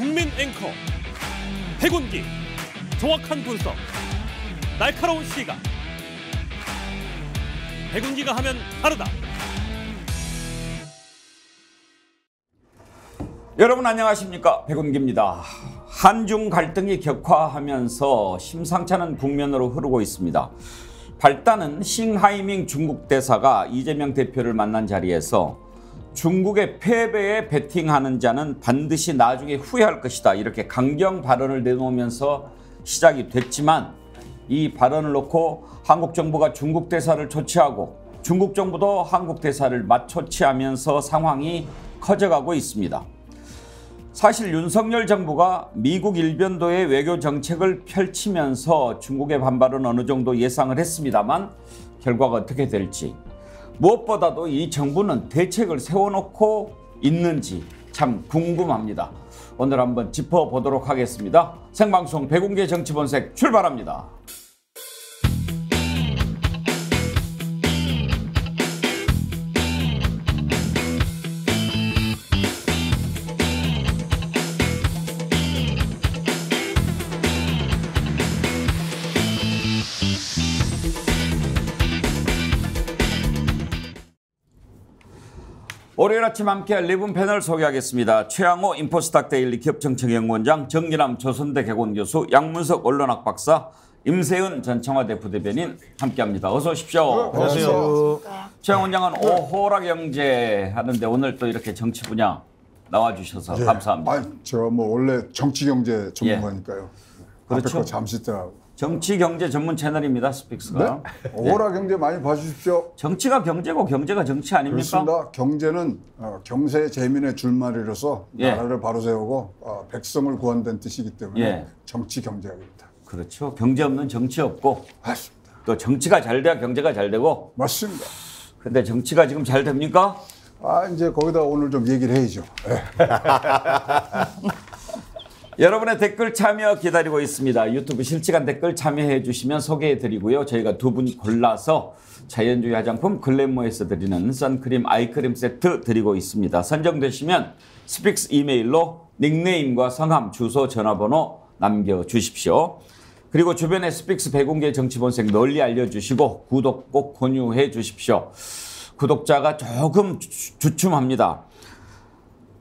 국민 앵커 백운기, 정확한 분석, 날카로운 시각. 백운기가 하면 다르다. 여러분 안녕하십니까, 백운기입니다. 한중 갈등이 격화하면서 심상치 않은 국면으로 흐르고 있습니다. 발단은 싱하이밍 중국 대사가 이재명 대표를 만난 자리에서 중국의 패배에 베팅하는 자는 반드시 나중에 후회할 것이다, 이렇게 강경 발언을 내놓으면서 시작이 됐지만, 이 발언을 놓고 한국 정부가 중국 대사를 조치하고 중국 정부도 한국 대사를 맞조치하면서 상황이 커져가고 있습니다. 사실 윤석열 정부가 미국 일변도의 외교 정책을 펼치면서 중국의 반발은 어느 정도 예상을 했습니다만, 결과가 어떻게 될지, 무엇보다도 이 정부는 대책을 세워놓고 있는지 참 궁금합니다. 오늘 한번 짚어보도록 하겠습니다. 생방송 백운기 정치본색 출발합니다. 월요일 아침 함께할 리분 패널 소개하겠습니다. 최양호 인포스닥 데일리 기업정책연구원장, 정기남 조선대 개공교수, 양문석 언론학 박사, 임세은 전 청와대 부대변인 함께합니다. 어서 오십시오. 안녕하세요. 최양 원장은 오호라 경제 하는데 오늘 또 이렇게 정치 분야 나와주셔서 예. 감사합니다. 제가 뭐 원래 정치 경제 전문가니까요. 그렇죠. 앞에 거 잠시 있더라고요. 정치 경제 전문 채널입니다, 스픽스가. 네? 오호라 경제 많이 봐주십시오. 정치가 경제고 경제가 정치 아닙니까? 그렇습니다. 경제는 경세 재민의 줄말이로서 예. 나라를 바로 세우고 백성을 구한다는 뜻이기 때문에 예. 정치 경제학입니다. 그렇죠. 경제 없는 정치 없고, 맞습니다. 또 정치가 잘 돼야 경제가 잘 되고. 맞습니다. 근데 정치가 지금 잘 됩니까? 이제 거기다 오늘 좀 얘기를 해야죠. 예. 여러분의 댓글 참여 기다리고 있습니다. 유튜브 실시간 댓글 참여해 주시면 소개해 드리고요. 저희가 두 분 골라서 자연주의 화장품 글래모에서 드리는 선크림 아이크림 세트 드리고 있습니다. 선정되시면 스픽스 이메일로 닉네임과 성함, 주소, 전화번호 남겨주십시오. 그리고 주변에 스픽스 백운기 정치본색 널리 알려주시고 구독 꼭 권유해 주십시오. 구독자가 조금 주춤합니다.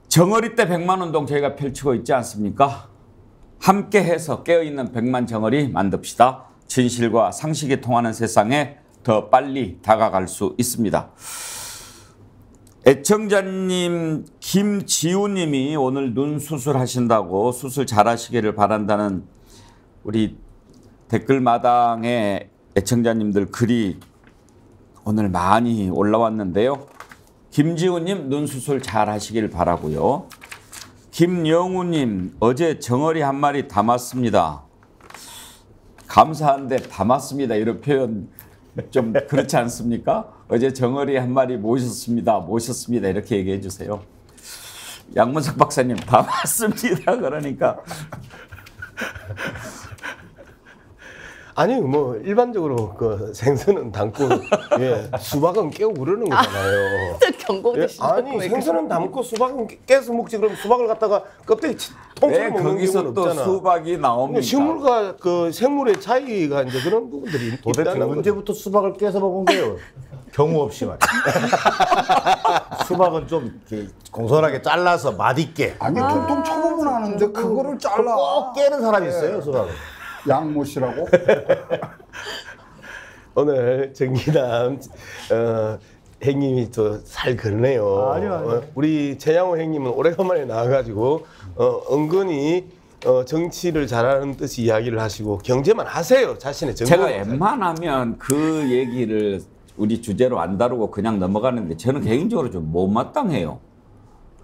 정어리 때 100만 운동 저희가 펼치고 있지 않습니까? 함께해서 깨어있는 100만 정어리 만듭시다. 진실과 상식이 통하는 세상에 더 빨리 다가갈 수 있습니다. 애청자님 김지우님이 오늘 눈 수술하신다고 수술 잘하시기를 바란다는 우리 댓글마당에 애청자님들 글이 오늘 많이 올라왔는데요. 김지우님 눈 수술 잘 하시길 바라고요. 김영우님 어제 정어리 한 마리 담았습니다. 감사한데 담았습니다, 이런 표현 좀 그렇지 않습니까? 어제 정어리 한 마리 모셨습니다 이렇게 얘기해 주세요. 양문석 박사님 담았습니다 그러니까. 아니 뭐 일반적으로 그 생선은 담고 예, 수박은 깨고 그러는 거잖아요. 경고 예, 주시는 아니 생선은 담고 수박은 깨서 먹지. 그럼 수박을 갖다가 껍데기 통째로 왜 먹는 거기서 경우는 또 없잖아. 수박이 나옵니까? 식물과 그 생물의 차이가 이제 그런 부분들이 도대체 있다는 거죠. 언제부터 수박을 깨서 먹은 거예요? 경우 없이 말이야. 수박은 좀 이렇게 공손하게 잘라서 맛있게. 아니 통통 쳐보면 아는데 그거를 잘라. 꼭 깨는 사람이 있어요, 수박은. 양모 씨라고? 오늘 정기남 행님이 또 살 그러네요. 아니요. 우리 최양호 행님은 오래간만에 나와가지고 은근히 정치를 잘하는 듯이 이야기를 하시고 경제만 하세요. 자신의 제가 정보만. 웬만하면 그 얘기를 우리 주제로 안 다루고 그냥 넘어가는데 저는 개인적으로 좀 못마땅해요.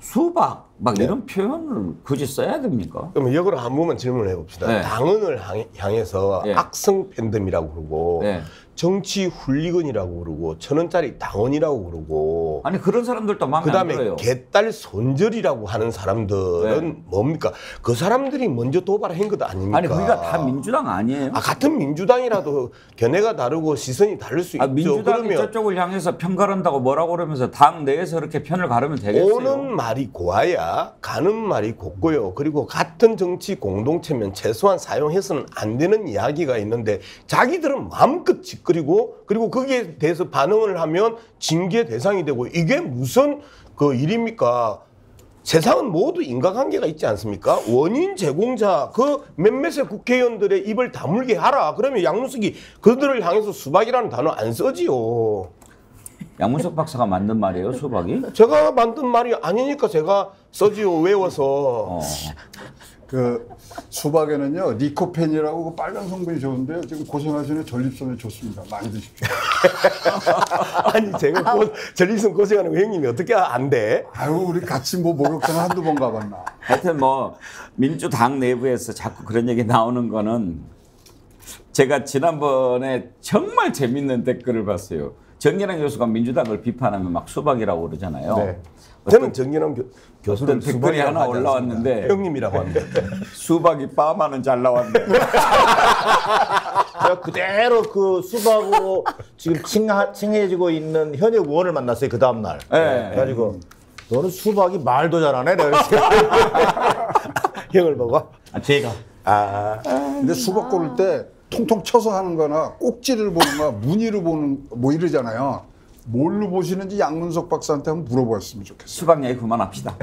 수박 막 이런 표현을 굳이 써야 됩니까? 그럼 역으로 한 번만 질문을 해봅시다. 네. 당원을 향해서 네. 악성 팬덤이라고 그러고 네. 정치 훌리건이라고 그러고 1,000원짜리 당원이라고 그러고 아니 그런 사람들도 마음에 안 그다음에 들어요. 개딸 손절이라고 하는 사람들은 네. 뭡니까? 그 사람들이 먼저 도발한 것 아닙니까? 아니 그러니까 다 민주당 아니에요? 같은 민주당이라도 견해가 다르고 시선이 다를 수 있죠. 민주당이 그러면 저쪽을 향해서 편 가른다고 뭐라고 그러면서 당 내에서 그렇게 편을 가르면 되겠어요? 오는 말이 고와야 가는 말이 곱고요. 그리고 같은 정치 공동체면 최소한 사용해서는 안 되는 이야기가 있는데 자기들은 마음껏 그리고 거기에 대해서 반응을 하면 징계 대상이 되고 이게 무슨 그 일입니까? 세상은 모두 인과관계가 있지 않습니까? 원인 제공자 그 몇몇의 국회의원들의 입을 다물게 하라. 그러면 양문석이 그들을 향해서 수박이라는 단어 안 쓰지요. 양문석 박사가 만든 말이에요, 수박이? 제가 만든 말이 아니니까 제가 써지요. 외워서. 그 수박에는요 리코펜이라고 그 빨간 성분이 좋은데요. 지금 고생하시는 전립선에 좋습니다. 많이 드십시오. 아니 제가 전립선 고생하는 거 형님이 어떻게 안 돼? 아유 우리 같이 뭐 목욕탕 한두 번 가봤나. 하여튼 뭐 민주당 내부에서 자꾸 그런 얘기 나오는 거는 제가 지난번에 정말 재밌는 댓글을 봤어요. 정기랑 교수가 민주당을 비판하면 막 수박이라고 그러잖아요. 네. 저는 정기남 교수는 어떤 댓글이 하나 올라왔는데 형님이라고 합니다. 수박이 빠마는 잘 나왔네. 제가 그대로 그 수박으로 지금 칭해지고 있는 현역 의원을 만났어요. 그 다음날. 네. 그래가지고 너는 수박이 말도 잘하네. 내가 형을 보고. 제가. 근데 수박 고를 때 통통 쳐서 하는 거나 꼭지를 보는 거나 무늬를 보는 뭐 이러잖아요. 뭘로 보시는지 양문석 박사한테 한번 물어보았으면 좋겠어요. 수박 얘기 그만합시다.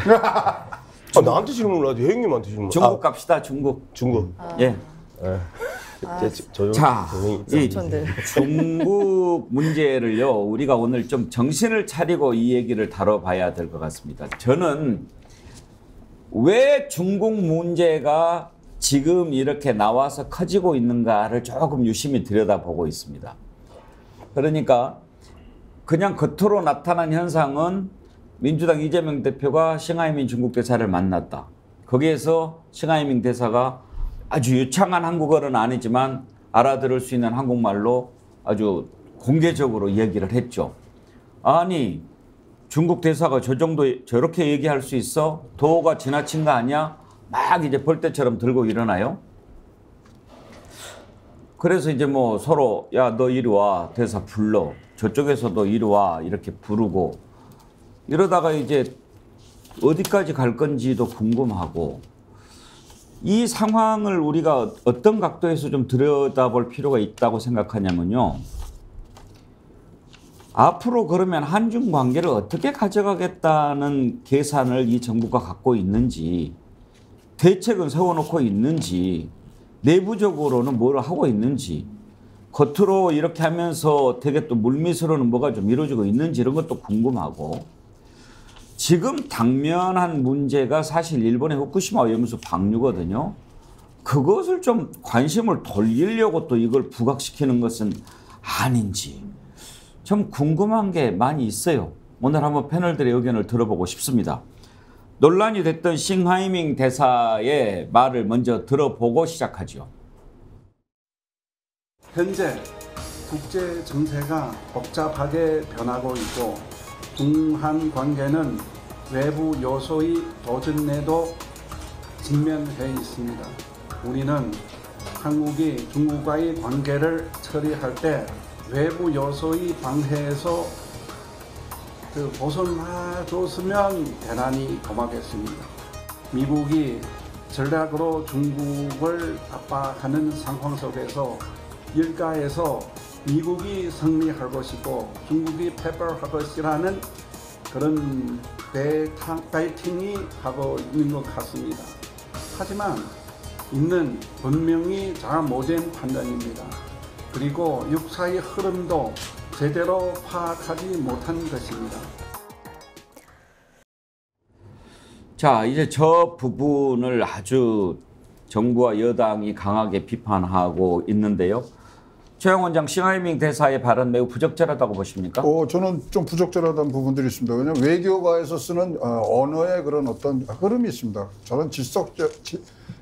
나한테 질문을 하지 형님한테 질문. 중국 갑시다, 중국. 중국. 예. 자, 이 전들. 중국 문제를요, 우리가 오늘 좀 정신을 차리고 이 얘기를 다뤄봐야 될 것 같습니다. 저는 왜 중국 문제가 지금 이렇게 나와서 커지고 있는가를 조금 유심히 들여다보고 있습니다. 그러니까 그냥 겉으로 나타난 현상은 민주당 이재명 대표가 싱하이민 중국 대사를 만났다. 거기에서 싱하이민 대사가 아주 유창한 한국어는 아니지만 알아들을 수 있는 한국말로 아주 공개적으로 얘기를 했죠. 아니 중국 대사가 저 정도 저렇게 얘기할 수 있어? 도가 지나친 거 아니야? 막 이제 벌떼처럼 들고 일어나요. 그래서 이제 뭐 서로 야 너 이리 와 대사 불러. 저쪽에서도 이리 와 이렇게 부르고 이러다가 이제 어디까지 갈 건지도 궁금하고 이 상황을 우리가 어떤 각도에서 좀 들여다볼 필요가 있다고 생각하냐면요. 앞으로 그러면 한중 관계를 어떻게 가져가겠다는 계산을 이 정부가 갖고 있는지 대책은 세워놓고 있는지 내부적으로는 뭘 하고 있는지 겉으로 이렇게 하면서 되게 또 물밑으로는 뭐가 좀 이루어지고 있는지 이런 것도 궁금하고 지금 당면한 문제가 사실 일본의 후쿠시마 오염수 방류거든요. 그것을 좀 관심을 돌리려고 또 이걸 부각시키는 것은 아닌지 좀 궁금한 게 많이 있어요. 오늘 한번 패널들의 의견을 들어보고 싶습니다. 논란이 됐던 싱하이밍 대사의 말을 먼저 들어보고 시작하죠. 현재 국제 정세가 복잡하게 변하고 있고 중한 관계는 외부 요소의 도전에도 직면해 있습니다. 우리는 한국이 중국과의 관계를 처리할 때 외부 요소의 방해에서 벗어나줬으면 대단히 고맙겠습니다. 미국이 전략으로 중국을 압박하는 상황 속에서 일가에서 미국이 승리할 것이고 중국이 패배할 것이라는 그런 파이팅이 하고 있는 것 같습니다. 하지만 이는 분명히 잘못된 판단입니다. 그리고 역사의 흐름도 제대로 파악하지 못한 것입니다. 자, 이제 저 부분을 아주 정부와 여당이 강하게 비판하고 있는데요. 최영 원장, 싱하이밍 대사의 발언 매우 부적절하다고 보십니까? 저는 좀 부적절하다는 부분들이 있습니다. 왜냐하면 외교가에서 쓰는 언어의 그런 어떤 흐름이 있습니다. 저런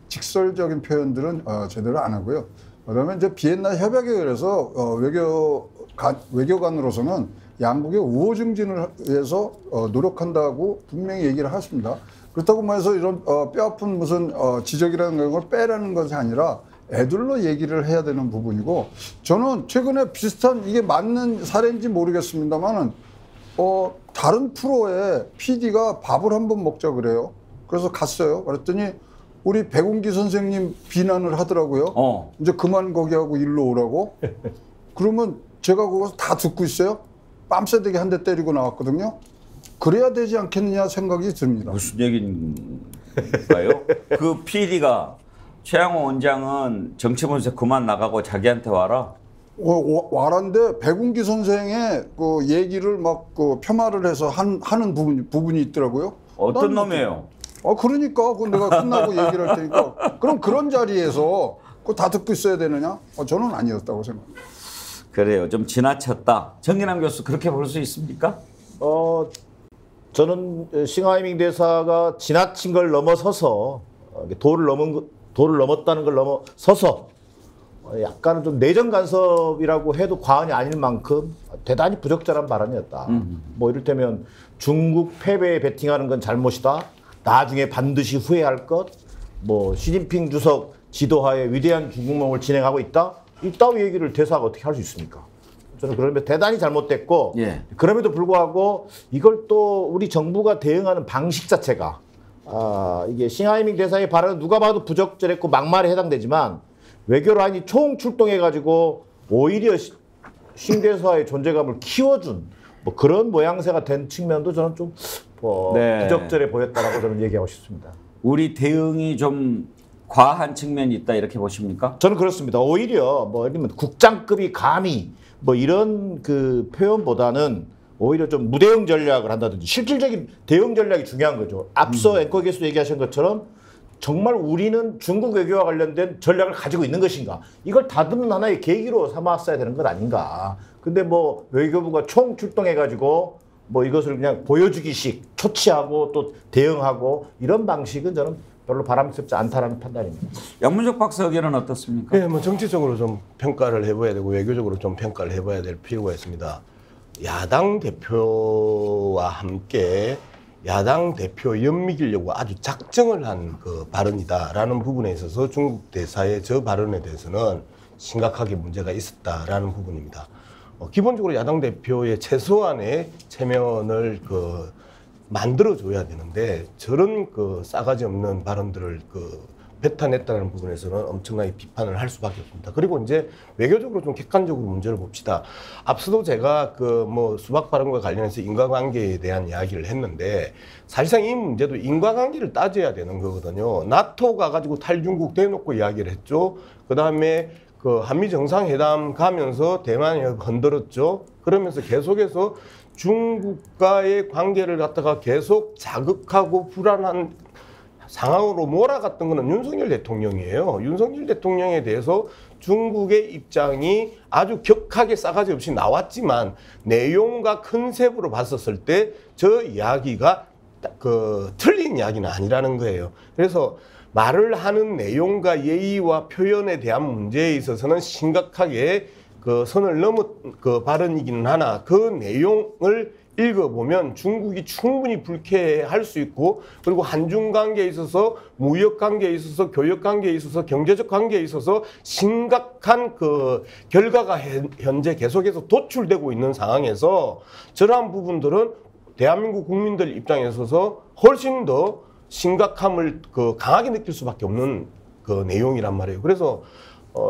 직설적인 표현들은 제대로 안 하고요. 그다음에 이제 비엔나 협약에 의해서 외교 외교관으로서는 양국의 우호 증진을 위해서 노력한다고 분명히 얘기를 하십니다. 그렇다고 해서 이런 뼈아픈 무슨 지적이라는 걸 빼라는 것이 아니라 애들로 얘기를 해야 되는 부분이고, 저는 최근에 비슷한 이게 맞는 사례인지 모르겠습니다만은 다른 프로에 PD가 밥을 한번 먹자 그래요. 그래서 갔어요. 그랬더니 우리 백운기 선생님 비난을 하더라고요. 이제 그만 거기 하고 일로 오라고. 그러면 제가 그거 다 듣고 있어요. 뺨새대기 한 대 때리고 나왔거든요. 그래야 되지 않겠느냐 생각이 듭니다. 무슨 얘기인가요? 그 PD가 최양호 원장은 정치본에서 그만 나가고 자기한테 와라. 와란데 백운기 선생의 그 얘기를 막 그 폄하를 해서 하는 부분이 있더라고요. 어떤 놈이에요? 그러니까 그 내가 끝나고 얘기를 할 테니까. 그럼 그런 자리에서 그거 다 듣고 있어야 되느냐? 저는 아니었다고 생각합니다. 그래요. 좀 지나쳤다. 정진남 교수 그렇게 볼 수 있습니까? 저는 싱하이밍 대사가 지나친 걸 넘어서서 도를 넘었다는 걸 넘어서서 약간은 좀 내정 간섭이라고 해도 과언이 아닐 만큼 대단히 부적절한 발언이었다. 뭐 이를테면 중국 패배에 베팅하는 건 잘못이다. 나중에 반드시 후회할 것. 뭐 시진핑 주석 지도하에 위대한 중국夢을 진행하고 있다. 이따위 얘기를 대사가 어떻게 할 수 있습니까? 저는 그러면 대단히 잘못됐고, 그럼에도 불구하고 이걸 또 우리 정부가 대응하는 방식 자체가 이게 싱하이밍 대사의 발언은 누가 봐도 부적절했고 막말에 해당되지만 외교라인이 총출동해가지고 오히려 싱 대사의 존재감을 키워준 뭐 그런 모양새가 된 측면도 저는 좀 부적절해 보였다라고 저는 얘기하고 싶습니다. 우리 대응이 좀 과한 측면이 있다 이렇게 보십니까? 저는 그렇습니다. 오히려 뭐 예를 들면 국장급이 감히 뭐 이런 그 표현보다는 오히려 좀 무대응 전략을 한다든지 실질적인 대응 전략이 중요한 거죠. 앞서 앵커께서 얘기하신 것처럼 정말 우리는 중국 외교와 관련된 전략을 가지고 있는 것인가? 이걸 다듬는 하나의 계기로 삼았어야 되는 것 아닌가? 근데 뭐 외교부가 총 출동해가지고 뭐 이것을 그냥 보여주기식 초치하고 또 대응하고 이런 방식은 저는 별로 바람직지 않다라는 판단입니다. 양문석 박사 의견은 어떻습니까? 네, 뭐 정치적으로 좀 평가를 해봐야 되고 외교적으로 좀 평가를 해봐야 될 필요가 있습니다. 야당 대표와 함께 야당 대표 연미기려고 아주 작정을 한 그 발언이다라는 부분에 있어서 중국 대사의 저 발언에 대해서는 심각하게 문제가 있었다라는 부분입니다. 기본적으로 야당 대표의 최소한의 체면을 만들어줘야 되는데 저런 싸가지 없는 발언들을 뱉어냈다는 부분에서는 엄청나게 비판을 할 수밖에 없습니다. 그리고 이제 외교적으로 좀 객관적으로 문제를 봅시다. 앞서도 제가 수박 발언과 관련해서 인과관계에 대한 이야기를 했는데 사실상 이 문제도 인과관계를 따져야 되는 거거든요. 나토가 가지고 탈중국 대놓고 이야기를 했죠. 그 다음에 한미 정상회담 가면서 대만이 건드렸죠. 그러면서 계속해서 중국과의 관계를 갖다가 계속 자극하고 불안한 상황으로 몰아갔던 것은 윤석열 대통령이에요. 윤석열 대통령에 대해서 중국의 입장이 아주 격하게 싸가지 없이 나왔지만 내용과 컨셉으로 봤었을 때 저 이야기가 틀린 이야기는 아니라는 거예요. 그래서 말을 하는 내용과 예의와 표현에 대한 문제에 있어서는 심각하게 선을 넘은 발언이기는 하나 그 내용을 읽어보면 중국이 충분히 불쾌할 수 있고 그리고 한중 관계에 있어서 무역 관계에 있어서 교역 관계에 있어서 경제적 관계에 있어서 심각한 결과가 현재 계속해서 도출되고 있는 상황에서 저러한 부분들은 대한민국 국민들 입장에 있어서 훨씬 더 심각함을 강하게 느낄 수밖에 없는 내용이란 말이에요. 그래서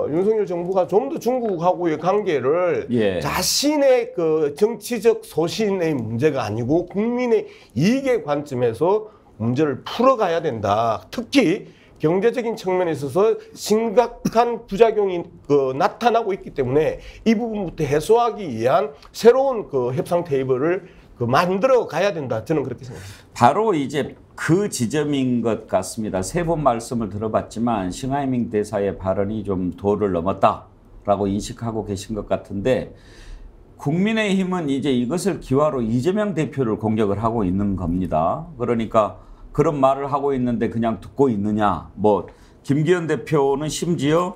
윤석열 정부가 좀 더 중국하고의 관계를 자신의 정치적 소신의 문제가 아니고 국민의 이익의 관점에서 문제를 풀어가야 된다. 특히 경제적인 측면에 있어서 심각한 부작용이 나타나고 있기 때문에 이 부분부터 해소하기 위한 새로운 협상 테이블을 만들어 가야 된다. 저는 그렇게 생각합니다. 바로 이제 그 지점인 것 같습니다. 세 번 말씀을 들어봤지만 싱하이밍 대사의 발언이 좀 도를 넘었다라고 인식하고 계신 것 같은데 국민의힘은 이제 이것을 기화로 이재명 대표를 공격을 하고 있는 겁니다. 그러니까 그런 말을 하고 있는데 그냥 듣고 있느냐. 김기현 대표는 심지어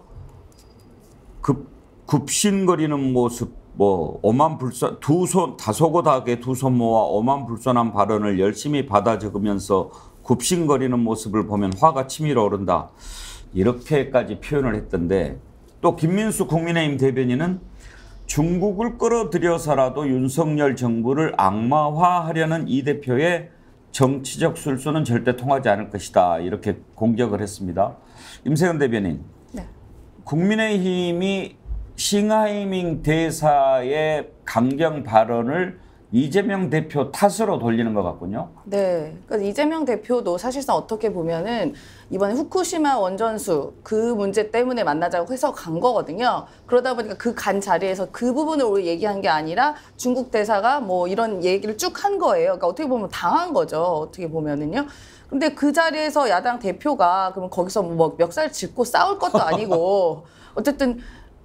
굽신거리는 모습 뭐 오만불선 다소곳하게 두 손 모아 오만불선한 발언을 열심히 받아 적으면서 굽신거리는 모습을 보면 화가 치밀어 오른다. 이렇게까지 표현을 했던데 또 김민수 국민의힘 대변인은 중국을 끌어들여서라도 윤석열 정부를 악마화하려는 이 대표의 정치적 술수는 절대 통하지 않을 것이다. 이렇게 공격을 했습니다. 임세은 대변인, 네. 국민의힘이 싱하이밍 대사의 강경 발언을 이재명 대표 탓으로 돌리는 것 같군요. 네. 그러니까 이재명 대표도 사실상 어떻게 보면은 이번에 후쿠시마 원전수 그 문제 때문에 만나자고 해서 간 거거든요. 그러다 보니까 그 간 자리에서 그 부분을 우리 얘기한 게 아니라 중국 대사가 뭐 이런 얘기를 쭉 한 거예요. 그러니까 어떻게 보면 당한 거죠. 어떻게 보면은요. 근데 그 자리에서 야당 대표가 그러면 거기서 뭐 멱살 짚고 싸울 것도 아니고 어쨌든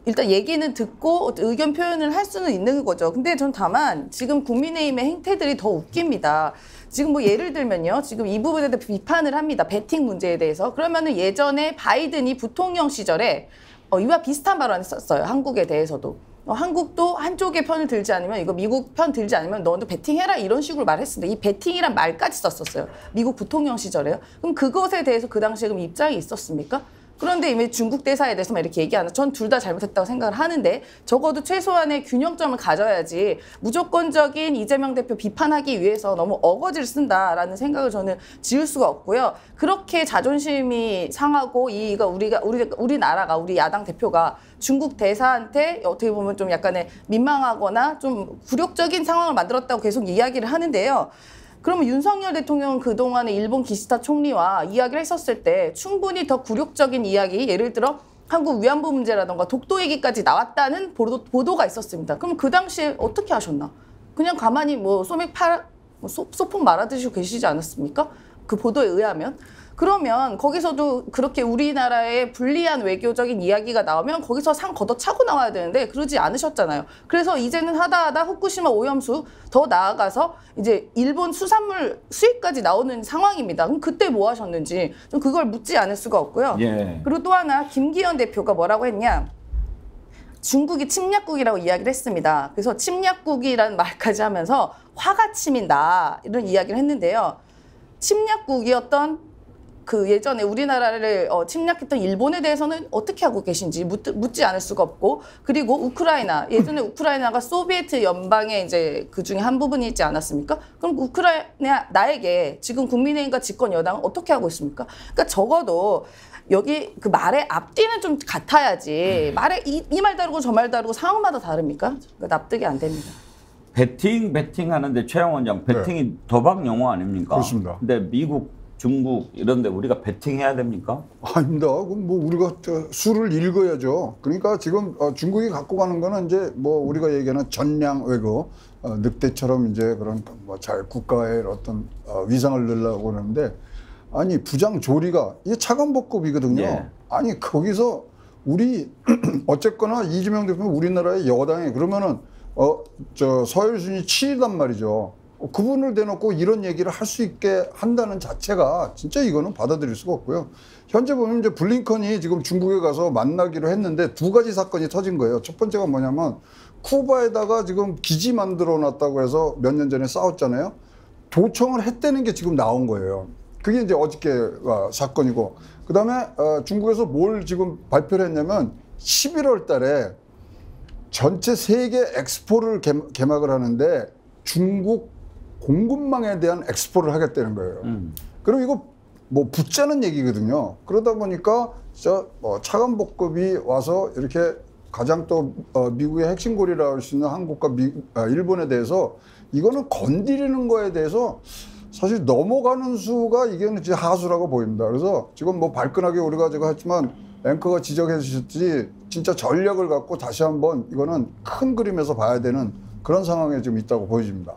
일단 얘기는 듣고 의견 표현을 할 수는 있는 거죠. 근데 전 다만 지금 국민의힘의 행태들이 더 웃깁니다. 지금 뭐 예를 들면요. 지금 이 부분에 대해 비판을 합니다. 배팅 문제에 대해서. 그러면은 예전에 바이든이 부통령 시절에 이와 비슷한 발언을 했었어요. 한국에 대해서도. 한국도 한쪽의 편을 들지 않으면 이거 미국 편 들지 않으면 너도 배팅해라 이런 식으로 말했습니다. 이 배팅이란 말까지 썼었어요. 미국 부통령 시절에요. 그럼 그것에 대해서 그 당시에 그럼 입장이 있었습니까? 그런데 이미 중국 대사에 대해서 이렇게 얘기하는 전 둘 다 잘못했다고 생각을 하는데 적어도 최소한의 균형점을 가져야지 무조건적인 이재명 대표 비판하기 위해서 너무 어거지를 쓴다라는 생각을 저는 지을 수가 없고요. 그렇게 자존심이 상하고 우리나라가 우리 야당 대표가 중국 대사한테 어떻게 보면 좀 약간의 민망하거나 좀 굴욕적인 상황을 만들었다고 계속 이야기를 하는데요. 그러면 윤석열 대통령은 그동안에 일본 기시다 총리와 이야기를 했었을 때 충분히 더 굴욕적인 이야기, 예를 들어 한국 위안부 문제라던가 독도 얘기까지 나왔다는 보도가 있었습니다. 그럼 그 당시에 어떻게 하셨나? 그냥 가만히 뭐 소폭 말아드시고 계시지 않았습니까? 그 보도에 의하면. 그러면 거기서도 그렇게 우리나라의 불리한 외교적인 이야기가 나오면 거기서 상 걷어차고 나와야 되는데 그러지 않으셨잖아요. 그래서 이제는 하다 후쿠시마 오염수 더 나아가서 이제 일본 수산물 수입까지 나오는 상황입니다. 그럼 그때 뭐 하셨는지 좀 그걸 묻지 않을 수가 없고요. 예. 그리고 또 하나 김기현 대표가 뭐라고 했냐. 중국이 침략국이라고 이야기를 했습니다. 그래서 침략국이라는 말까지 하면서 화가 치민다 이런 이야기를 했는데요. 침략국이었던 그 예전에 우리나라를 침략했던 일본에 대해서는 어떻게 하고 계신지 묻지 않을 수가 없고, 그리고 우크라이나, 예전에 우크라이나가 소비에트 연방의 이제 그 중에 한 부분이 있지 않았습니까? 그럼 우크라이나 나에게 지금 국민의힘과 집권 여당은 어떻게 하고 있습니까? 그러니까 적어도 여기 그 말의 앞뒤는 좀 같아야지 말에 이 말 다르고 저 말 다르고 상황마다 다릅니까? 그러니까 납득이 안 됩니다. 배팅 하는데 최영 원장 배팅이 도박 용어 아닙니까? 그렇습니다. 근데 미국 중국 이런데 우리가 배팅해야 됩니까? 아닙니다. 그럼 뭐 우리가 수를 읽어야죠. 그러니까 지금 중국이 갖고 가는 거는 이제 뭐 우리가 얘기하는 전량 외교, 늑대처럼 이제 그런 뭐 잘 국가의 어떤 위상을 늘려고 하는데, 아니 부장조리가 이게 차관복급이거든요. 예. 아니 거기서 우리 어쨌거나 이재명 대표는 우리나라의 여당이 그러면은 서열순위 7위단 말이죠. 그분을 대놓고 이런 얘기를 할 수 있게 한다는 자체가 진짜 이거는 받아들일 수가 없고요. 현재 보면 이제 블링컨이 지금 중국에 가서 만나기로 했는데 두 가지 사건이 터진 거예요. 첫 번째가 뭐냐면 쿠바에다가 지금 기지 만들어 놨다고 해서 몇 년 전에 싸웠잖아요. 도청을 했다는 게 지금 나온 거예요. 그게 이제 어저께 사건이고, 그 다음에 중국에서 뭘 지금 발표를 했냐면 11월 달에 전체 세계 엑스포를 개막을 하는데 중국 공급망에 대한 엑스포를 하겠다는 거예요. 그럼 이거 뭐 붙자는 얘기거든요. 그러다 보니까 차관복급이 와서 이렇게 가장 또 미국의 핵심고리라고 할 수 있는 한국과 일본에 대해서 이거는 건드리는 거에 대해서 사실 넘어가는 수가 이게는 진짜 하수라고 보입니다. 그래서 지금 뭐 발끈하게 우리가 제가 했지만 앵커가 지적해 주셨듯이 진짜 전략을 갖고 다시 한번 이거는 큰 그림에서 봐야 되는 그런 상황에 지금 있다고 보여집니다.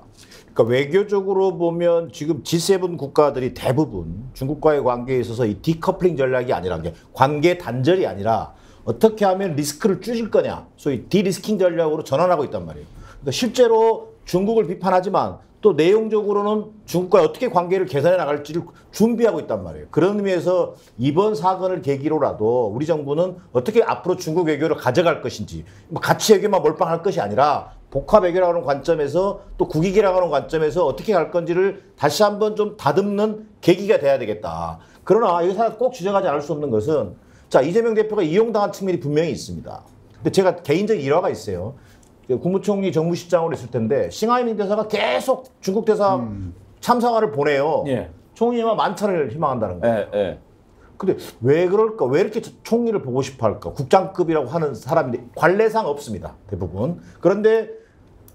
그러니까 외교적으로 보면 지금 G7 국가들이 대부분 중국과의 관계에 있어서 이 디커플링 전략이 아니라 관계 단절이 아니라 어떻게 하면 리스크를 줄일 거냐, 소위 디리스킹 전략으로 전환하고 있단 말이에요. 그러니까 실제로 중국을 비판하지만 또 내용적으로는 중국과 어떻게 관계를 개선해 나갈지를 준비하고 있단 말이에요. 그런 의미에서 이번 사건을 계기로라도 우리 정부는 어떻게 앞으로 중국 외교를 가져갈 것인지, 뭐 가치 외교만 몰빵할 것이 아니라 복합 외교라는 관점에서 또 국익이라고 하는 관점에서 어떻게 갈 건지를 다시 한번 좀 다듬는 계기가 돼야 되겠다. 그러나 여기서 꼭 지적하지 않을 수 없는 것은, 자, 이재명 대표가 이용당한 측면이 분명히 있습니다. 근데 제가 개인적인 일화가 있어요. 국무총리 정무실장으로 있을 텐데 싱하이밍 대사가 계속 중국 대사 참사관을 보내요. 예. 총리만 만찬을 희망한다는 거예요. 예, 예. 근데 왜 그럴까? 왜 이렇게 총리를 보고 싶어 할까? 국장급이라고 하는 사람인데 관례상 없습니다. 대부분. 그런데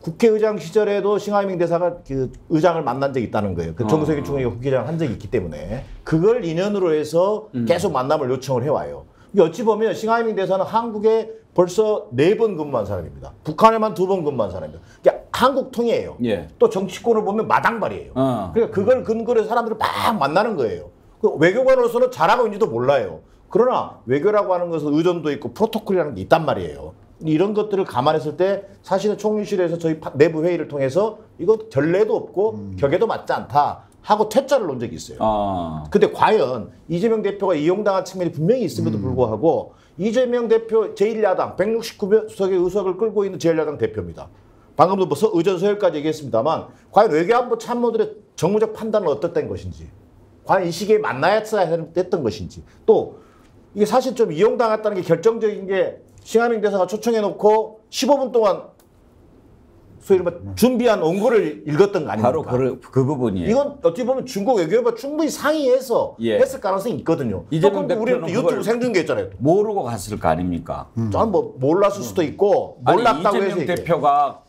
국회의장 시절에도 싱하이밍 대사가 그 의장을 만난 적이 있다는 거예요. 그 정세균 총리가 국회의장을 한 적이 있기 때문에 그걸 인연으로 해서 계속 만남을 요청을 해와요. 어찌 보면 싱하이밍 대사는 한국에 벌써 4번 근무한 사람입니다. 북한에만 2번 근무한 사람입니다. 그러니까 한국 통이에요. 예. 또 정치권을 보면 마당발이에요. 그러니까 그걸 근거로 해서 사람들을 막 만나는 거예요. 그 외교관으로서는 잘하고 있는지도 몰라요. 그러나 외교라고 하는 것은 의존도 있고 프로토콜이라는 게 있단 말이에요. 이런 것들을 감안했을 때 사실은 총리실에서 저희 내부 회의를 통해서 이거 전례도 없고 격에도 맞지 않다 하고 퇴짜를 놓은 적이 있어요. 근데 과연 이재명 대표가 이용당한 측면이 분명히 있음에도 불구하고 이재명 대표 제1야당 169석의 의석을 끌고 있는 제1야당 대표입니다. 방금도 뭐 의전 서열까지 얘기했습니다만 과연 외교안보 참모들의 정무적 판단은 어떻던 것인지, 과연 이 시기에 만나야 했던 것인지, 또 이게 사실 좀 이용당했다는 게 결정적인 게 싱하이밍 대사가 초청해놓고 15분 동안 소위 말해 준비한 원고를 읽었던 거 아닙니까? 바로 그 부분이에요. 이건 어찌 보면 중국 외교부가 충분히 상의해서 예. 했을 가능성이 있거든요. 이재명 우리는 대표는 유튜브 생중계했잖아요. 모르고 갔을 거 아닙니까? 저는 뭐 몰랐을 수도 있고 아니, 몰랐다고 해서 이재명 대표가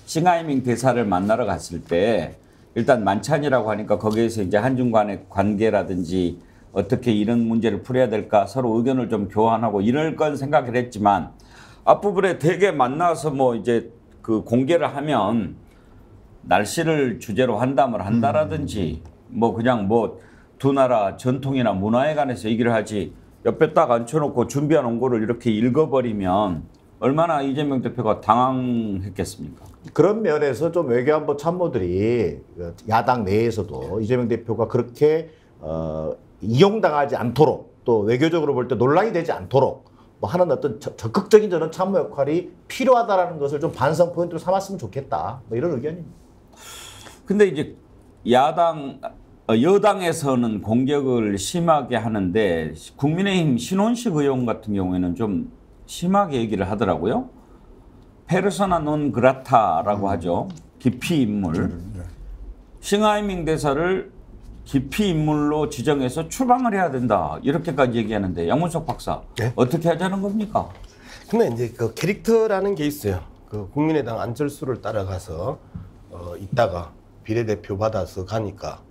싱하이밍 대사를 만나러 갔을 때 일단 만찬이라고 하니까 거기에서 이제 한중 간의 관계라든지 어떻게 이런 문제를 풀어야 될까 서로 의견을 좀 교환하고 이럴 건 생각을 했지만 앞부분에 되게 만나서 뭐 이제 그 공개를 하면 날씨를 주제로 한담을 한다라든지 뭐 그냥 뭐 두 나라 전통이나 문화에 관해서 얘기를 하지 옆에 딱 앉혀놓고 준비한 원고를 이렇게 읽어버리면 얼마나 이재명 대표가 당황했겠습니까? 그런 면에서 좀 외교안보 참모들이 야당 내에서도 이재명 대표가 그렇게 이용당하지 않도록 또 외교적으로 볼 때 논란이 되지 않도록 뭐 하는 어떤 적극적인 저는 참모 역할이 필요하다라는 것을 좀 반성 포인트로 삼았으면 좋겠다. 뭐 이런 의견입니다. 근데 이제 여당에서는 공격을 심하게 하는데 국민의힘 신원식 의원 같은 경우에는 좀 심하게 얘기를 하더라고요. 페르소나 논 그라타라고 하죠. 기피 인물. 싱하이밍 대사를 기피 인물로 지정해서 추방을 해야 된다. 이렇게까지 얘기하는데 양문석 박사 네? 어떻게 하자는 겁니까? 근데 이제 그 캐릭터라는 게 있어요. 그 국민의당 안철수를 따라가서 있다가 비례대표 받아서 가니까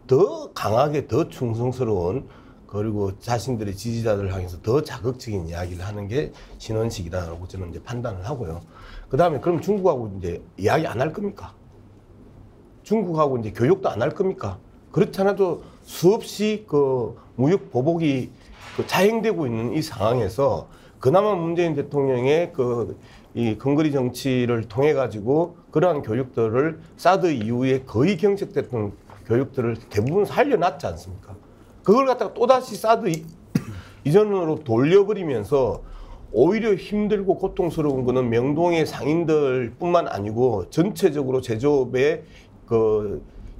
더 강하게 더 충성스러운 그리고 자신들의 지지자들을 향해서 더 자극적인 이야기를 하는 게 신원식이다라고 저는 이제 판단을 하고요. 그 다음에 그럼 중국하고 이제 이야기 안 할 겁니까? 중국하고 이제 교역도 안 할 겁니까? 그렇지 않아도 수없이 그 무역 보복이 그 자행되고 있는 이 상황에서 그나마 문재인 대통령의 이 근거리 정치를 통해 가지고 그러한 교육들을 사드 이후에 거의 경색됐던 교육들을 대부분 살려놨지 않습니까? 그걸 갖다가 또다시 사드 이전으로 돌려버리면서 오히려 힘들고 고통스러운 거는 명동의 상인들뿐만 아니고 전체적으로 제조업에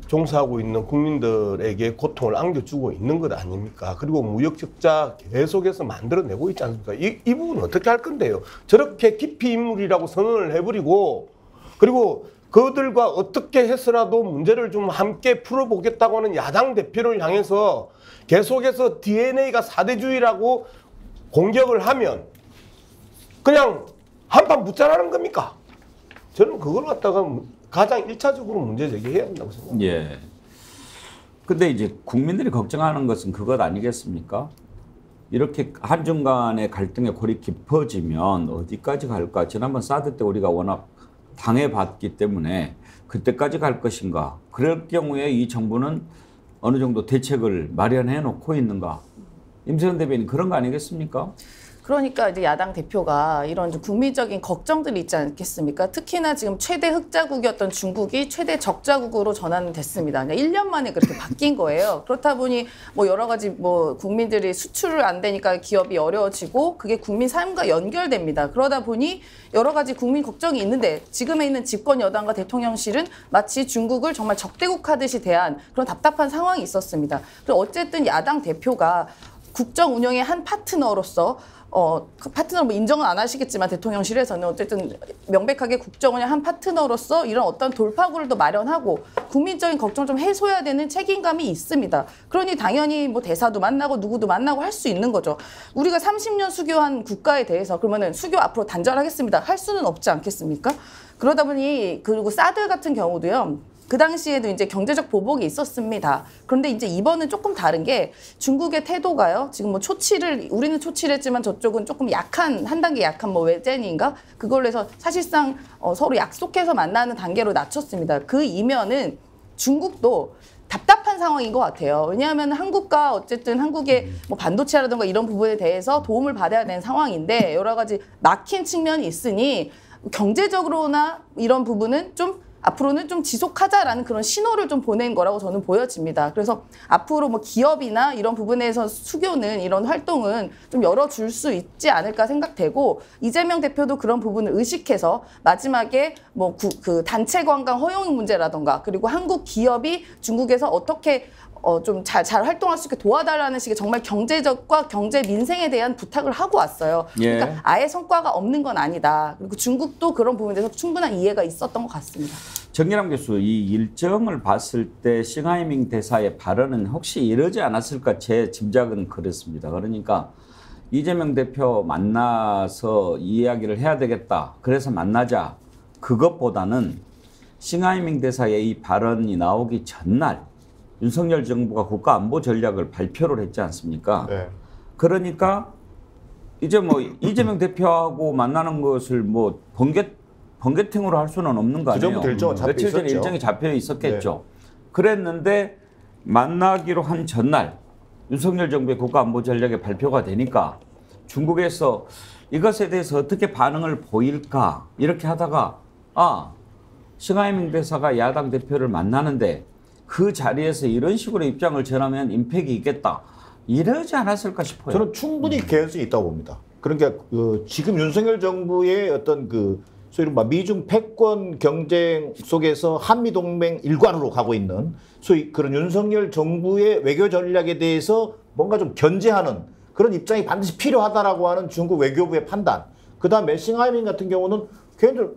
종사하고 있는 국민들에게 고통을 안겨주고 있는 것 아닙니까? 그리고 무역 적자 계속해서 만들어내고 있지 않습니까? 이 부분은 어떻게 할 건데요? 저렇게 기피 인물이라고 선언을 해버리고 그리고 그들과 어떻게 해서라도 문제를 좀 함께 풀어보겠다고 하는 야당 대표를 향해서 계속해서 DNA가 사대주의라고 공격을 하면 그냥 한판 붙자라는 겁니까? 저는 그걸 갖다가 가장 1차적으로 문제 제기해야 한다고 생각합니다. 예. 근데 이제 국민들이 걱정하는 것은 그것 아니겠습니까? 이렇게 한중 간의 갈등의 골이 깊어지면 어디까지 갈까? 지난번 사드 때 우리가 워낙 당해봤기 때문에 그때까지 갈 것인가? 그럴 경우에 이 정부는 어느 정도 대책을 마련해 놓고 있는가? 임세현 대변인 그런 거 아니겠습니까? 그러니까 이제 야당 대표가 이런 좀 국민적인 걱정들이 있지 않겠습니까? 특히나 지금 최대 흑자국이었던 중국이 최대 적자국으로 전환됐습니다. 1년 만에 그렇게 바뀐 거예요. 그렇다 보니 뭐 여러 가지 뭐 국민들이 수출을 안 되니까 기업이 어려워지고 그게 국민 삶과 연결됩니다. 그러다 보니 여러 가지 국민 걱정이 있는데 지금에 있는 집권 여당과 대통령실은 마치 중국을 정말 적대국 하듯이 대한 그런 답답한 상황이 있었습니다. 그래서 어쨌든 야당 대표가 국정 운영의 한 파트너로서 그 파트너 뭐 인정은 안 하시겠지만 대통령실에서는 어쨌든 명백하게 국정원의 한 파트너로서 이런 어떤 돌파구를 또 마련하고 국민적인 걱정 좀 해소해야 되는 책임감이 있습니다. 그러니 당연히 뭐 대사도 만나고 누구도 만나고 할 수 있는 거죠. 우리가 30년 수교한 국가에 대해서 그러면은 수교 앞으로 단절하겠습니다. 할 수는 없지 않겠습니까? 그러다 보니 그리고 사드 같은 경우도요. 그 당시에도 이제 경제적 보복이 있었습니다. 그런데 이제 이번은 조금 다른 게 중국의 태도가요. 지금 뭐 우리는 초치를 했지만 저쪽은 조금 한 단계 약한 뭐 외제니인가? 그걸로 해서 사실상 서로 약속해서 만나는 단계로 낮췄습니다. 그 이면은 중국도 답답한 상황인 것 같아요. 왜냐하면 한국과 어쨌든 한국의 뭐 반도체라든가 이런 부분에 대해서 도움을 받아야 되는 상황인데 여러 가지 막힌 측면이 있으니 경제적으로나 이런 부분은 좀 앞으로는 좀 지속하자라는 그런 신호를 좀 보낸 거라고 저는 보여집니다. 그래서 앞으로 뭐 기업이나 이런 부분에서 수교는 이런 활동은 좀 열어줄 수 있지 않을까 생각되고 이재명 대표도 그런 부분을 의식해서 마지막에 뭐 그 단체 관광 허용 문제라든가 그리고 한국 기업이 중국에서 어떻게 좀 잘 활동할 수 있게 도와달라는 식의 정말 경제적과 경제 민생에 대한 부탁을 하고 왔어요. 예. 그러니까 아예 성과가 없는 건 아니다. 그리고 중국도 그런 부분에 대해서 충분한 이해가 있었던 것 같습니다. 정기남 교수, 이 일정을 봤을 때 싱하이밍 대사의 발언은 혹시 이러지 않았을까 제 짐작은 그렇습니다. 그러니까 이재명 대표 만나서 이야기를 해야 되겠다. 그래서 만나자. 그것보다는 싱하이밍 대사의 이 발언이 나오기 전날 윤석열 정부가 국가안보 전략을 발표를 했지 않습니까? 네. 그러니까 이제 뭐 이재명 대표하고 만나는 것을 뭐 번개팅으로 할 수는 없는 거 아니에요? 그 정도 일정은 잡혀 며칠 전에 있었죠. 일정이 잡혀 있었겠죠. 그랬는데 만나기로 한 전날 윤석열 정부의 국가안보 전략이 발표가 되니까 중국에서 이것에 대해서 어떻게 반응을 보일까 이렇게 하다가 싱하이밍 대사가 야당 대표를 만나는데 그 자리에서 이런 식으로 입장을 전하면 임팩이 있겠다. 이러지 않았을까 싶어요. 저는 충분히 개연성이 있다고 봅니다. 그러니까 지금 윤석열 정부의 어떤 소위 이른바 미중 패권 경쟁 속에서 한미동맹 일관으로 가고 있는 소위 그런 윤석열 정부의 외교 전략에 대해서 뭔가 좀 견제하는 그런 입장이 반드시 필요하다라고 하는 중국 외교부의 판단. 그다음에 싱하이밍 같은 경우는 개인적으로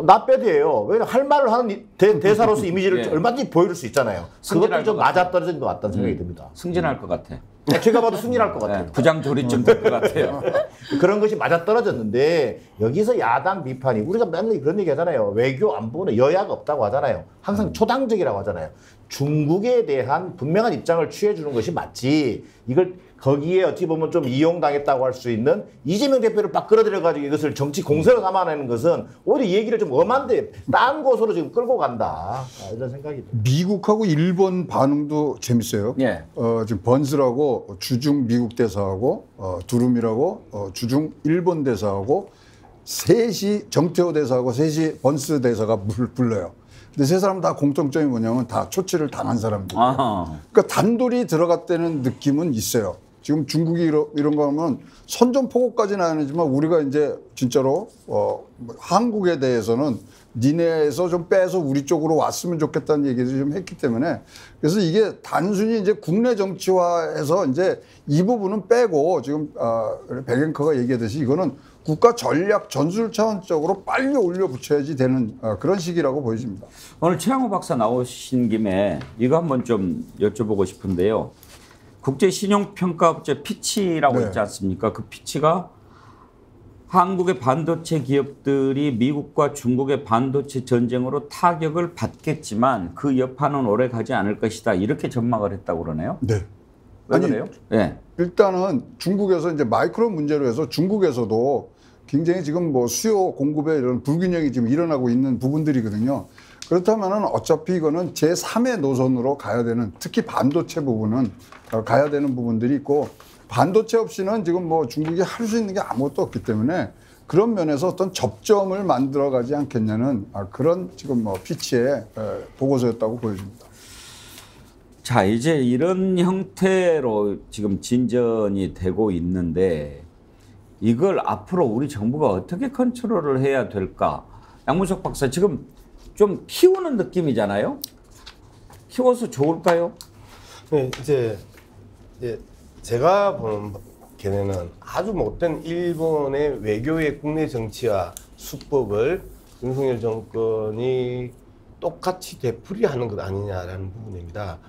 나빼드예요. 왜냐면 할 말을 하는 대사로서 이미지를 예. 얼마든지 보여줄 수 있잖아요. 그것도 좀 맞아떨어진 것 같다는 생각이 듭니다. 승진할 것 같아. 제가 봐도 승진할 것 같아요. 부장 조리쯤 될 것 같아요. 그런 것이 맞아떨어졌는데 여기서 야당 비판이 우리가 맨날 그런 얘기 하잖아요. 외교 안보는 여야가 없다고 하잖아요. 항상 초당적이라고 하잖아요. 중국에 대한 분명한 입장을 취해주는 것이 맞지. 이걸 거기에 어찌 보면 좀 이용당했다고 할 수 있는 이재명 대표를 막 끌어들여가지고 이것을 정치 공세로 삼아내는 것은 오히려 얘기를 좀 엄한데 딴 곳으로 지금 끌고 간다. 이런 생각이 듭니다. 미국하고 일본 반응도 재밌어요. 예. 지금 번스라고 주중 미국 대사하고 두룸이라고 주중 일본 대사하고 셋이 정태호 대사하고 셋이 번스 대사가 불러요. 근데 세 사람 다 공통점이 뭐냐면 다 초치를 당한 사람들이에요. 그러니까 단돌이 들어갔다는 느낌은 있어요. 지금 중국이 이런 거 하면 선전포고까지는 아니지만 우리가 이제 진짜로 한국에 대해서는 니네에서 좀 빼서 우리 쪽으로 왔으면 좋겠다는 얘기를 좀 했기 때문에 그래서 이게 단순히 이제 국내 정치화해서 이제 이 부분은 빼고 지금 백앵커가 얘기하듯이 이거는 국가 전략 전술 차원적으로 빨리 올려 붙여야지 되는 그런 시기라고 보여집니다. 오늘 최양호 박사 나오신 김에 이거 한번 좀 여쭤보고 싶은데요. 국제신용평가업체 피치라고 네. 있지 않습니까? 그 피치가 한국의 반도체 기업들이 미국과 중국의 반도체 전쟁으로 타격을 받겠지만 그 여파는 오래 가지 않을 것이다. 이렇게 전망을 했다고 그러네요. 네. 왜 그래요? 네. 일단은 중국에서 이제 마이크로 문제로 해서 중국에서도 굉장히 지금 뭐 수요 공급에 이런 불균형이 지금 일어나고 있는 부분들이거든요. 그렇다면은 어차피 이거는 제3의 노선으로 가야 되는 특히 반도체 부분은 가야 되는 부분들이 있고 반도체 없이는 지금 뭐 중국이 할 수 있는 게 아무것도 없기 때문에 그런 면에서 어떤 접점을 만들어가지 않겠냐는 그런 지금 뭐 피치의 보고서였다고 보여집니다. 자, 이제 이런 형태로 지금 진전이 되고 있는데 이걸 앞으로 우리 정부가 어떻게 컨트롤을 해야 될까? 양문석 박사, 지금 좀 키우는 느낌이잖아요. 키워서 좋을까요? 네, 이제 제가 보는 견해는 아주 못된 일본의 외교의 국내 정치와 수법을 윤석열 정권이 똑같이 되풀이하는 것 아니냐라는 부분입니다.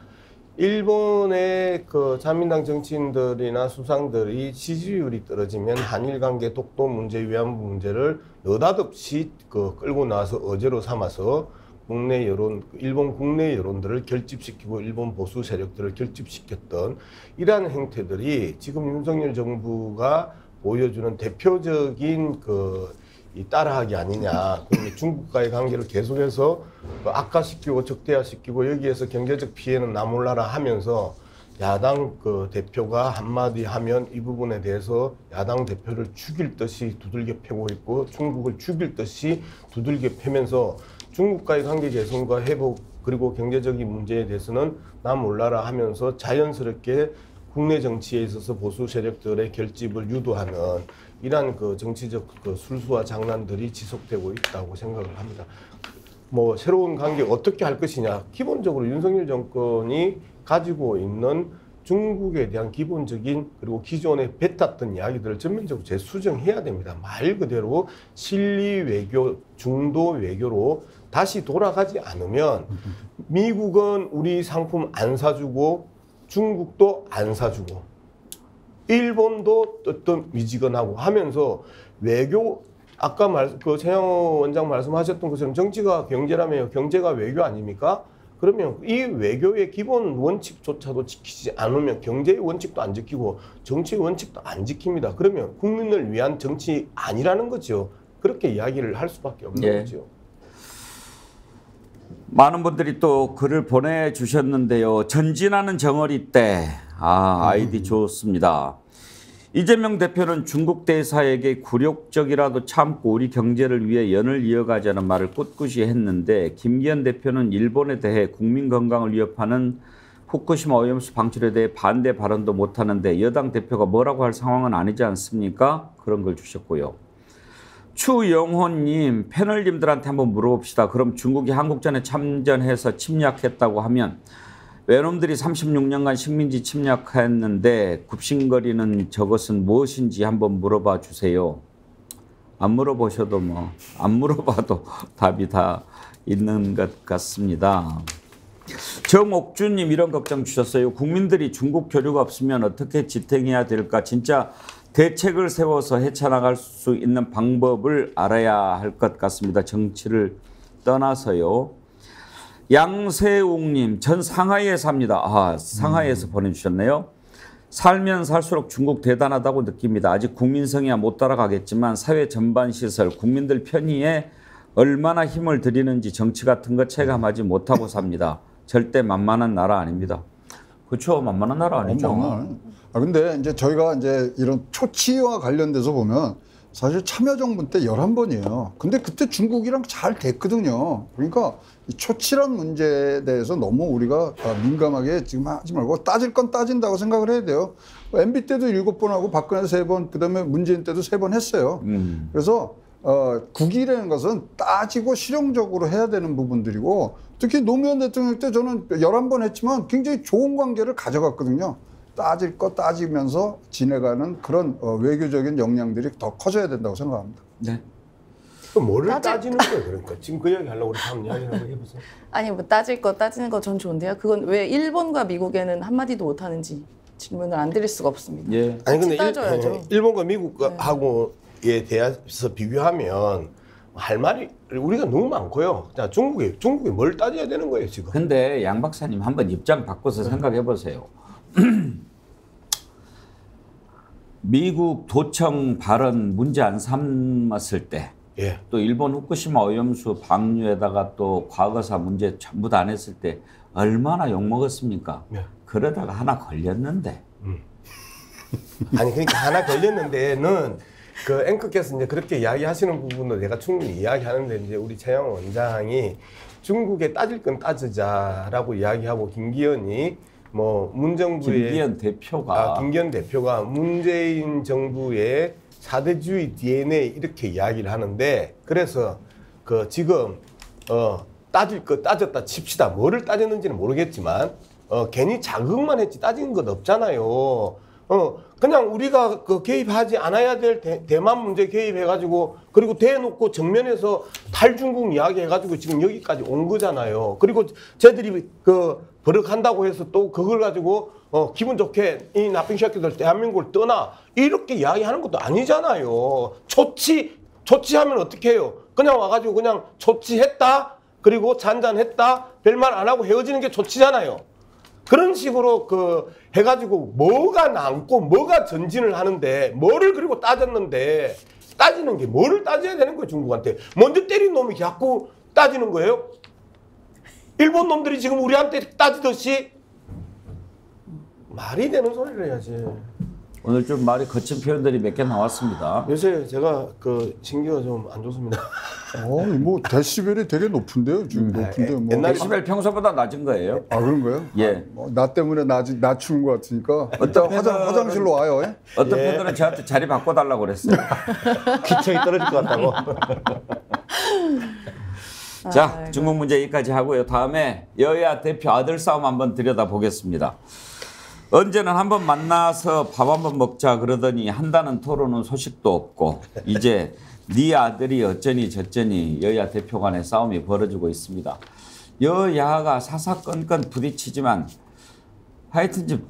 일본의 그 자민당 정치인들이나 수상들이 지지율이 떨어지면 한일 관계 독도 문제, 위안부 문제를 느닷없이 끌고 나와서 어제로 삼아서 국내 여론, 일본 국내 여론들을 결집시키고 일본 보수 세력들을 결집시켰던 이러한 행태들이 지금 윤석열 정부가 보여주는 대표적인 이 따라하기 아니냐. 중국과의 관계를 계속해서 악화시키고 적대화시키고 여기에서 경제적 피해는 나 몰라라 하면서 야당 대표가 한마디 하면 이 부분에 대해서 야당 대표를 죽일 듯이 두들겨 패고 있고 중국을 죽일 듯이 두들겨 패면서 중국과의 관계 개선과 회복 그리고 경제적인 문제에 대해서는 나 몰라라 하면서 자연스럽게 국내 정치에 있어서 보수 세력들의 결집을 유도하는 이러한 정치적 술수와 장난들이 지속되고 있다고 생각을 합니다. 뭐 새로운 관계 어떻게 할 것이냐. 기본적으로 윤석열 정권이 가지고 있는 중국에 대한 기본적인 그리고 기존에 뱉었던 이야기들을 전면적으로 재수정해야 됩니다. 말 그대로 실리 외교, 중도 외교로 다시 돌아가지 않으면 미국은 우리 상품 안 사주고 중국도 안 사주고 일본도 어떤 미지근하고 하면서 외교 아까 최영호 원장 말씀하셨던 것처럼 정치가 경제라며 경제가 외교 아닙니까? 그러면 이 외교의 기본 원칙조차도 지키지 않으면 경제의 원칙도 안 지키고 정치의 원칙도 안 지킵니다. 그러면 국민을 위한 정치 아니라는 거죠. 그렇게 이야기를 할 수밖에 없는 거죠. 많은 분들이 또 글을 보내주셨는데요. 전진하는 정어리 때 아이디 좋습니다. 이재명 대표는 중국 대사에게 굴욕적이라도 참고 우리 경제를 위해 연을 이어가자는 말을 꿋꿋이 했는데 김기현 대표는 일본에 대해 국민 건강을 위협하는 후쿠시마 오염수 방출에 대해 반대 발언도 못하는데 여당 대표가 뭐라고 할 상황은 아니지 않습니까? 그런 걸 주셨고요. 추영호님, 패널님들한테 한번 물어봅시다. 그럼 중국이 한국전에 참전해서 침략했다고 하면 외놈들이 36년간 식민지 침략했는데 굽신거리는 저것은 무엇인지 한번 물어봐 주세요. 안 물어보셔도 안 물어봐도 답이 다 있는 것 같습니다. 정옥주님 이런 걱정 주셨어요. 국민들이 중국 교류가 없으면 어떻게 지탱해야 될까? 진짜 대책을 세워서 헤쳐나갈 수 있는 방법을 알아야 할 것 같습니다. 정치를 떠나서요. 양세웅님, 전 상하이에 삽니다. 상하이에서 보내주셨네요. 살면 살수록 중국 대단하다고 느낍니다. 아직 국민성이야 못 따라가겠지만 사회 전반 시설, 국민들 편의에 얼마나 힘을 들이는지 정치 같은 거 체감하지 못하고 삽니다. 절대 만만한 나라 아닙니다. 그렇죠, 만만한 나라 아니죠. 근데 이제 저희가 이제 이런 초치와 관련돼서 보면 사실 참여정부 때 11번이에요. 근데 그때 중국이랑 잘 됐거든요. 그러니까 이 초치란 문제에 대해서 너무 우리가 민감하게 지금 하지 말고 따질 건 따진다고 생각을 해야 돼요. MB 때도 7번 하고 박근혜 3번, 그다음에 문재인 때도 3번 했어요. 그래서 국익이라는 것은 따지고 실용적으로 해야 되는 부분들이고 특히 노무현 대통령 때 저는 11번 했지만 굉장히 좋은 관계를 가져갔거든요. 따질 거 따지면서 지내가는 그런 외교적인 역량들이 더 커져야 된다고 생각합니다. 네. 뭐를 따지는 거예요, 그러니까? 지금 그 이야기 하려고 우리 다음 이야기 한번 해보세요. 아니, 뭐 따질 거 따지는 거 전 좋은데요. 그건 왜 일본과 미국에는 한마디도 못하는지 질문을 안 드릴 수가 없습니다. 예. 아니, 근데 따져야죠. 일본과 미국하고에 대해서 비교하면 할 말이 우리가 너무 많고요. 중국이 뭘 따져야 되는 거예요, 지금. 근데 양 박사님 한번 입장 바꿔서 생각해 보세요. 미국 도청 발언 문제 안 삼았을 때, 또 일본 후쿠시마 오염수 방류에다가 또 과거사 문제 전부 다 안 했을 때 얼마나 욕먹었습니까? 그러다가 하나 걸렸는데 아니 그러니까 하나 걸렸는데는 그 앵커께서 이제 그렇게 이야기하시는 부분도 내가 충분히 이야기하는데 이제 우리 최영 원장이 중국에 따질 건 따지자라고 이야기하고 김기현이 뭐 문정부의 김기현 대표가 김기현 대표가 문재인 정부의 4대주의 DNA 이렇게 이야기를 하는데 그래서 그 지금 따질 거 따졌다 칩시다. 뭐를 따졌는지는 모르겠지만 괜히 자극만 했지 따진 것 없잖아요. 그냥 우리가 그 개입하지 않아야 될 대만 문제 개입해가지고 그리고 대놓고 정면에서 탈중국 이야기 해가지고 지금 여기까지 온 거잖아요. 그리고 쟤들이 그 버럭한다고 해서 또 그걸 가지고 기분 좋게 이 나쁜 새끼들 대한민국을 떠나 이렇게 이야기하는 것도 아니잖아요. 조치하면 어떻게 해요? 그냥 와가지고 그냥 조치했다 그리고 잔잔했다 별말 안 하고 헤어지는 게 조치잖아요. 그런 식으로 그 해가지고 뭐가 남고 뭐가 전진을 하는데 뭐를 그리고 따졌는데 따지는 게 뭐를 따져야 되는 거예요 중국한테. 먼저 때린 놈이 자꾸 따지는 거예요. 일본 놈들이 지금 우리한테 따지듯이 말이 되는 소리를 해야지. 오늘 좀 말이 거친 표현들이 몇 개 나왔습니다. 요새 제가 그 신기가 좀 안 좋습니다. 뭐 데시벨이 되게 높은데요 지금 높은데 뭐. 옛날에 데시벨 평소보다 낮은 거예요. 아 그런 거예요? 예. 나 때문에 낮추는 것 같으니까 일단 화장실로 와요. 예? 어떤 분들은 저한테 자리 바꿔달라고 그랬어요. 귀청이 떨어질 것 같다고. 자, 중국 문제 여기까지 하고요. 다음에 여야 대표 아들 싸움 한번 들여다보겠습니다. 언제는 한번 만나서 밥 한번 먹자 그러더니 한다는 토론은 소식도 없고 이제 네 아들이 어쩌니 저쩌니 여야 대표 간의 싸움이 벌어지고 있습니다. 여야가 사사건건 부딪히지만 하여튼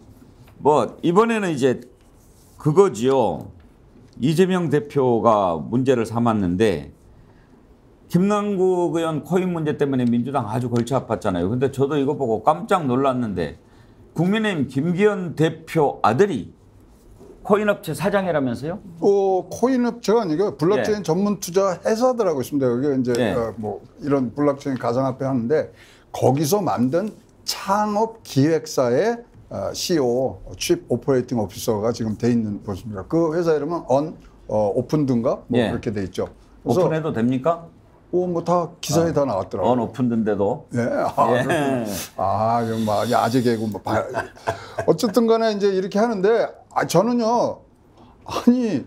뭐 이번에는 이제 그거지요. 이재명 대표가 문제를 삼았는데 김남국 의원 코인 문제 때문에 민주당 아주 골치 아팠잖아요. 근데 저도 이거 보고 깜짝 놀랐는데 국민의힘 김기현 대표 아들이 코인업체 사장이라면서요? 코인업체가 아니고 블록체인 예. 전문 투자 회사들하고 있습니다. 여기 이제 예. 뭐 이런 블록체인 가상화폐 하는데 거기서 만든 창업 기획사의 CEO, Chief Operating Officer가 지금 돼 있는 곳입니다. 그 회사 이름은 오픈든가 뭐 예. 그렇게 돼 있죠. 그래서 오픈해도 됩니까? 뭐 다 기사에 다 나왔더라고요. 언오픈든데도. 예. 예. 정말 아재 개구 뭐 어쨌든 간에 이제 이렇게 하는데 저는요. 아니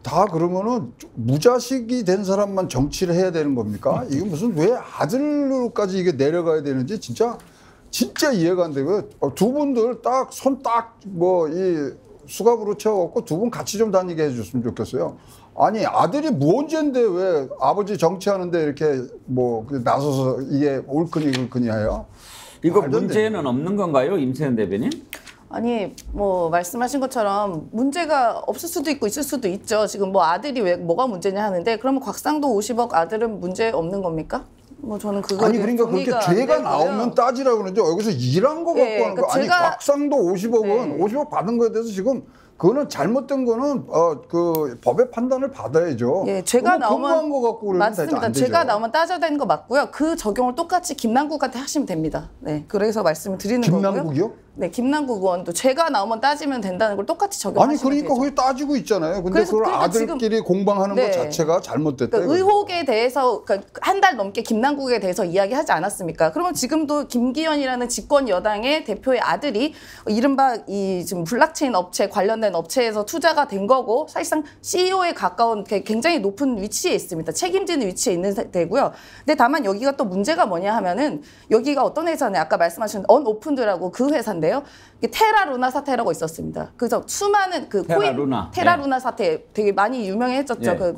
다 그러면은 무자식이 된 사람만 정치를 해야 되는 겁니까? 이게 무슨 왜 아들로까지 이게 내려가야 되는지 진짜 이해가 안 되고요. 두 분들 딱 손 딱 뭐 이 수갑으로 채워갖고 두 분 같이 좀 다니게 해줬으면 좋겠어요. 아니 아들이 무언죄인데 왜 아버지 정치하는데 이렇게 뭐 나서서 이게 옳거니 그렇거니 해요? 이거 문제는 없는 건가요, 임세현 대변인? 아니 뭐 말씀하신 것처럼 문제가 없을 수도 있고 있을 수도 있죠. 지금 뭐 아들이 왜 뭐가 문제냐 하는데 그러면 곽상도 50억 아들은 문제 없는 겁니까? 뭐 저는 그거 아니 그러니까 그렇게 죄가 나오면 따지라고 그러는데 여기서 일한 거 갖고 예, 하는 거 아니 곽상도 50억은 50억 받은 거에 대해서 지금 그거는 잘못된 거는 그 법의 판단을 받아야죠. 예, 죄가 나오면 거 갖고 맞습니다. 죄가 나오면 따져야 되는 거 맞고요. 그 적용을 똑같이 김남국한테 하시면 됩니다. 네, 그래서 말씀을 드리는 거고요. 김남국이요? 네, 김남국 의원도 죄가 나오면 따지면 된다는 걸 똑같이 적용하시면 아니 그러니까 되죠. 거기 따지고 있잖아요. 근데 그래서 그걸 그러니까 아들끼리 공방하는 것 자체가 잘못됐다. 그러니까 의혹에 대해서 한 달 넘게 김남국에 대해서 이야기하지 않았습니까? 그러면 지금도 김기현이라는 집권 여당의 대표의 아들이 이른바 이 지금 블록체인 업체 관련된 업체에서 투자가 된 거고 사실상 CEO에 가까운 굉장히 높은 위치에 있습니다. 책임지는 위치에 있는 데고요. 근데 다만 여기가 또 문제가 뭐냐 하면은 여기가 어떤 회사냐 아까 말씀하신 언오픈드라고 그 회사인데요. 테라루나 사태라고 있었습니다. 그래서 수많은 그 테라루나 사태 되게 많이 유명해졌죠. 예, 그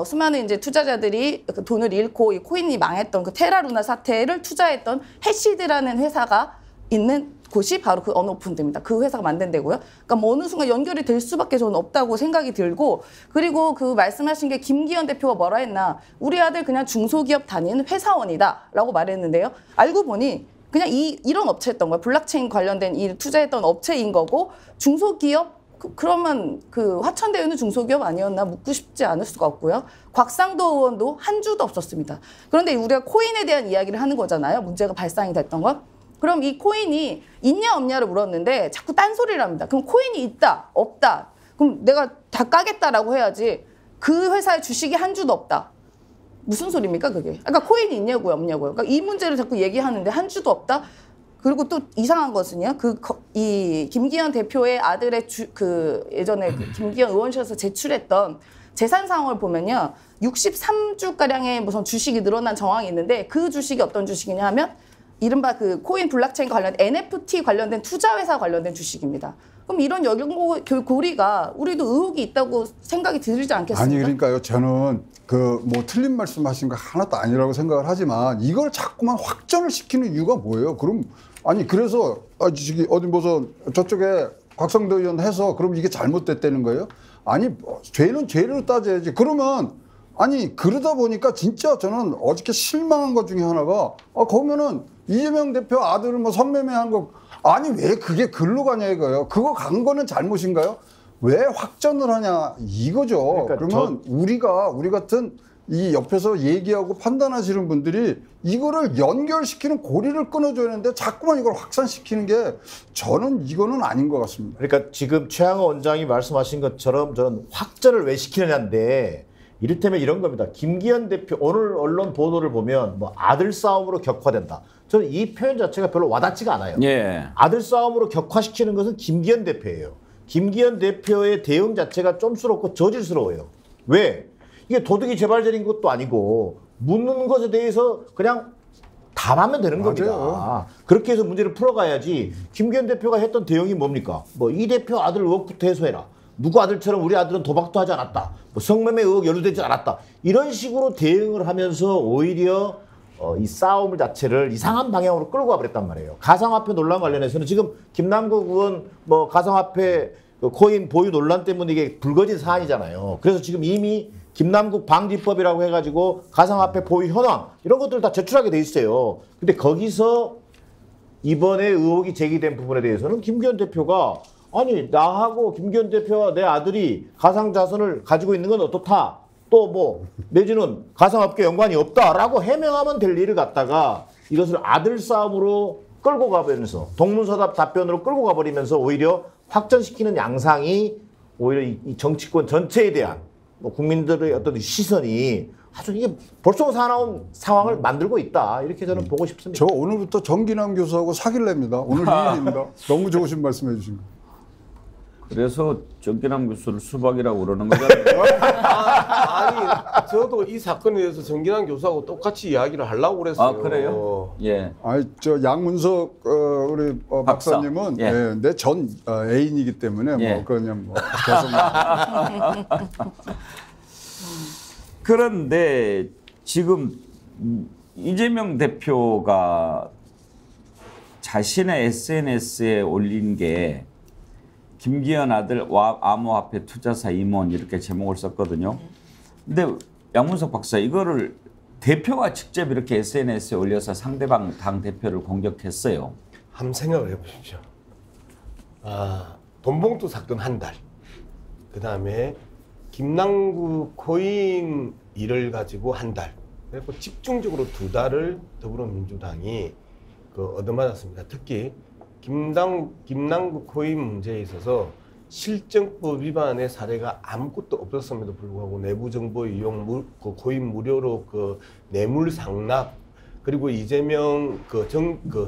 수많은 이제 투자자들이 그 돈을 잃고 이 코인이 망했던 그 테라루나 사태를 투자했던 해시드라는 회사가 있는 곳이 바로 그 언오픈드입니다. 그 회사가 만든 데고요. 그러니까 뭐 어느 순간 연결이 될 수밖에 저는 없다고 생각이 들고 그리고 그 말씀하신 게 김기현 대표가 뭐라 했나 우리 아들 그냥 중소기업 다니는 회사원이다라고 말했는데요. 알고 보니 그냥 이런 업체였던 거예요. 블록체인 관련된 이 투자했던 업체인 거고 중소기업 그러면 그 화천대유는 중소기업 아니었나 묻고 싶지 않을 수가 없고요. 곽상도 의원도 한 주도 없었습니다. 그런데 우리가 코인에 대한 이야기를 하는 거잖아요. 문제가 발생이 됐던 건. 그럼 이 코인이 있냐 없냐를 물었는데 자꾸 딴소리를 합니다. 그럼 코인이 있다, 없다. 그럼 내가 다 까겠다라고 해야지. 그 회사의 주식이 한 주도 없다. 무슨 소리입니까 그게? 그러니까 코인이 있냐고요, 없냐고요. 그러니까 이 문제를 자꾸 얘기하는데 한 주도 없다. 그리고 또 이상한 것은요. 이 김기현 대표의 아들의 예전에 김기현 의원실에서 제출했던 재산 상황을 보면요. 63주가량의 무슨 주식이 늘어난 정황이 있는데 그 주식이 어떤 주식이냐 하면 이른바 그 코인 블록체인 관련 NFT 관련된 투자회사 관련된 주식입니다. 그럼 이런 연결고리가 우리도 의혹이 있다고 생각이 들지 않겠습니까? 아니 그러니까요. 저는 그 뭐 틀린 말씀하신 거 하나도 아니라고 생각을 하지만 이걸 자꾸만 확전을 시키는 이유가 뭐예요? 그럼 아니 그래서 어디 무슨 저쪽에 곽성도 의원 해서 그럼 이게 잘못됐다는 거예요? 아니 죄는 죄로 따져야지. 그러면 아니 그러다 보니까 진짜 저는 어저께 실망한 것 중에 하나가 거기면은 이재명 대표 아들을 뭐 성매매한 거 아니 왜 그게 글로 가냐 이거예요. 그거 간 거는 잘못인가요? 왜 확전을 하냐 이거죠. 그러니까 그러면 우리 같은 이 옆에서 얘기하고 판단하시는 분들이 이거를 연결시키는 고리를 끊어줘야 하는데 자꾸만 이걸 확산시키는 게 저는 이거는 아닌 것 같습니다. 그러니까 지금 최양호 원장이 말씀하신 것처럼 저는 확전을 왜 시키느냐인데 이를테면 이런 겁니다. 김기현 대표 오늘 언론 보도를 보면 뭐 아들 싸움으로 격화된다. 저는 이 표현 자체가 별로 와닿지가 않아요. 예. 아들 싸움으로 격화시키는 것은 김기현 대표예요. 김기현 대표의 대응 자체가 쫌스럽고 저질스러워요. 왜? 이게 도둑이 재발절인 것도 아니고 묻는 것에 대해서 그냥 답하면 되는 겁니다. 그렇게 해서 문제를 풀어가야지. 김기현 대표가 했던 대응이 뭡니까? 뭐 이 대표 아들 의혹부터 해소해라. 누구 아들처럼 우리 아들은 도박도 하지 않았다. 뭐 성매매 의혹 연루되지 않았다. 이런 식으로 대응을 하면서 오히려 이 싸움 자체를 이상한 방향으로 끌고 가버렸단 말이에요. 가상화폐 논란 관련해서는 지금 김남국 의원 뭐 가상화폐 코인 보유 논란 때문에 이게 불거진 사안이잖아요. 그래서 지금 이미 김남국 방지법이라고 해가지고 가상화폐 보유 현황 이런 것들을 다 제출하게 돼 있어요. 근데 거기서 이번에 의혹이 제기된 부분에 대해서는 김기현 대표가 아니 나하고 김기현 대표와 내 아들이 가상자산을 가지고 있는 건 어떻다. 또 뭐 내지는 가상업계 연관이 없다라고 해명하면 될 일을 갖다가 이것을 아들 싸움으로 끌고 가버리면서 동문서답 답변으로 끌고 가버리면서 오히려 확전시키는 양상이 오히려 이 정치권 전체에 대한 뭐 국민들의 어떤 시선이 아주 이게 벌써 사나운 상황을 만들고 있다 이렇게 저는 보고 싶습니다. 저 오늘부터 정기남 교수하고 사귈랍니다. 오늘 2일입니다. 너무 좋으신 말씀해 주신 거. 그래서 정기남 교수를 수박이라고 그러는 거잖아요. 아니 저도 이 사건에 대해서 정기남 교수하고 똑같이 이야기를 하려고 그랬어요. 아 그래요? 예. 아니 저 양문석 우리 박사님은 예. 내 전 애인이기 때문에 예. 뭐 그냥 뭐 계속 그런데 지금 이재명 대표가 자신의 SNS에 올린 게 김기현 아들 암호화폐 투자사 임원 이렇게 제목을 썼거든요. 근데 양문석 박사 이거를 대표가 직접 이렇게 SNS에 올려서 상대방 당 대표를 공격했어요. 한번 생각을 해보십시오. 돈봉투 사건 한 달, 그 다음에 김남국 코인 일을 가지고 한 달, 그리고 집중적으로 2달을 더불어민주당이 얻어맞았습니다. 특히 김남국 코인 문제에 있어서 실정법 위반의 사례가 아무것도 없었음에도 불구하고 내부 정보 이용, 코인 무료로 뇌물 상납, 그리고 이재명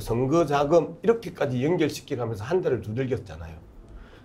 선거 자금 이렇게까지 연결시켜가면서 한 달을 두들겼잖아요.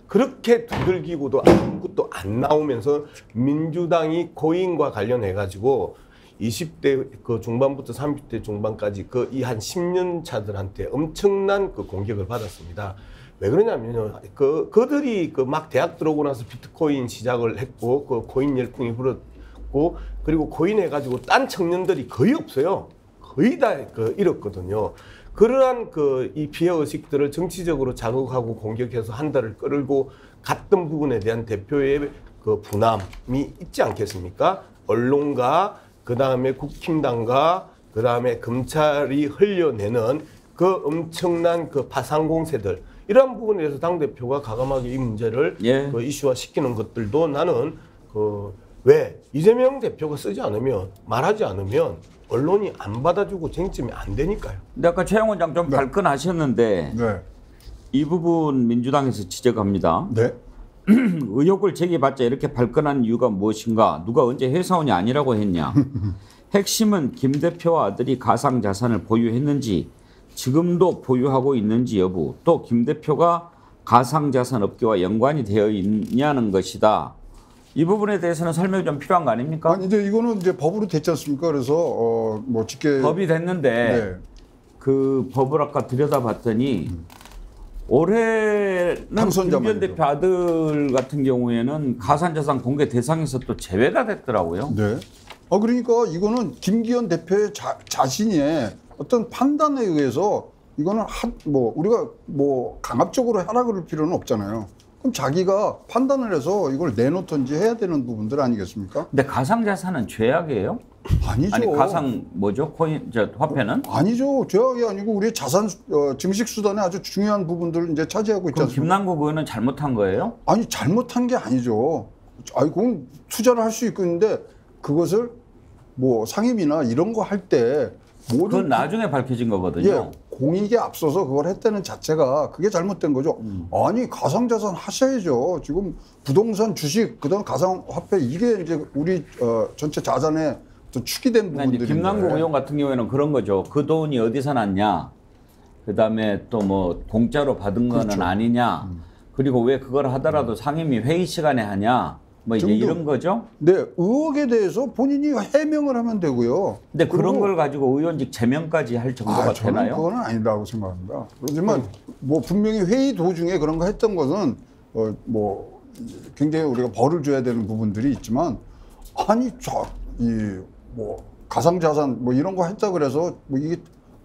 그렇게 두들기고도 아무것도 안 나오면서 민주당이 코인과 관련해가지고 20대 중반부터 30대 중반까지 이 한 10년 차들한테 엄청난 공격을 받았습니다. 왜 그러냐면요. 그들이 막 대학 들어오고 나서 비트코인 시작을 했고, 코인 열풍이 불었고, 그리고 코인 해가지고 딴 청년들이 거의 없어요. 거의 다 잃었거든요. 그러한 이 피해 의식들을 정치적으로 자극하고 공격해서 한 달을 끌고 갔던 부분에 대한 대표의 분함이 있지 않겠습니까? 언론과 그 다음에 국힘당과 그 다음에 검찰이 흘려내는 엄청난 파상 공세들, 이러한 부분에 대해서 당대표가 과감하게 이 문제를 이슈화 시키는 것들도 나는 왜? 이재명 대표가 쓰지 않으면, 말하지 않으면 언론이 안 받아주고 쟁점이 안 되니까요. 근데 아까 최영 원장 좀 발끈하셨는데 네. 이 부분 민주당에서 지적합니다. 네. 의혹을 제기받자 이렇게 발끈한 이유가 무엇인가? 누가 언제 회사원이 아니라고 했냐? 핵심은 김 대표와 아들이 가상자산을 보유했는지 지금도 보유하고 있는지 여부, 또 김 대표가 가상자산 업계와 연관이 되어 있냐는 것이다. 이 부분에 대해서는 설명이 좀 필요한 거 아닙니까? 아니 이제 이거는 이제 법으로 됐지 않습니까? 그래서 뭐 직계 법이 됐는데 네. 그 법을 아까 들여다봤더니 올해는 당선자만이죠. 김기현 대표 아들 같은 경우에는 가상자산 공개 대상에서 또 제외가 됐더라고요. 네. 그러니까 이거는 김기현 대표의 자신의 어떤 판단에 의해서 이거는 뭐 우리가 뭐 강압적으로 하라 그럴 필요는 없잖아요. 그럼 자기가 판단을 해서 이걸 내놓든지 해야 되는 부분들 아니겠습니까? 근데 가상자산은 죄악이에요? 아니죠. 아니 가상 뭐죠? 코인 화폐는? 아니죠. 죄악이 아니고 우리의 자산 증식 수단의 아주 중요한 부분들을 이제 차지하고 있지 그럼 않습니까? 김남국 의원은 잘못한 거예요? 아니 잘못한 게 아니죠. 아니 그건 투자를 할 수 있는데 그것을 뭐 상임이나 이런 거 할 때 모든 그건 나중에 밝혀진 거거든요. 예, 공익에 앞서서 그걸 했다는 자체가 그게 잘못된 거죠. 아니 가상자산 하셔야죠. 지금 부동산, 주식, 그다음 가상화폐 이게 이제 우리 전체 자산의 축이 된 부분들인데. 김남국 의원 같은 경우에는 그런 거죠. 그 돈이 어디서 났냐. 그다음에 또 뭐 공짜로 받은 거는 그렇죠. 아니냐. 그리고 왜 그걸 하더라도 상임위 회의 시간에 하냐. 뭐 이제 이런 거죠. 네, 의혹에 대해서 본인이 해명을 하면 되고요. 근데 그런 걸 가지고 의원직 제명까지 할 정도가 저는 되나요? 그거는 아니라고 생각합니다. 그렇지만 뭐 분명히 회의 도중에 그런 거 했던 것은 뭐 굉장히 우리가 벌을 줘야 되는 부분들이 있지만 아니 이 뭐 가상자산 뭐 이런 거 했다 그래서 뭐 이게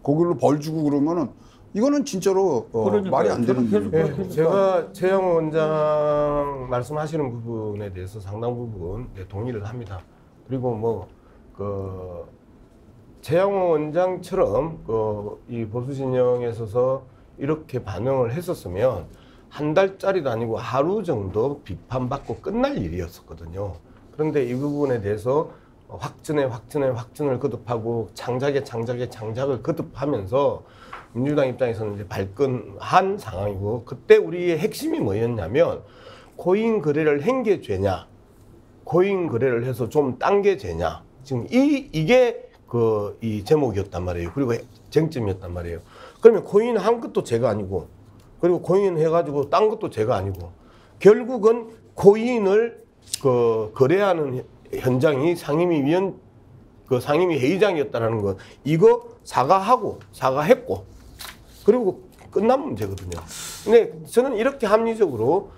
거기로 벌 주고 그러면은 이거는 진짜로 말이 안 되는 네, 제가 최영 원장 말씀하시는 부분에 대해서 상당 부분 동의를 합니다. 그리고 뭐 그 최영 원장처럼 이 보수 진영에 있어서 이렇게 반응을 했었으면 한 달짜리도 아니고 하루 정도 비판받고 끝날 일이었었거든요. 그런데 이 부분에 대해서 확진을 거듭하고 장작을 거듭하면서 민주당 입장에서는 이제 발끈한 상황이고, 그때 우리의 핵심이 뭐였냐면 코인 거래를 한 게 죄냐, 코인 거래를 해서 좀 딴 게 죄냐, 지금 이게 이 제목이었단 말이에요. 그리고 쟁점이었단 말이에요. 그러면 코인 한 것도 죄가 아니고, 그리고 코인 해가지고 딴 것도 죄가 아니고, 결국은 코인을 거래하는 현장이 상임위 회의장이었다라는 것, 이거 사과했고, 그리고 끝난 문제거든요. 근데 저는 이렇게 합리적으로,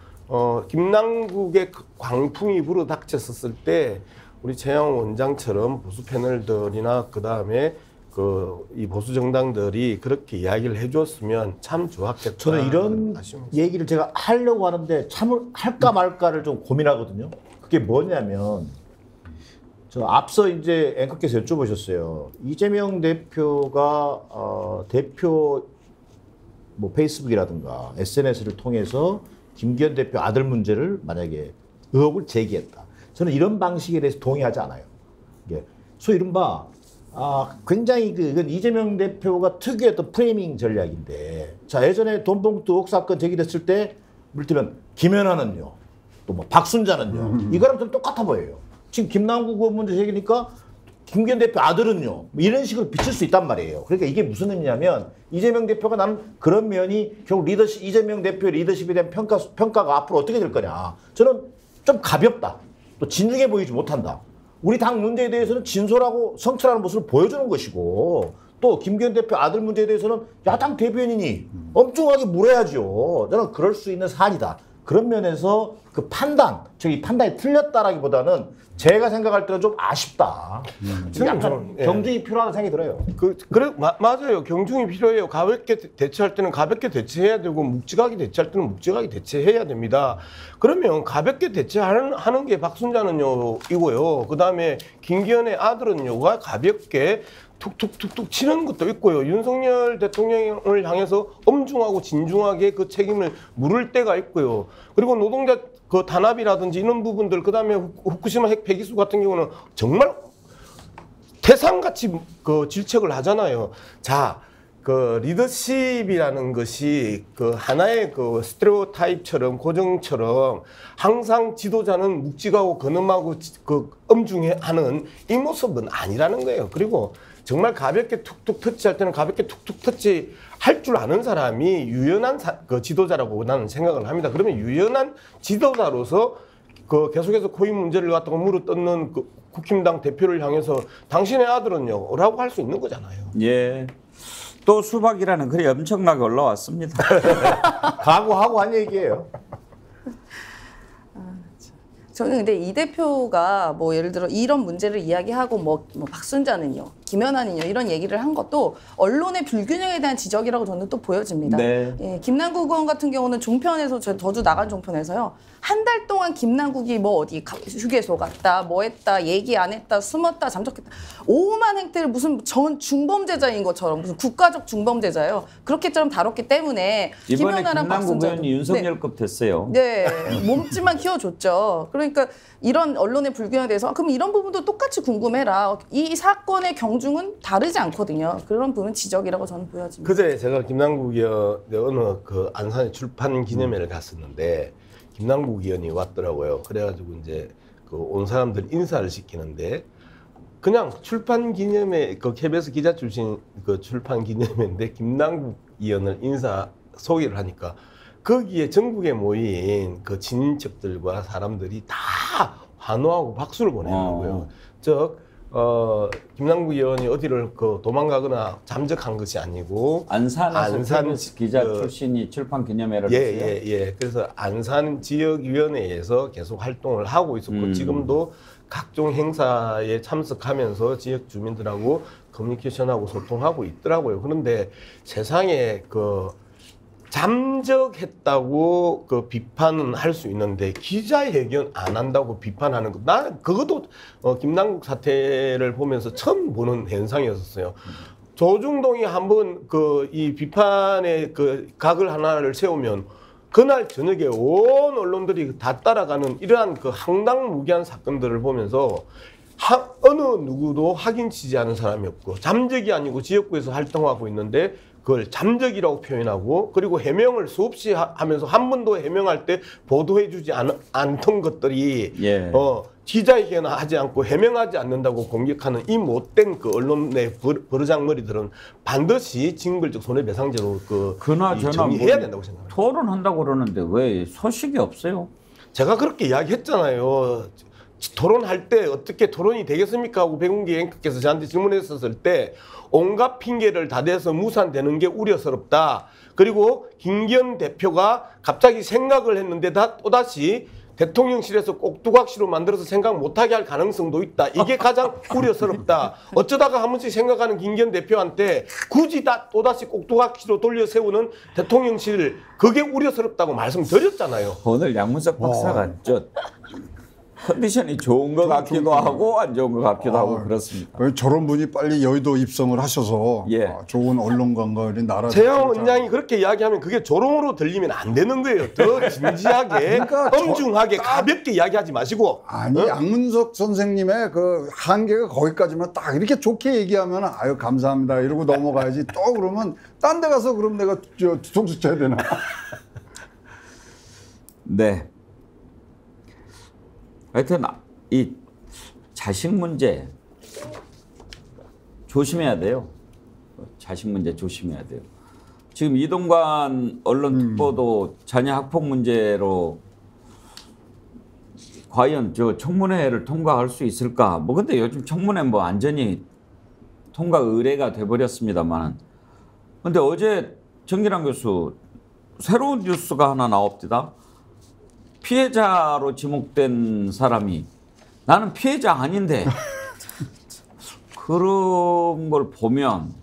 김남국의 광풍이 불어닥쳤었을 때, 우리 최영 원장처럼 보수 패널들이나 그 다음에 이 보수 정당들이 그렇게 이야기를 해줬으면 참 좋았겠다. 저는 이런 얘기를 제가 하려고 하는데 참을 할까 말까를 좀 고민하거든요. 그게 뭐냐면, 저 앞서 이제 앵커께서 여쭤보셨어요. 이재명 대표가 대표 뭐 페이스북이라든가 SNS를 통해서 김기현 대표 아들 문제를 만약에 의혹을 제기했다. 저는 이런 방식에 대해서 동의하지 않아요. 이게 소위 이른바 굉장히 이건 이재명 대표가 특유의 어떤 프레이밍 전략인데, 자 예전에 돈봉투 의혹 사건 제기됐을 때 이를테면 김연아는요, 또 뭐 박순자는요, 이거랑 좀 똑같아 보여요. 지금 김남국 의원 문제 제기니까 김기현 대표 아들은요, 뭐 이런 식으로 비칠 수 있단 말이에요. 그러니까 이게 무슨 의미냐면 이재명 대표가 나는 그런 면이 결국 이재명 대표의 리더십에 대한 평가가 앞으로 어떻게 될 거냐. 저는 좀 가볍다. 또 진중해 보이지 못한다. 우리 당 문제에 대해서는 진솔하고 성찰하는 모습을 보여주는 것이고, 또 김기현 대표 아들 문제에 대해서는 야당 대변인이 엄중하게 물어야죠. 저는 그럴 수 있는 사안이다. 그런 면에서 그 판단이 틀렸다라기보다는 제가 생각할 때는 좀 아쉽다. 약간 경중이 필요하다는 생각이 들어요. 맞아요. 경중이 필요해요. 가볍게 대처할 때는 가볍게 대처해야 되고, 묵직하게 대처할 때는 묵직하게 대처해야 됩니다. 그러면 가볍게 대처하는 게 박순자는요, 이고요. 그 다음에 김기현의 아들은요, 가볍게 툭툭툭툭 치는 것도 있고요. 윤석열 대통령을 향해서 엄중하고 진중하게 그 책임을 물을 때가 있고요. 그리고 노동자 그 탄압이라든지 이런 부분들, 그다음에 후쿠시마 핵 폐기수 같은 경우는 정말 태산같이 그 질책을 하잖아요. 자, 그 리더십이라는 것이 그 하나의 그 스테레오타입처럼 고정처럼 항상 지도자는 묵직하고 근엄하고 그 엄중해하는 이 모습은 아니라는 거예요. 그리고 정말 가볍게 툭툭 터치할 때는 가볍게 툭툭 터치 할 줄 아는 사람이 유연한 그 지도자라고 나는 생각을 합니다. 그러면 유연한 지도자로서 그 계속해서 코인 문제를 갖다가 물어뜯는 그 국힘당 대표를 향해서 당신의 아들은요? 라고 할 수 있는 거잖아요. 예. 또 수박이라는 글이 엄청나게 올라왔습니다. 각오하고 한 얘기예요. 저는 근데 이 대표가 뭐 예를 들어 이런 문제를 이야기하고 뭐 박순자는요, 김연아는요 이런 얘기를 한 것도 언론의 불균형에 대한 지적이라고 저는 또 보여집니다. 네. 예, 김남국 의원 같은 경우는 종편에서 저주 나간 종편에서요 한 달 동안 김남국이 뭐 어디 휴게소 갔다, 뭐 했다, 얘기 안 했다, 숨었다, 잠적했다, 오만 행태를 무슨 중범죄자인 것처럼 무슨 국가적 중범죄자예요. 그렇게처럼 다뤘기 때문에 이번에 김연아랑 김남국 의원이 박순자는 윤석열급 됐어요. 네, 몸집만 키워줬죠. 그러니까 이런 언론의 불균형에 대해서 그럼 이런 부분도 똑같이 궁금해라. 이 사건의 경중은 다르지 않거든요. 그런 부분 지적이라고 저는 보여집니다. 그제 제가 김남국 의원의 어느 그 안산에 출판 기념회를 갔었는데 김남국 의원이 왔더라고요. 그래가지고 이제 그 온 사람들 인사를 시키는데 그냥 출판 기념회 그 KBS 기자 출신 그 출판 기념회인데 김남국 의원을 인사 소개를 하니까 거기에 전국에 모인 그 친인척들과 사람들이 다 환호하고 박수를 보내는 거예요. 즉 김남국 의원이 어디를 그 도망가거나 잠적한 것이 아니고 안산 기자 출신이 출판 기념회를 했어요. 예. 그래서 안산 지역위원회에서 계속 활동을 하고 있었고 지금도 각종 행사에 참석하면서 지역 주민들하고 커뮤니케이션하고 소통하고 있더라고요. 그런데 세상에 그 잠적했다고 그 비판은 할 수 있는데 기자회견 안 한다고 비판하는 거, 나는 그것도 김남국 사태를 보면서 처음 보는 현상이었어요. 조중동이 한번 그 이 비판의 그 각을 하나를 세우면 그날 저녁에 온 언론들이 다 따라가는 이러한 그 황당무계한 사건들을 보면서 어느 누구도 확인치지 않은 사람이 없고 잠적이 아니고 지역구에서 활동하고 있는데 그걸 잠적이라고 표현하고 그리고 해명을 수없이 하면서 한 번도 해명할 때 보도해주지 않던 것들이 기자회견 하지 않고 해명하지 않는다고 공격하는 이 못된 그 언론의 버르장머리들은 반드시 징벌적 손해배상제로 정리해야 된다고 생각합니다. 토론한다고 그러는데 왜 소식이 없어요? 제가 그렇게 이야기했잖아요. 토론할 때 어떻게 토론이 되겠습니까 하고 백운기 앵커께서 저한테 질문했었을 때 온갖 핑계를 다 대서 무산되는 게 우려스럽다. 그리고 김기현 대표가 갑자기 생각을 했는데 또다시 대통령실에서 꼭두각시로 만들어서 생각 못하게 할 가능성도 있다. 이게 가장 우려스럽다. 어쩌다가 한 번씩 생각하는 김기현 대표한테 굳이 또다시 꼭두각시로 돌려 세우는 대통령실, 그게 우려스럽다고 말씀드렸잖아요. 오늘 양문석 박사가 컨디션이 좋은 것 같기도 하고 안 좋은 것 같기도 하고 그렇습니다. 저런 분이 빨리 여의도 입성을 하셔서 좋은 언론 관광이 나라. 최영 원장이 그렇게 이야기하면 그게 조롱으로 들리면 안 되는 거예요. 더 진지하게, 엄중하게, 가볍게 이야기하지 마시고. 아니 양문석 선생님의 그 한계가 거기까지만 딱 이렇게 좋게 얘기하면 아유 감사합니다 이러고 넘어가야지. 또 그러면 딴 데 가서 그럼 내가 뒤통수 쳐야 되나? 네. 하여튼 이 자식 문제 조심해야 돼요. 자식 문제 조심해야 돼요. 지금 이동관 언론특보도 자녀 학폭 문제로 과연 저 청문회를 통과할 수 있을까? 뭐 근데 요즘 청문회 뭐 완전히 통과 의례가 돼버렸습니다만, 근데 어제 정기란 교수 새로운 뉴스가 하나 나옵니다. 피해자로 지목된 사람이 나는 피해자 아닌데 그런 걸 보면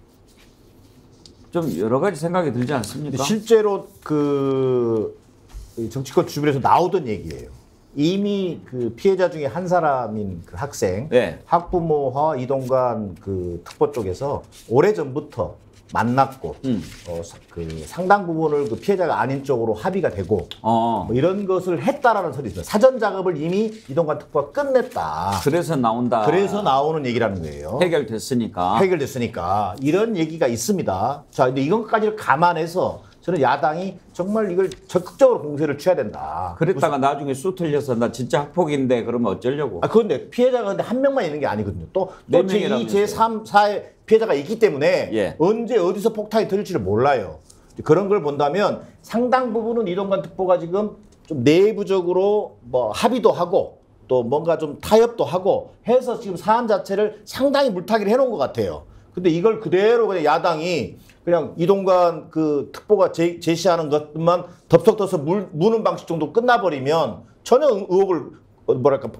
좀 여러 가지 생각이 들지 않습니까? 실제로 그 정치권 주변에서 나오던 얘기예요. 이미 그 피해자 중에 한 사람인 그 학생, 학부모와 이동관 그 특보 쪽에서 오래전부터 만났고 그 상당 부분을 그 피해자가 아닌 쪽으로 합의가 되고 뭐 이런 것을 했다라는 설이 있어요. 사전 작업을 이미 이동관 특보가 끝냈다. 그래서 나온다. 그래서 나오는 얘기라는 거예요. 해결됐으니까 이런 얘기가 있습니다. 자, 근데 이것까지를 감안해서 저는 야당이 정말 이걸 적극적으로 공세를 취해야 된다. 그랬다가 나중에 수 틀려서 나 진짜 학폭인데 그러면 어쩌려고? 그런데 피해자가 근데 한 명만 있는 게 아니거든요. 또 네 제2, 명이라면서요. 제3, 4의 피해자가 있기 때문에 예. 언제 어디서 폭탄이 터질지를 몰라요. 그런 걸 본다면 상당 부분은 이동관 특보가 지금 좀 내부적으로 뭐 합의도 하고 또 뭔가 좀 타협도 하고 해서 지금 사안 자체를 상당히 물타기를 해놓은 것 같아요. 근데 이걸 그대로 그냥 야당이 그냥 이동관 그 특보가 제시하는 것만 덥석 떠서 무는 방식 정도 끝나버리면 전혀 의혹을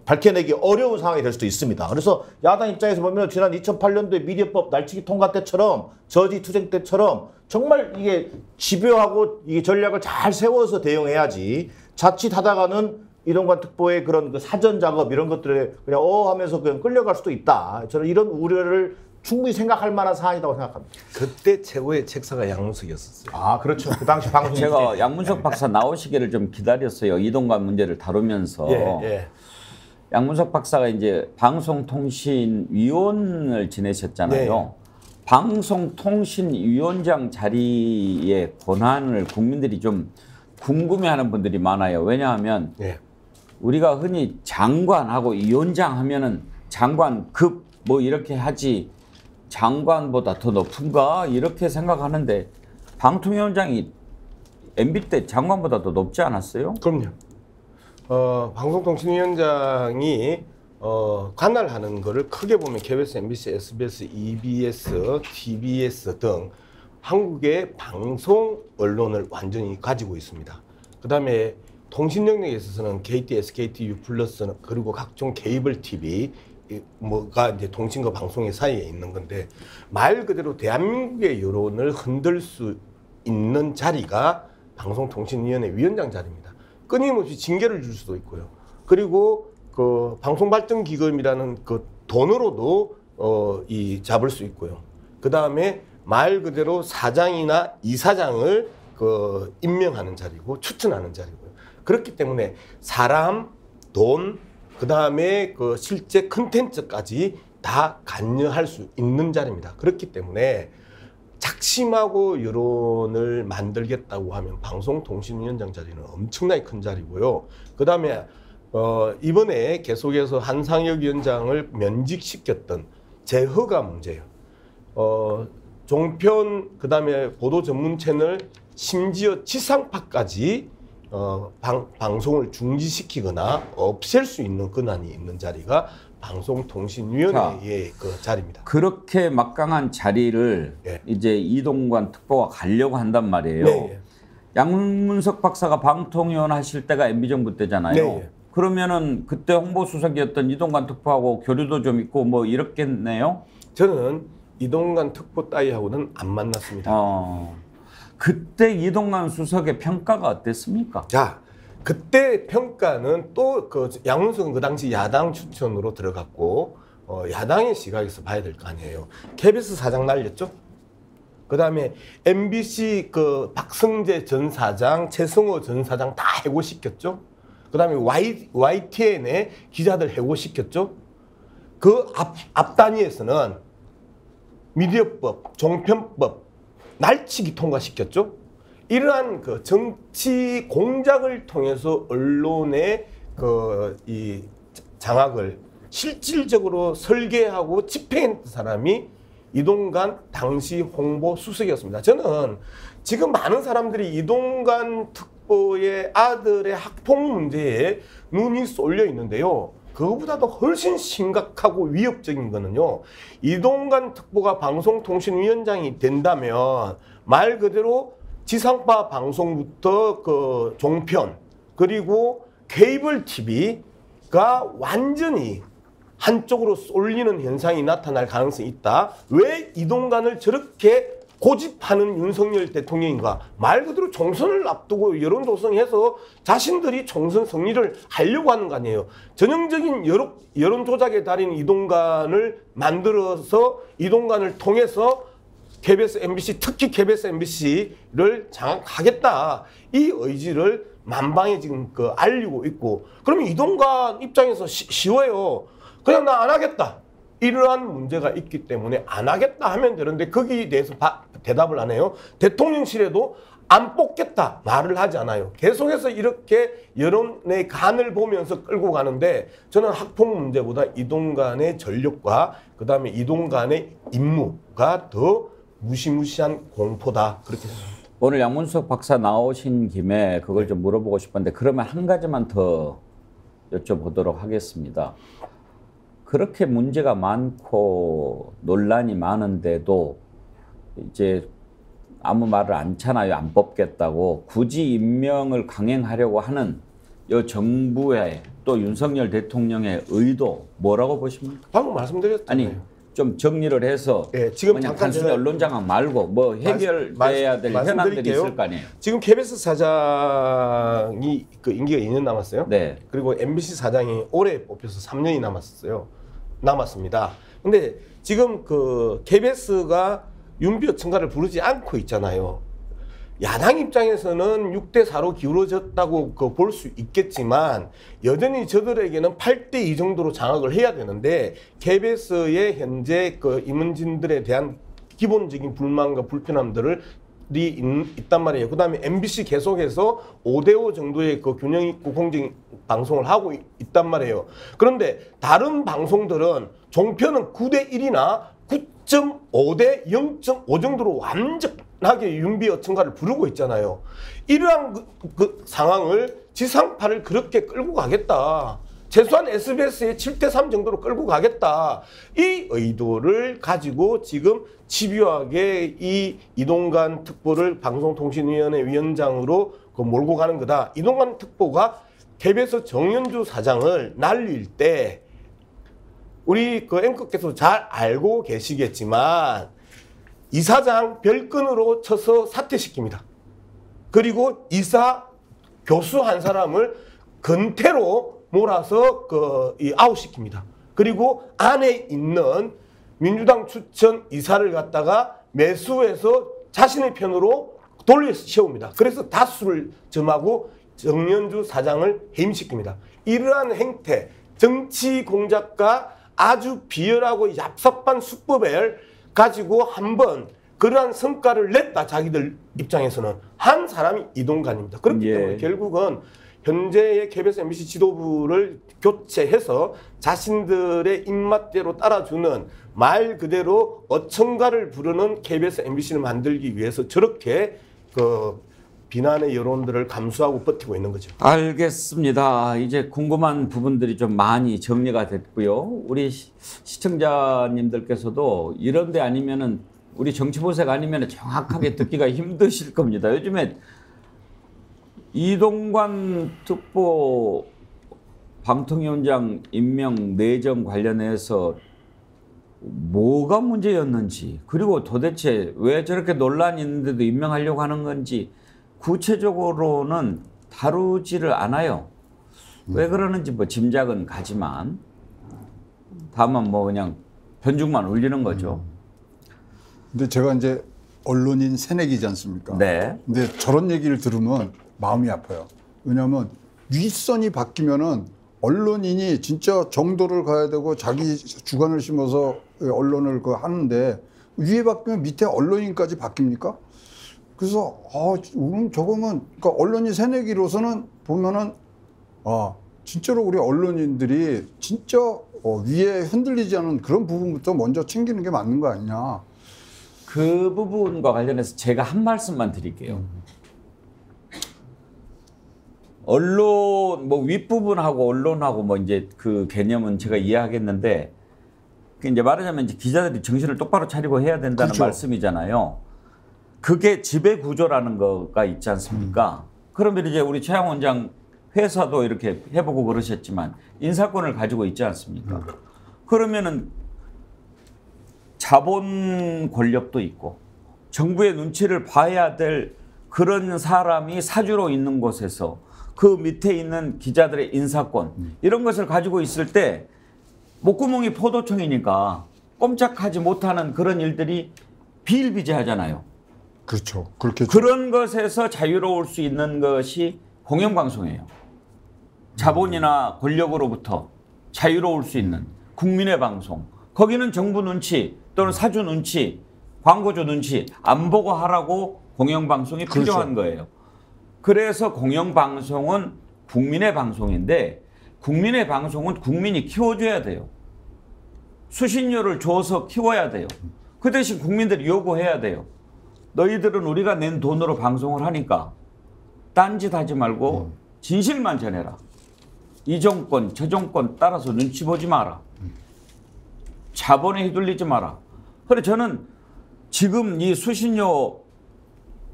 밝혀내기 어려운 상황이 될 수도 있습니다. 그래서 야당 입장에서 보면 지난 2008년도에 미디어법 날치기 통과 때처럼 저지 투쟁 때처럼 정말 이게 집요하고 이게 전략을 잘 세워서 대응해야지 자칫하다가는 이동관 특보의 그런 그 사전 작업 이런 것들에 그냥 하면서 그냥 끌려갈 수도 있다. 저는 이런 우려를 충분히 생각할 만한 사안이라고 생각합니다. 그때 최고의 책사가 양문석이었었어요. 아, 그렇죠. 그 당시 방송 제가 양문석 박사 나오시기를 좀 기다렸어요. 이동관 문제를 다루면서. 예. 양문석 박사가 이제 방송통신위원을 지내셨잖아요. 네. 방송통신위원장 자리의 권한을 국민들이 좀 궁금해하는 분들이 많아요. 왜냐하면 우리가 흔히 장관하고 위원장 하면은 장관급 뭐 이렇게 하지 장관보다 더 높은가 이렇게 생각하는데 방통위원장이 MB 때 장관보다 더 높지 않았어요? 그럼요. 방송통신위원장이 관할하는 거를 크게 보면 KBS, MBC, SBS, EBS, TBS 등 한국의 방송 언론을 완전히 가지고 있습니다. 그다음에 통신 영역에 있어서는 KT, SKT, U+, 그리고 각종 케이블 TV 뭐가 이제 통신과 방송의 사이에 있는 건데 말 그대로 대한민국의 여론을 흔들 수 있는 자리가 방송통신위원회 위원장 자리입니다. 끊임없이 징계를 줄 수도 있고요. 그리고 그 방송발전기금이라는 그 돈으로도 잡을 수 있고요. 그 다음에 말 그대로 사장이나 이사장을 그 임명하는 자리고 추천하는 자리고요. 그렇기 때문에 사람, 돈, 그 다음에 그 실제 컨텐츠까지 다 관여할 수 있는 자리입니다. 그렇기 때문에 작심하고 여론을 만들겠다고 하면 방송통신위원장 자리는 엄청나게 큰 자리고요. 그 다음에 이번에 계속해서 한상혁 위원장을 면직시켰던 재허가 문제예요. 종편, 그 다음에 보도 전문 채널, 심지어 지상파까지 방송을 중지시키거나 없앨 수 있는 권한이 있는 자리가 방송통신위원회의 그 자리입니다. 그렇게 막강한 자리를 이제 이동관 특보가 가려고 한단 말이에요. 양문석 박사가 방통위원 하실 때가 MB정부 때잖아요. 그러면은 그때 홍보수석이었던 이동관 특보하고 교류도 좀 있고 뭐 이렇겠네요? 저는 이동관 특보 따위하고는 안 만났습니다. 그때 이동관 수석의 평가가 어땠습니까? 자, 그때 평가는 또 그 양문석은 그 당시 야당 추천으로 들어갔고 야당의 시각에서 봐야 될 거 아니에요. KBS 사장 날렸죠. 그 다음에 MBC 그 박성재 전 사장, 최승호 전 사장 다 해고시켰죠. 그 다음에 YTN의 기자들 해고시켰죠. 그 앞 단위에서는 미디어법, 종편법, 날치기 통과시켰죠. 이러한 그 정치 공작을 통해서 언론의 그 이 장악을 실질적으로 설계하고 집행했던 사람이 이동관 당시 홍보 수석이었습니다. 저는 지금 많은 사람들이 이동관 특보의 아들의 학폭 문제에 눈이 쏠려 있는데요. 그거보다도 훨씬 심각하고 위협적인 거는요. 이동관 특보가 방송통신위원장이 된다면 말 그대로 지상파 방송부터 그 종편 그리고 케이블 TV가 완전히 한쪽으로 쏠리는 현상이 나타날 가능성이 있다. 왜 이동관을 저렇게 고집하는 윤석열 대통령인가? 말 그대로 총선을 앞두고 여론 조성해서 자신들이 총선 승리를 하려고 하는 거 아니에요. 전형적인 여론 조작의 달인 이동관을 만들어서 이동관을 통해서 KBS, MBC, 특히 KBS, MBC를 장악하겠다. 이 의지를 만방에 지금 알리고 있고, 그러면 이동관 입장에서 쉬워요. 그냥 나 안 하겠다. 이러한 문제가 있기 때문에 안 하겠다 하면 되는데 거기에 대해서 대답을 안 해요. 대통령실에도 안 뽑겠다 말을 하지 않아요. 계속해서 이렇게 여론의 간을 보면서 끌고 가는데 저는 학폭 문제보다 이동관의 전력과 그다음에 이동관의 임무가 더 무시무시한 공포다. 그렇게 생각합니다. 오늘 양문석 박사 나오신 김에 그걸 좀 물어보고 싶은데 그러면 한 가지만 더 여쭤보도록 하겠습니다. 그렇게 문제가 많고 논란이 많은데도 이제 아무 말을 않잖아요. 안 뽑겠다고. 굳이 임명을 강행하려고 하는 이 정부의 또 윤석열 대통령의 의도 뭐라고 보십니까? 방금 말씀드렸잖아요. 아니 좀 정리를 해서 예, 지금 그냥 잠깐 단순히 언론 장악 말고 뭐 해결돼야 될 현안들이 말씀드릴게요. 있을 거 아니에요. 지금 KBS 사장이 임기가 2년 남았어요. 네. 그리고 MBC 사장이 올해 뽑혀서 3년이 남았습니다. 근데 지금 KBS가 윤비어 청가를 부르지 않고 있잖아요. 야당 입장에서는 6대4로 기울어졌다고 볼 수 있겠지만 여전히 저들에게는 8대2 정도로 장악을 해야 되는데 KBS의 현재 임원진들에 대한 기본적인 불만과 불편함들을 있단 말이에요. 그 다음에 MBC 계속해서 5대5 정도의 균형 있고 공정 방송을 하고 있단 말이에요. 그런데 다른 방송들은 종편은 9대1이나 9.5대 0.5 정도로 완전하게 윤비어 청가를 부르고 있잖아요. 이러한 그 상황을 지상파를 그렇게 끌고 가겠다. 최소한 SBS의 7대3 정도로 끌고 가겠다. 이 의도를 가지고 지금 집요하게 이 이동관 특보를 방송통신위원회 위원장으로 몰고 가는 거다. 이동관 특보가 KBS 정연주 사장을 날릴 때 우리 앵커께서 잘 알고 계시겠지만 이사장 별건으로 쳐서 사퇴시킵니다. 그리고 이사 교수 한 사람을 근태로 몰아서 아웃시킵니다. 그리고 안에 있는 민주당 추천 이사를 갖다가 매수해서 자신의 편으로 돌려세웁니다. 그래서 다수를 점하고 정연주 사장을 해임시킵니다. 이러한 행태, 정치 공작과 아주 비열하고 얍삽한 수법을 가지고 한번 그러한 성과를 냈다. 자기들 입장에서는 한 사람이 이동관입니다. 그렇기 때문에 결국은 현재의 KBS, MBC 지도부를 교체해서 자신들의 입맛대로 따라주는 말 그대로 어천가를 부르는 KBS, MBC를 만들기 위해서 저렇게 비난의 여론들을 감수하고 버티고 있는 거죠. 알겠습니다. 이제 궁금한 부분들이 좀 많이 정리가 됐고요. 우리 시청자님들께서도 이런 데 아니면은 우리 정치보색 아니면 정확하게 듣기가 힘드실 겁니다. 요즘에 이동관 특보 방통위원장 임명 내정 관련해서 뭐가 문제였는지, 그리고 도대체 왜 저렇게 논란이 있는데도 임명하려고 하는 건지 구체적으로는 다루지를 않아요. 왜 그러는지 뭐 짐작은 가지만 다만 뭐 그냥 변죽만 울리는 거죠. 근데 제가 이제 언론인 새내기지 않습니까? 네. 근데 저런 얘기를 들으면 마음이 아파요. 왜냐하면 윗선이 바뀌면은 언론인이 진짜 정도를 가야 되고 자기 주관을 심어서 언론을 하는데 위에 바뀌면 밑에 언론인까지 바뀝니까? 그래서 저거는 그러니까 언론인 새내기로서는 보면은 진짜로 우리 언론인들이 진짜 위에 흔들리지 않은 그런 부분부터 먼저 챙기는 게 맞는 거 아니냐. 그 부분과 관련해서 제가 한 말씀만 드릴게요. 언론 뭐 윗부분하고 언론하고 뭐 이제 그 개념은 제가 이해하겠는데 이제 말하자면 이제 기자들이 정신을 똑바로 차리고 해야 된다는 그렇죠. 말씀이잖아요. 그게 지배 구조라는 거가 있지 않습니까? 그러면 이제 우리 최양 원장 회사도 이렇게 해보고 그러셨지만 인사권을 가지고 있지 않습니까? 그러면은 자본 권력도 있고 정부의 눈치를 봐야 될 그런 사람이 사주로 있는 곳에서 그 밑에 있는 기자들의 인사권 이런 것을 가지고 있을 때 목구멍이 포도청이니까 꼼짝하지 못하는 그런 일들이 비일비재하잖아요. 그렇죠. 그렇게 그런 것에서 자유로울 수 있는 것이 공영방송이에요. 자본이나 권력으로부터 자유로울 수 있는 국민의 방송. 거기는 정부 눈치 또는 사주 눈치, 광고주 눈치 안 보고 하라고 공영방송이 필요한 거예요. 그래서 공영방송은 국민의 방송인데 국민의 방송은 국민이 키워줘야 돼요. 수신료를 줘서 키워야 돼요. 그 대신 국민들이 요구해야 돼요. 너희들은 우리가 낸 돈으로 방송을 하니까 딴짓 하지 말고 진실만 전해라. 이 정권, 저 정권 따라서 눈치 보지 마라. 자본에 휘둘리지 마라. 그래 저는 지금 이 수신료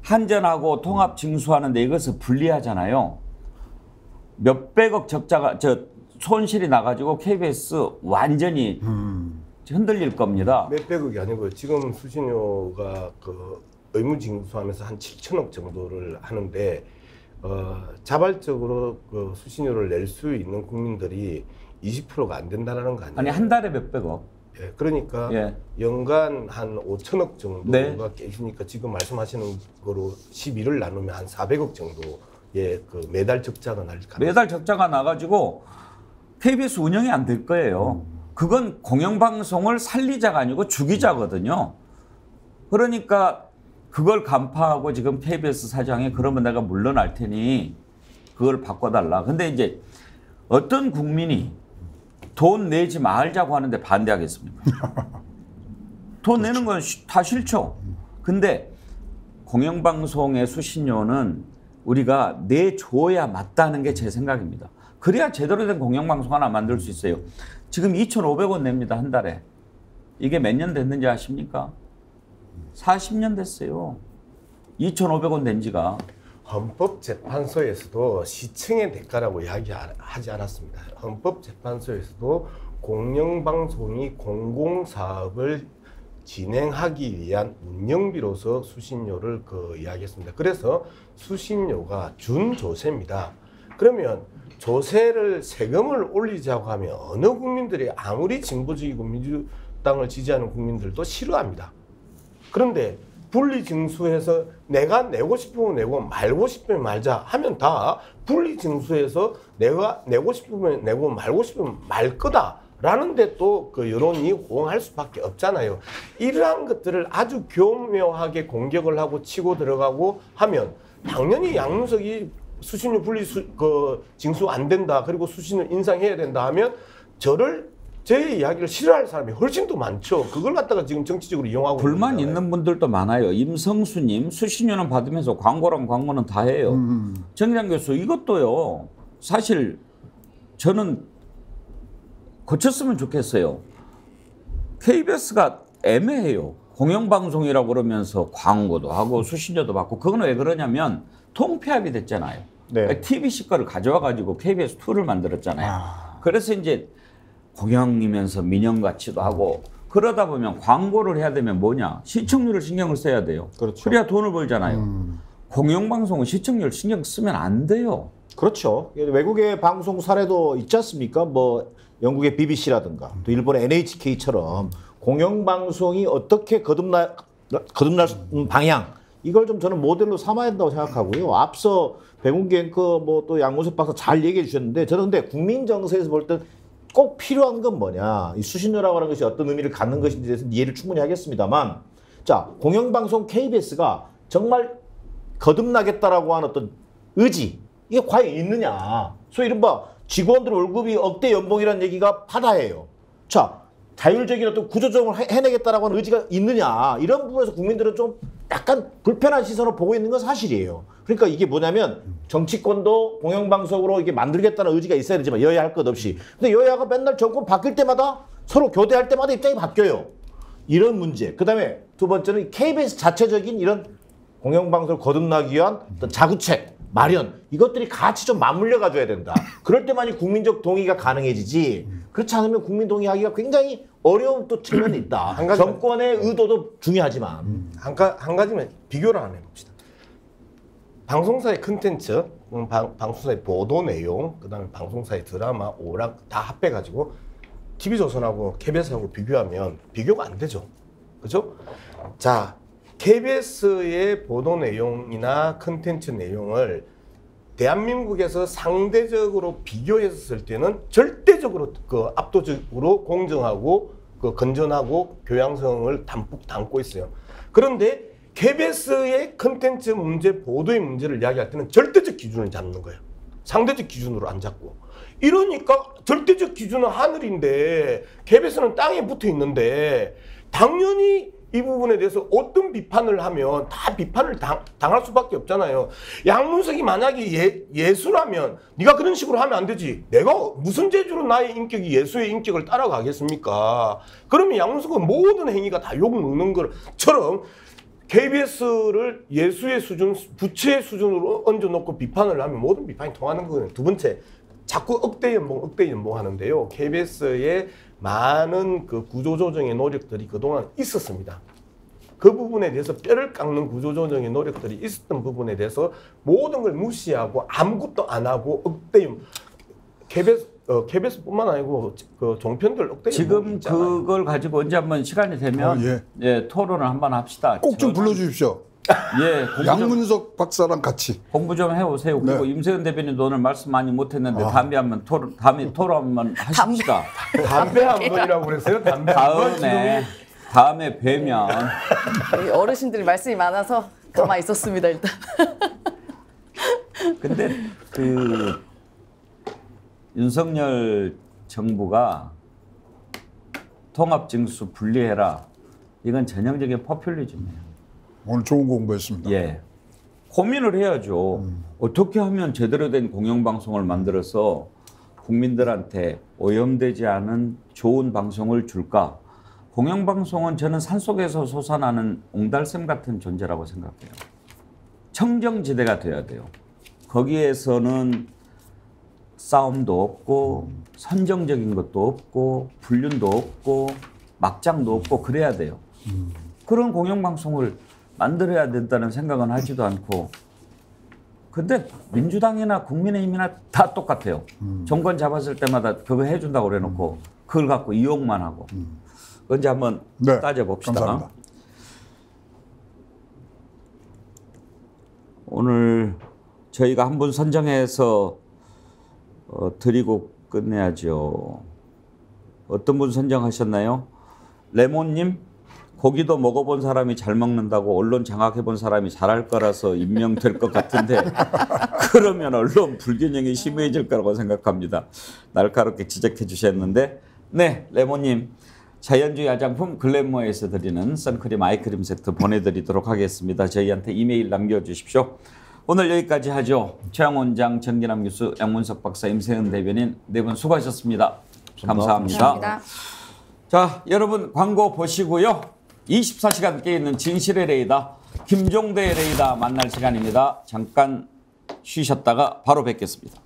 한전하고 통합 징수하는데 이것을 분리하잖아요. 몇백억 적자가 손실이 나가지고 KBS 완전히 흔들릴 겁니다. 몇백억이 아니고요. 지금 수신료가 그 의무징수하면서 한 7천억 정도를 하는데 자발적으로 그 수신료를 낼 수 있는 국민들이 20%가 안 된다는 거 아니에요? 아니 한 달에 몇백억. 예, 그러니까 예. 연간 한 5천억 정도가 네. 깨지니까 지금 말씀하시는 거로 11을 나누면 한 400억 정도의 그 매달 적자가 날 가능성이 매달 적자가 나가지고 KBS 운영이 안 될 거예요. 그건 공영방송을 살리자가 아니고 죽이자거든요. 그러니까 그걸 간파하고 지금 KBS 사장이 그러면 내가 물러날 테니 그걸 바꿔달라. 근데 이제 어떤 국민이 돈 내지 말자고 하는데 반대하겠습니까? 돈 내는 건 다 싫죠. 근데 공영방송의 수신료는 우리가 내줘야 맞다는 게 제 생각입니다. 그래야 제대로 된 공영방송 하나 만들 수 있어요. 지금 2,500원 냅니다, 한 달에. 이게 몇 년 됐는지 아십니까? 40년 됐어요. 2,500원 낸 지가. 헌법재판소에서도 시청의 대가라고 이야기하지 않았습니다. 헌법재판소에서도 공영방송이 공공사업을 진행하기 위한 운영비로서 수신료를 이야기했습니다. 그래서 수신료가 준조세입니다. 그러면 조세를 세금을 올리자고 하면 어느 국민들이 아무리 진보적이고 민주당을 지지하는 국민들도 싫어합니다. 그런데 분리징수해서 내가 내고 싶으면 내고 말고 싶으면 말자 하면 다 분리징수해서 내가 내고 싶으면 내고 말고 싶으면 말 거다라는데 또 그 여론이 호응할 수밖에 없잖아요. 이러한 것들을 아주 교묘하게 공격을 하고 치고 들어가고 하면 당연히 양문석이 수신료 징수 안 된다 그리고 수신료 인상해야 된다 하면 제 이야기를 싫어할 사람이 훨씬 더 많죠. 그걸 갖다가 지금 정치적으로 이용하고 불만 있는 분들도 많아요. 임성수님 수신료는 받으면서 광고랑 광고는 다 해요. 정의당 교수 이것도요. 사실 저는 고쳤으면 좋겠어요. KBS가 애매해요. 공영방송이라고 그러면서 광고도 하고 수신료도 받고 그건 왜 그러냐면 통폐합이 됐잖아요. 네. TBC 거를 가져와가지고 KBS2를 만들었잖아요. 그래서 이제 공영이면서 민영 가치도 하고 그러다 보면 광고를 해야 되면 뭐냐 시청률을 신경을 써야 돼요. 그렇죠. 그래야 돈을 벌잖아요. 공영방송은 시청률 신경 쓰면 안 돼요. 그렇죠. 외국의 방송 사례도 있지 않습니까? 뭐 영국의 BBC라든가 또 일본의 NHK처럼 공영방송이 어떻게 거듭날 방향 이걸 좀 저는 모델로 삼아야 된다고 생각하고요. 앞서 백운기 앵커 뭐 또 양문석 박사 잘 얘기해 주셨는데 저는 근데 국민 정서에서 볼 때 꼭 필요한 건 뭐냐 이 수신료라고 하는 것이 어떤 의미를 갖는 것인지에 대해서 이해를 충분히 하겠습니다만 자 공영방송 KBS가 정말 거듭나겠다라고 하는 어떤 의지 이게 과연 있느냐 소위 이른바 직원들 월급이 억대 연봉이라는 얘기가 바다예요. 자 자율적인 어떤 구조조정을 해내겠다라고 하는 의지가 있느냐 이런 부분에서 국민들은 좀 약간 불편한 시선을 보고 있는 건 사실이에요. 그러니까 이게 뭐냐면 정치권도 공영방송으로 이게 만들겠다는 의지가 있어야 되지만 여야 할 것 없이 근데 여야가 맨날 정권 바뀔 때마다 서로 교대할 때마다 입장이 바뀌어요. 이런 문제. 그다음에 두 번째는 KBS 자체적인 이런 공영방송을 거듭나기 위한 어떤 자구책 마련 이것들이 같이 좀 맞물려 가줘야 된다. 그럴 때만이 국민적 동의가 가능해지지. 그렇지 않으면 국민 동의하기가 굉장히 어려운 또 측면이 있다. 정권의 의도도 중요하지만 한 가지만 비교를 한번 해봅시다. 방송사의 컨텐츠, 방송사의 보도 내용, 그다음에 방송사의 드라마, 오락 다 합해가지고 TV조선하고 KBS하고 비교하면 비교가 안 되죠. 그죠? 자, KBS의 보도 내용이나 컨텐츠 내용을 대한민국에서 상대적으로 비교했을 때는 절대적으로 그 압도적으로 공정하고 그 건전하고 교양성을 담뿍 담고 있어요. 그런데 KBS의 컨텐츠 문제, 보도의 문제를 이야기할 때는 절대적 기준을 잡는 거예요. 상대적 기준으로 안 잡고. 이러니까 절대적 기준은 하늘인데 KBS는 땅에 붙어 있는데 당연히 이 부분에 대해서 어떤 비판을 하면 다 비판을 당할 수밖에 없잖아요. 양문석이 만약에 예수라면 네가 그런 식으로 하면 안 되지. 내가 무슨 재주로 나의 인격이 예수의 인격을 따라가겠습니까? 그러면 양문석은 모든 행위가 다 욕 먹는 것처럼 KBS를 예수의 수준, 부채의 수준으로 얹어놓고 비판을 하면 모든 비판이 통하는 거예요. 두 번째, 자꾸 억대 연봉 하는데요. KBS의 많은 그 구조조정의 노력들이 그동안 있었습니다. 그 부분에 대해서 뼈를 깎는 구조조정의 노력들이 있었던 부분에 대해서 모든 걸 무시하고 아무것도 안 하고 억대 연봉, KBS뿐만 아니고 그 종편들 억대 지금 그걸 가지고 언제 한번 시간이 되면 예, 토론을 한번 합시다. 꼭 좀 불러주십시오. 예, 양문석 박사랑 같이 공부 좀 해오세요. 그리고 임세현 대변인도 오늘 말씀 많이 못했는데 다음에 토론 한번 하십시다. 담배 한 번이라고 그랬어요? 담배 다음에 뵈면 어르신들이 말씀이 많아서 가만히 있었습니다 일단. 근데 그 윤석열 정부가 통합징수 분리해라. 이건 전형적인 포퓰리즘이에요. 오늘 좋은 공부했습니다. 예, 고민을 해야죠. 어떻게 하면 제대로 된 공영방송을 만들어서 국민들한테 오염되지 않은 좋은 방송을 줄까? 공영방송은 저는 산속에서 솟아나는 옹달샘 같은 존재라고 생각해요. 청정지대가 돼야 돼요. 거기에서는 싸움도 없고 선정적인 것도 없고 불륜도 없고 막장도 없고 그래야 돼요. 그런 공영방송을 만들어야 된다는 생각은 하지도 않고 근데 민주당이나 국민의힘이나 다 똑같아요. 정권 잡았을 때마다 그거 해준다고 그래놓고 그걸 갖고 이용만 하고 언제 한번 따져봅시다. 감사합니다. 오늘 저희가 한 분 선정해서 드리고 끝내야죠. 어떤 분 선정하셨나요? 레몬님? 고기도 먹어본 사람이 잘 먹는다고 언론 장악해본 사람이 잘할 거라서 임명될 것 같은데 그러면 언론 불균형이 심해질 거라고 생각합니다. 날카롭게 지적해 주셨는데 네, 레몬님 자연주의 화장품 글래머에서 드리는 선크림 아이크림 세트 보내드리도록 하겠습니다. 저희한테 이메일 남겨주십시오. 오늘 여기까지 하죠. 최양 원장, 정기남 교수, 양문석 박사, 임세은 대변인 네 분 수고하셨습니다. 감사합니다. 자, 여러분 광고 보시고요. 24시간 깨있는 진실의 레이더, 김종대의 레이더 만날 시간입니다. 잠깐 쉬셨다가 바로 뵙겠습니다.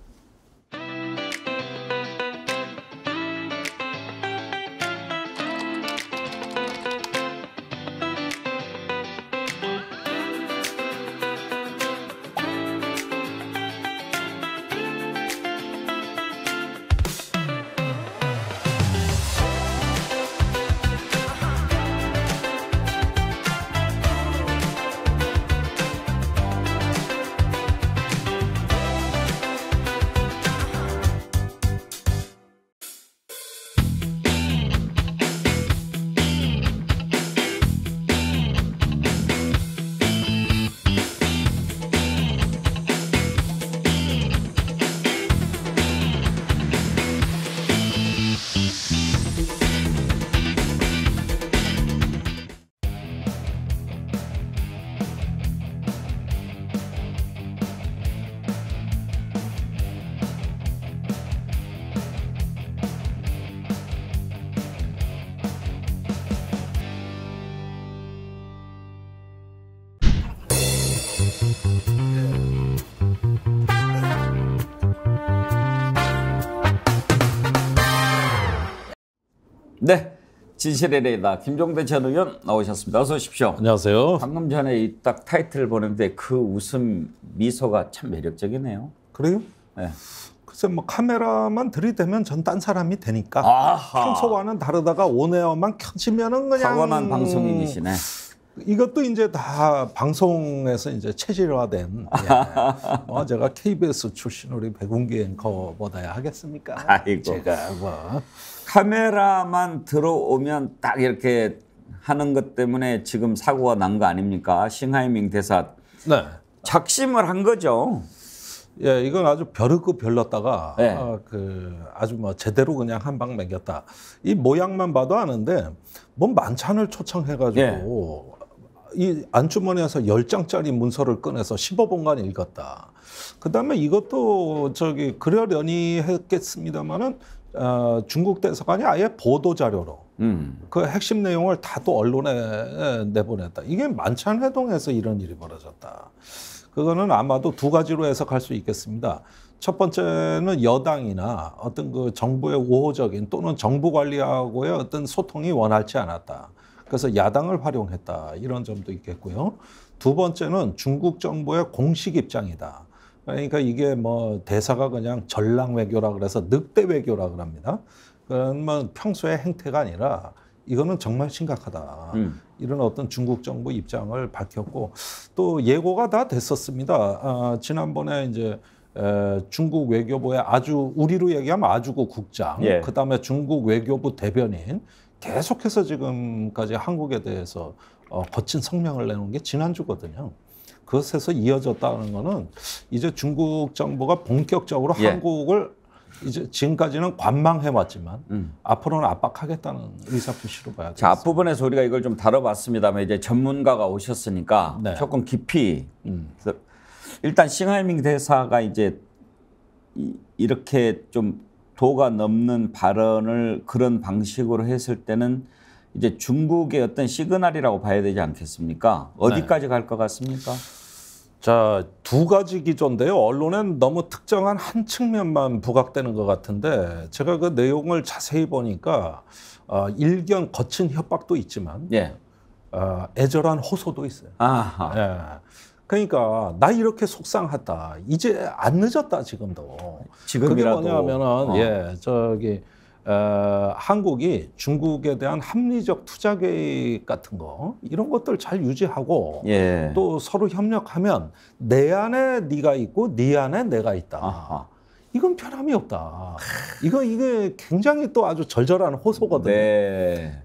네, 진실의 레이더 김종대 전 의원 나오셨습니다. 어서 오십시오. 안녕하세요. 방금 전에 이 딱 타이틀 보는데 그 웃음 미소가 참 매력적이네요. 그래요? 네. 글쎄 뭐 카메라만 들이대면 전 딴 사람이 되니까 아하. 평소와는 다르다가 온에어만 켜지면은 그냥 타고난 방송인이시네. 이것도 이제 다 방송에서 이제 체질화된. 제가 KBS 출신 우리 백운기 앵커보다야 하겠습니까? 아이고. 제가 뭐 카메라만 들어오면 딱 이렇게 하는 것 때문에 지금 사고가 난 거 아닙니까? 싱하이밍 대사 네. 작심을 한 거죠. 예, 이건 아주 벼르고 별렀다가 네. 아주 뭐 제대로 그냥 한 방 먹였다. 이 모양만 봐도 아는데 뭐 만찬을 초청해가지고 이 안주머니에서 10장짜리 문서를 꺼내서 15분간 읽었다. 그다음에 이것도 그러려니 했겠습니다만은 중국 대사관이 아예 보도 자료로 그 핵심 내용을 다 또 언론에 내보냈다. 이게 만찬 회동에서 이런 일이 벌어졌다. 그거는 아마도 두 가지로 해석할 수 있겠습니다. 첫 번째는 여당이나 어떤 그 정부의 우호적인 또는 정부 관리하고의 어떤 소통이 원활치 않았다. 그래서 야당을 활용했다. 이런 점도 있겠고요. 두 번째는 중국 정부의 공식 입장이다. 그러니까 이게 뭐 대사가 그냥 전랑 외교라 그래서 늑대 외교라 그럽니다. 그러면 평소의 행태가 아니라 이거는 정말 심각하다. 이런 어떤 중국 정부 입장을 밝혔고 또 예고가 다 됐었습니다. 지난번에 이제 중국 외교부의 우리로 얘기하면 아주구 국장, 그다음에 중국 외교부 대변인 계속해서 지금까지 한국에 대해서 거친 성명을 내놓은 게 지난주거든요. 그것에서 이어졌다는 거는 이제 중국 정부가 본격적으로 한국을 이제 지금까지는 관망해왔지만 앞으로는 압박하겠다는 의사표시로 봐야 되겠습니다. 자, 앞부분에서 우리가 이걸 좀 다뤄봤습니다만 이제 전문가가 오셨으니까 조금 깊이 일단 싱하이밍 대사가 이제 이렇게 좀 도가 넘는 발언을 그런 방식으로 했을 때는 이제 중국의 어떤 시그널이라고 봐야 되지 않겠습니까? 어디까지 갈 것 같습니까? 자, 두 가지 기조인데요. 언론엔 너무 특정한 한 측면만 부각되는 것 같은데 제가 그 내용을 자세히 보니까 일견 거친 협박도 있지만 애절한 호소도 있어요. 그러니까 나 이렇게 속상하다. 이제 안 늦었다 지금도. 지금이라도. 그게 뭐냐면은 한국이 중국에 대한 합리적 투자 계획 같은 거 이런 것들 잘 유지하고 또 서로 협력하면 내 안에 네가 있고 네 안에 내가 있다. 이건 변함이 없다. 이게 굉장히 또 아주 절절한 호소거든요.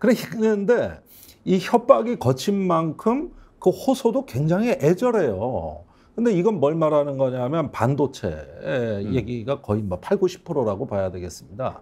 그런데 이 협박이 거친 만큼 그 호소도 굉장히 애절해요. 근데 이건 뭘 말하는 거냐면 반도체 얘기가 거의 뭐 80~90%라고 봐야 되겠습니다.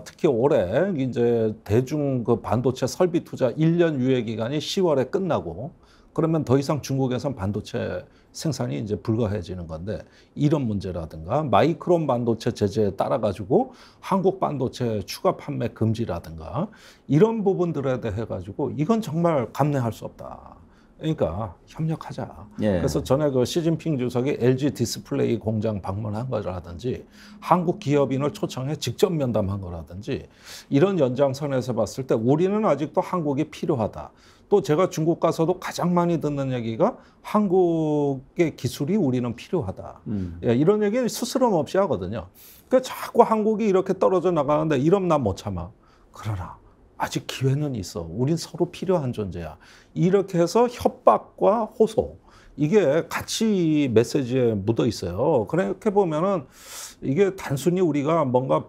특히 올해 이제 대중 그 반도체 설비 투자 1년 유예 기간이 10월에 끝나고 그러면 더 이상 중국에선 반도체 생산이 이제 불가해지는 건데 이런 문제라든가 마이크론 반도체 제재에 따라 가지고 한국 반도체 추가 판매 금지라든가 이런 부분들에 대해 가지고 이건 정말 감내할 수 없다. 그러니까 협력하자. 그래서 전에 그 시진핑 주석이 LG 디스플레이 공장 방문한 거라든지 한국 기업인을 초청해 직접 면담한 거라든지 이런 연장선에서 봤을 때 우리는 아직도 한국이 필요하다. 또 제가 중국 가서도 가장 많이 듣는 얘기가 한국의 기술이 우리는 필요하다. 이런 얘기는 스스럼 없이 하거든요. 그러니까 자꾸 한국이 이렇게 떨어져 나가는데 이러면 난 못 참아. 그러나 아직 기회는 있어. 우린 서로 필요한 존재야. 이렇게 해서 협박과 호소 이게 같이 메시지에 묻어 있어요. 그렇게 보면은 이게 단순히 우리가 뭔가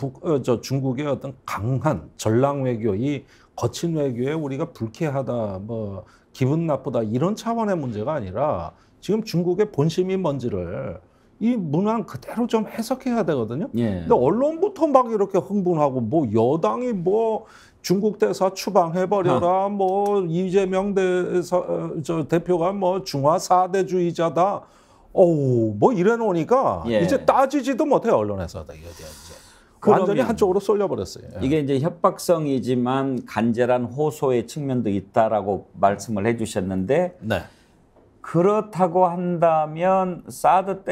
중국의 어떤 강한 전랑 외교, 이 거친 외교에 우리가 불쾌하다, 뭐 기분 나쁘다 이런 차원의 문제가 아니라 지금 중국의 본심이 뭔지를 이 문항 그대로 좀 해석해야 되거든요. 근데 언론부터 막 이렇게 흥분하고 뭐 여당이 뭐 중국 대사 추방해버려라, 뭐 이재명 대표가 뭐 중화 4대주의자다. 뭐 이래 놓으니까 이제 따지지도 못해요, 언론에서. 완전히 한쪽으로 쏠려버렸어요. 이게 이제 협박성이지만 간절한 호소의 측면도 있다라고 말씀을 해주셨는데 그렇다고 한다면 사드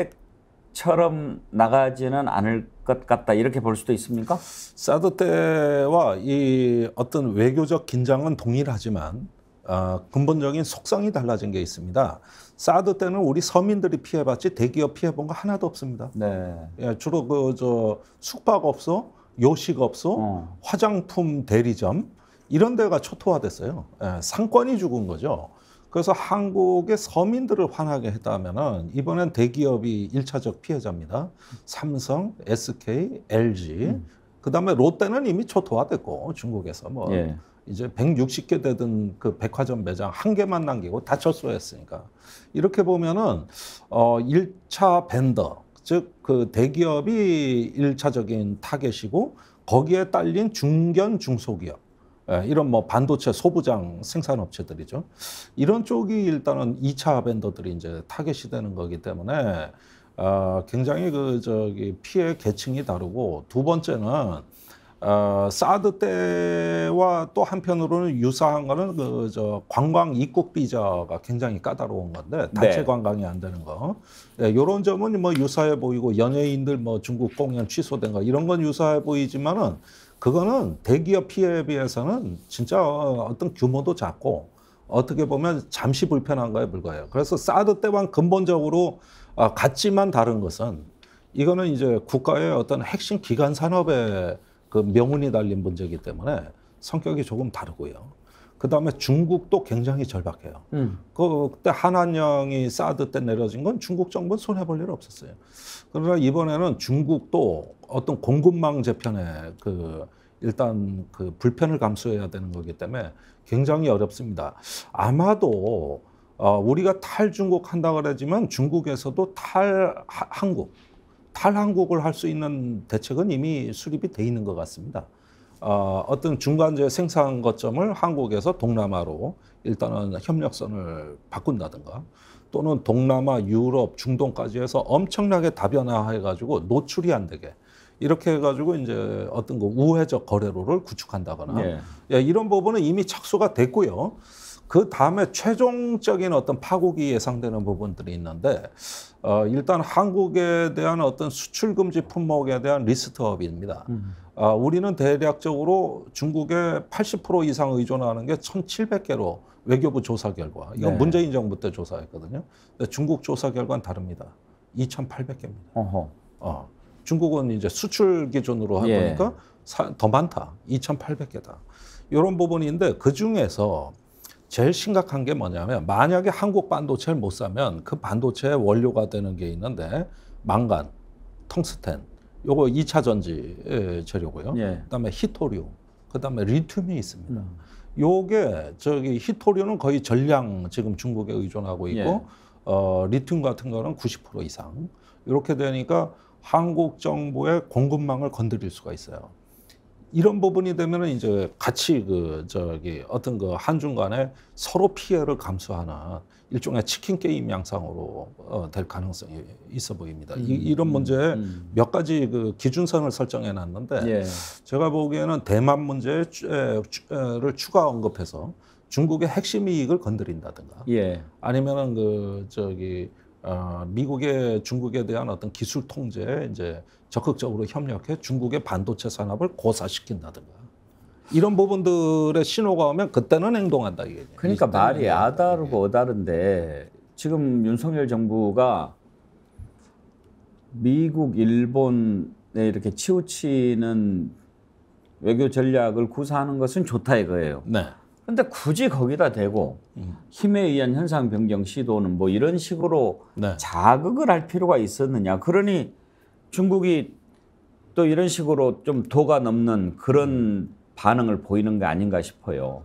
때처럼 나가지는 않을 것 같다 이렇게 볼 수도 있습니까? 사드 때와 이 어떤 외교적 긴장은 동일하지만 근본적인 속성이 달라진 게 있습니다. 사드 때는 우리 서민들이 피해봤지 대기업 피해본 거 하나도 없습니다. 주로 숙박업소, 요식업소, 화장품 대리점 이런 데가 초토화됐어요. 예, 상권이 죽은 거죠. 그래서 한국의 서민들을 화나게 했다면은 이번엔 대기업이 1차적 피해자입니다. 삼성, SK, LG, 그다음에 롯데는 이미 초토화됐고 중국에서 뭐 이제 160개 되던 그 백화점 매장 한 개만 남기고 다 철수했으니까 이렇게 보면은 1차 벤더 즉 그 대기업이 1차적인 타겟이고 거기에 딸린 중견 중소기업 이런 뭐 반도체 소부장 생산업체들이죠. 이런 쪽이 일단은 2차 벤더들이 이제 타겟이 되는 거기 때문에 굉장히 그 저기 피해 계층이 다르고 두 번째는 사드 때와 또 한편으로는 유사한 거는 그 저 관광 입국 비자가 굉장히 까다로운 건데 단체 관광이 안 되는 거. 이런 점은 뭐 유사해 보이고 연예인들 뭐 중국 공연 취소된 거 이런 건 유사해 보이지만은 그거는 대기업 피해에 비해서는 진짜 어떤 규모도 작고 어떻게 보면 잠시 불편한 거에 불과해요. 그래서 사드 때와는 근본적으로 같지만 다른 것은 이거는 이제 국가의 어떤 핵심 기간 산업의 그 명운이 달린 문제이기 때문에 성격이 조금 다르고요. 그다음에 중국도 굉장히 절박해요. 그때 한한령이 사드 때 내려진 건 중국 정부는 손해볼 일 없었어요. 그러나 이번에는 중국도 어떤 공급망 재편에 그 일단 그 불편을 감수해야 되는 거기 때문에 굉장히 어렵습니다. 아마도 우리가 탈중국 한다 그러지만 중국에서도 탈한국을 할 수 있는 대책은 이미 수립이 돼 있는 것 같습니다. 어떤 중간재 생산 거점을 한국에서 동남아로 일단은 협력선을 바꾼다든가 또는 동남아, 유럽, 중동까지 해서 엄청나게 다변화해가지고 노출이 안 되게 이렇게 해가지고 이제 어떤 거 우회적 거래로를 구축한다거나 이런 부분은 이미 착수가 됐고요. 그 다음에 최종적인 어떤 파국이 예상되는 부분들이 있는데 일단 한국에 대한 어떤 수출 금지 품목에 대한 리스트업입니다. 우리는 대략적으로 중국에 80% 이상 의존하는 게 1,700개로 외교부 조사 결과 이건 문재인 정부 때 조사했거든요. 근데 중국 조사 결과는 다릅니다. 2,800개입니다. 중국은 이제 수출 기준으로 해보니까 더 많다. 2,800개다. 이런 부분인데 그 중에서 제일 심각한 게 뭐냐면 만약에 한국 반도체를 못 사면 그 반도체의 원료가 되는 게 있는데 망간, 텅스텐, 요거 2차 전지 재료고요. 그다음에 히토리움, 그다음에 리튬이 있습니다. 요게 저기 히토리움은 거의 전량 지금 중국에 의존하고 있고 리튬 같은 거는 90% 이상. 이렇게 되니까 한국 정부의 공급망을 건드릴 수가 있어요. 이런 부분이 되면은 이제 같이 그 저기 어떤 그 한중 간에 서로 피해를 감수하는 일종의 치킨 게임 양상으로 될 가능성이 있어 보입니다. 이런 문제에 몇 가지 그 기준선을 설정해 놨는데 제가 보기에는 대만 문제를 추가 언급해서 중국의 핵심 이익을 건드린다든가 아니면은 그 저기 미국의 중국에 대한 어떤 기술 통제에 이제 적극적으로 협력해 중국의 반도체 산업을 고사시킨다든가 이런 부분들의 신호가 오면 그때는 행동한다 이게. 그러니까 말이 아다르고 어다른데 지금 윤석열 정부가 미국, 일본에 이렇게 치우치는 외교 전략을 구사하는 것은 좋다 이거예요. 근데 굳이 거기다 대고 힘에 의한 현상 변경 시도는 뭐 이런 식으로 자극을 할 필요가 있었느냐. 그러니 중국이 또 이런 식으로 좀 도가 넘는 그런 반응을 보이는 게 아닌가 싶어요.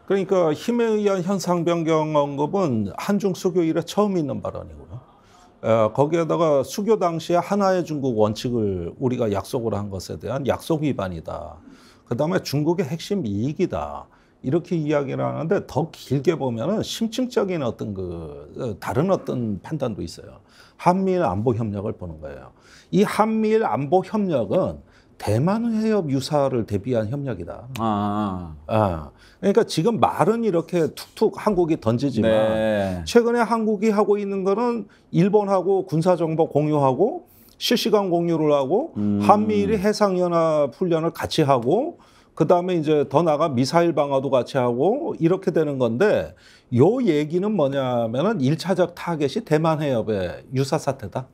그러니까 힘에 의한 현상 변경 언급은 한중 수교 이래 처음 있는 발언이고요. 거기에다가 수교 당시에 하나의 중국 원칙을 우리가 약속을 한 것에 대한 약속 위반이다. 그다음에 중국의 핵심 이익이다. 이렇게 이야기를 하는데 더 길게 보면은 심층적인 어떤 그 다른 어떤 판단도 있어요. 한미일 안보 협력을 보는 거예요. 이 한미일 안보 협력은 대만 해협 유사를 대비한 협력이다. 그러니까 지금 말은 이렇게 툭툭 한국이 던지지만 최근에 한국이 하고 있는 거는 일본하고 군사정보 공유하고 실시간 공유를 하고 한미일이 해상연합 훈련을 같이 하고 그다음에 이제 더 나아가 미사일 방어도 같이 하고 이렇게 되는 건데 요 얘기는 뭐냐면은 1차적 타겟이 대만 해협의 유사 사태다.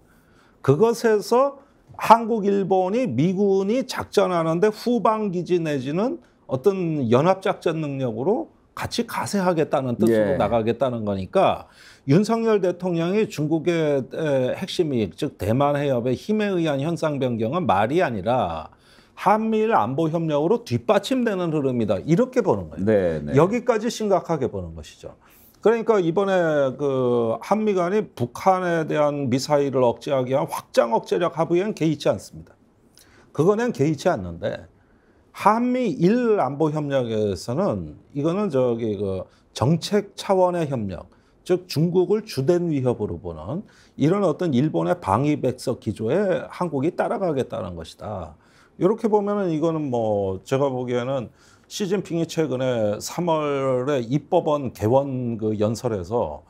그것에서 한국, 일본이 미군이 작전하는데 후방 기지 내지는 어떤 연합작전 능력으로 같이 가세하겠다는 뜻으로 나가겠다는 거니까 윤석열 대통령이 중국의 핵심 이익, 즉 대만 해협의 힘에 의한 현상 변경은 말이 아니라 한미일 안보 협력으로 뒷받침되는 흐름이다. 이렇게 보는 거예요. 네. 여기까지 심각하게 보는 것이죠. 그러니까 이번에 그 한미 간이 북한에 대한 미사일을 억제하기 위한 확장 억제력 합의에는 개의치 않습니다. 그거는 개의치 않는데 한미일 안보 협력에서는 이거는 그 정책 차원의 협력, 즉 중국을 주된 위협으로 보는 이런 어떤 일본의 방위백서 기조에 한국이 따라가겠다는 것이다. 이렇게 보면은 이거는 뭐 제가 보기에는 시진핑이 최근에 3월에 입법원 개원 그 연설에서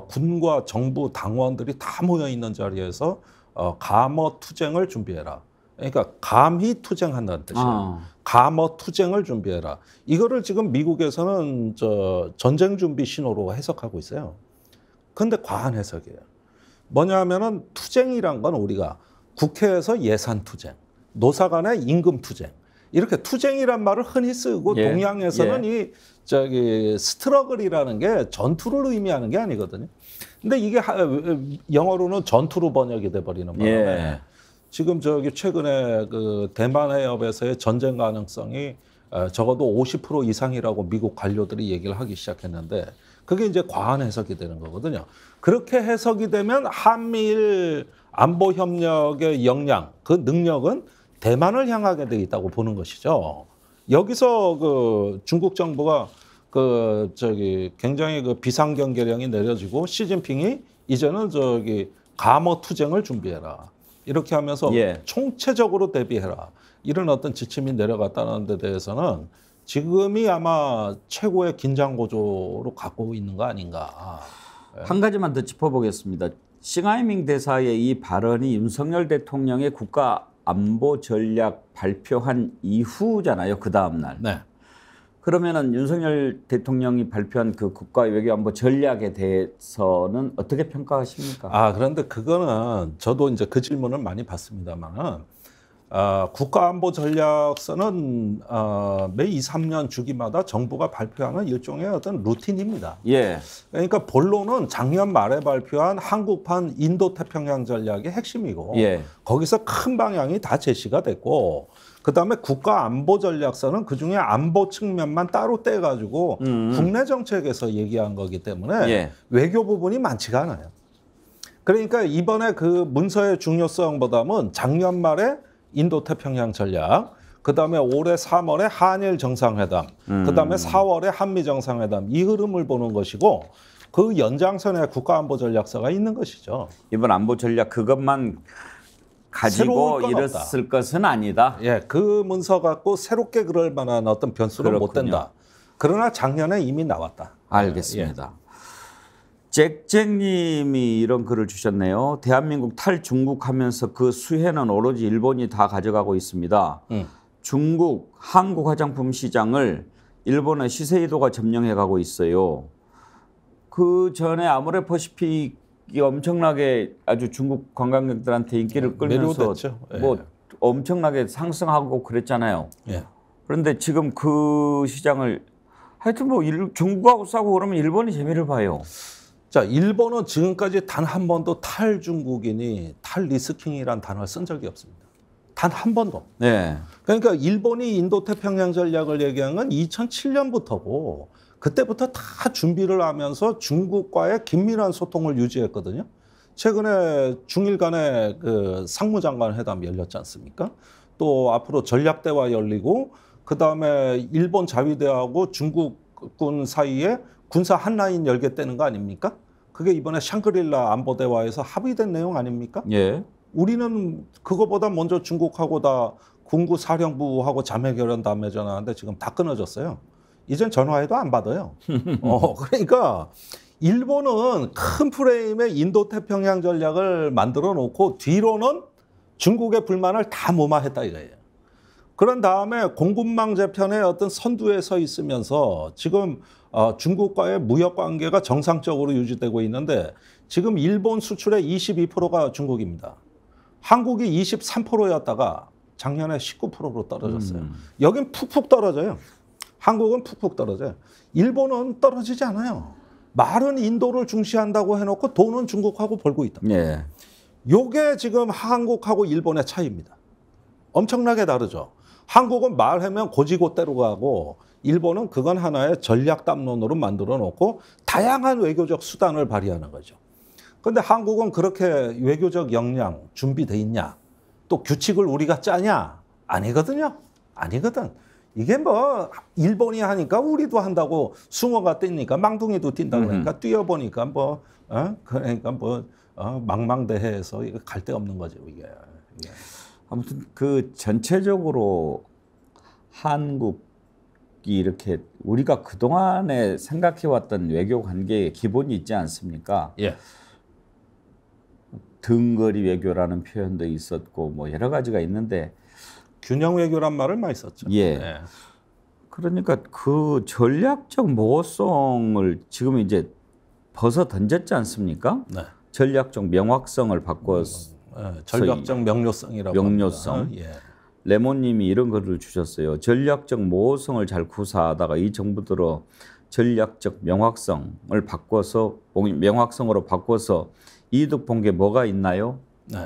군과 정부 당원들이 다 모여 있는 자리에서 감어 투쟁을 준비해라. 그러니까 감히 투쟁한다는 뜻이에요. 감어 투쟁을 준비해라. 이거를 지금 미국에서는 전쟁 준비 신호로 해석하고 있어요. 근데 과한 해석이에요. 뭐냐 하면은 투쟁이란 건 우리가 국회에서 예산 투쟁, 노사 간의 임금 투쟁, 이렇게 투쟁이란 말을 흔히 쓰고 동양에서는 이 스트러글이라는 게 전투를 의미하는 게 아니거든요. 근데 이게 영어로는 전투로 번역이 돼 버리는 바람에 지금 최근에 그 대만 해협에서의 전쟁 가능성이 적어도 50% 이상이라고 미국 관료들이 얘기를 하기 시작했는데 그게 이제 과한 해석이 되는 거거든요. 그렇게 해석이 되면 한미일 안보 협력의 역량, 그 능력은 대만을 향하게 돼 있다고 보는 것이죠. 여기서 그 중국 정부가 굉장히 그 비상경계령이 내려지고 시진핑이 이제는 감어 투쟁을 준비해라. 이렇게 하면서 총체적으로 대비해라. 이런 어떤 지침이 내려갔다는 데 대해서는 지금이 아마 최고의 긴장 고조로 갖고 있는 거 아닌가. 한 가지만 더 짚어보겠습니다. 싱하이밍 대사의 이 발언이 윤석열 대통령의 국가 안보 전략 발표한 이후잖아요. 그 다음 날. 네. 그러면은 윤석열 대통령이 발표한 그 국가 외교안보 전략에 대해서는 어떻게 평가하십니까? 그런데 그거는 저도 이제 그 질문을 많이 받습니다만은 국가안보 전략서는 매 2, 3년 주기마다 정부가 발표하는 일종의 어떤 루틴입니다. 그러니까 본론은 작년 말에 발표한 한국판 인도태평양 전략의 핵심이고 거기서 큰 방향이 다 제시가 됐고 그다음에 국가안보전략서는 그중에 안보 측면만 따로 떼가지고 국내 정책에서 얘기한 거기 때문에 외교 부분이 많지가 않아요. 그러니까 이번에 그 문서의 중요성보다는 작년 말에 인도태평양 전략, 그다음에 올해 3월에 한일 정상회담, 그다음에 4월에 한미 정상회담 이 흐름을 보는 것이고 그 연장선에 국가안보전략서가 있는 것이죠. 이번 안보 전략 그것만 가지고 이랬을 것은 아니다. 그 문서 갖고 새롭게 그럴 만한 어떤 변수는 못 된다. 그러나 작년에 이미 나왔다. 알겠습니다. 잭잭님이 이런 글을 주셨네요. 대한민국 탈중국하면서 그 수혜는 오로지 일본이 다 가져가고 있습니다. 중국 한국 화장품 시장을 일본의 시세이도가 점령해가고 있어요. 그 전에 아모레퍼시픽이 엄청나게 아주 중국 관광객들한테 인기를 끌면서 뭐 엄청나게 상승하고 그랬잖아요. 그런데 지금 그 시장을 하여튼 뭐 중국하고 싸우고 그러면 일본이 재미를 봐요. 자, 일본은 지금까지 단 한 번도 탈중국인이 탈리스킹이란 단어를 쓴 적이 없습니다. 단 한 번도. 그러니까 일본이 인도태평양 전략을 얘기한 건 2007년부터고 그때부터 다 준비를 하면서 중국과의 긴밀한 소통을 유지했거든요. 최근에 중일 간의 그 상무장관 회담 열렸지 않습니까? 또 앞으로 전략대화 열리고 그다음에 일본 자위대하고 중국군 사이에 군사 한라인 열겠다는 거 아닙니까? 그게 이번에 샹그릴라 안보대화에서 합의된 내용 아닙니까? 우리는 그거보다 먼저 중국하고 다 군구 사령부하고 자매결연다 맺어놨는데 지금 다 끊어졌어요. 이젠 전화해도 안 받아요. 그러니까 일본은 큰 프레임의 인도태평양 전략을 만들어 놓고 뒤로는 중국의 불만을 다 무마했다 이거예요. 그런 다음에 공급망 재편의 어떤 선두에 서 있으면서 지금 중국과의 무역 관계가 정상적으로 유지되고 있는데 지금 일본 수출의 22%가 중국입니다. 한국이 23%였다가 작년에 19%로 떨어졌어요. 여긴 푹푹 떨어져요. 한국은 푹푹 떨어져요. 일본은 떨어지지 않아요. 말은 인도를 중시한다고 해놓고 돈은 중국하고 벌고 있다. 예. 요게 지금 한국하고 일본의 차이입니다. 엄청나게 다르죠. 한국은 말하면 고지고대로 가고 일본은 그건 하나의 전략 담론으로 만들어 놓고 다양한 외교적 수단을 발휘하는 거죠. 그런데 한국은 그렇게 외교적 역량 준비돼 있냐? 또 규칙을 우리가 짜냐? 아니거든요. 아니거든. 이게 뭐 일본이 하니까 우리도 한다고 숭어가 뛰니까 망둥이도 뛴다 그러니까 뛰어보니까 뭐 그러니까 뭐 망망대해에서 이거 갈 데 없는 거죠 이게. 아무튼 그 전체적으로 한국이 이렇게 우리가 그동안에 생각해왔던 외교 관계의 기본이 있지 않습니까? 예. 등거리 외교라는 표현도 있었고 뭐 여러 가지가 있는데 균형 외교란 말을 많이 썼죠. 예. 네. 그러니까 그 전략적 모호성을 지금 이제 벗어 던졌지 않습니까? 네. 전략적 명확성을 바꿔서 전략적 명료성이라고 명료성. 합니다. 예. 레몬님이 이런 글을 주셨어요. 전략적 모호성을 잘 구사하다가 이 정부 들어 전략적 명확성을 바꿔서 명확성으로 바꿔서 이득 본 게 뭐가 있나요? 네.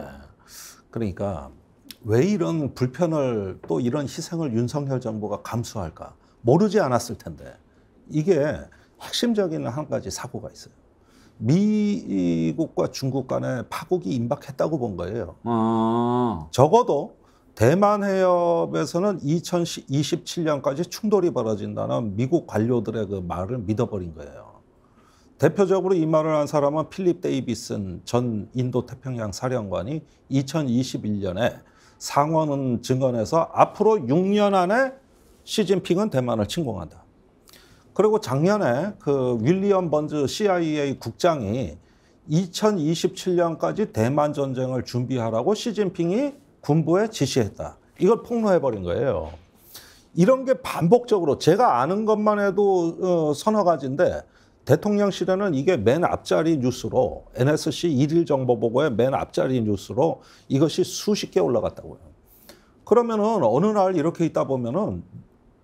그러니까 왜 이런 불편을 또 이런 희생을 윤석열 정부가 감수할까? 모르지 않았을 텐데 이게 핵심적인 한 가지 사고가 있어요. 미국과 중국 간에 파국이 임박했다고 본 거예요. 적어도 대만 해협에서는 2027년까지 충돌이 벌어진다는 미국 관료들의 그 말을 믿어버린 거예요. 대표적으로 이 말을 한 사람은 필립 데이비슨 전 인도태평양 사령관이 2021년에 상원 증언에서 앞으로 6년 안에 시진핑은 대만을 침공한다. 그리고 작년에 그 윌리엄 번즈 CIA 국장이 2027년까지 대만 전쟁을 준비하라고 시진핑이 군부에 지시했다. 이걸 폭로해버린 거예요. 이런 게 반복적으로 제가 아는 것만 해도 서너 가지인데 대통령실에는 이게 맨 앞자리 뉴스로 NSC 1일 정보보고의 맨 앞자리 뉴스로 이것이 수십 개 올라갔다고요. 그러면은 어느 날 이렇게 있다 보면은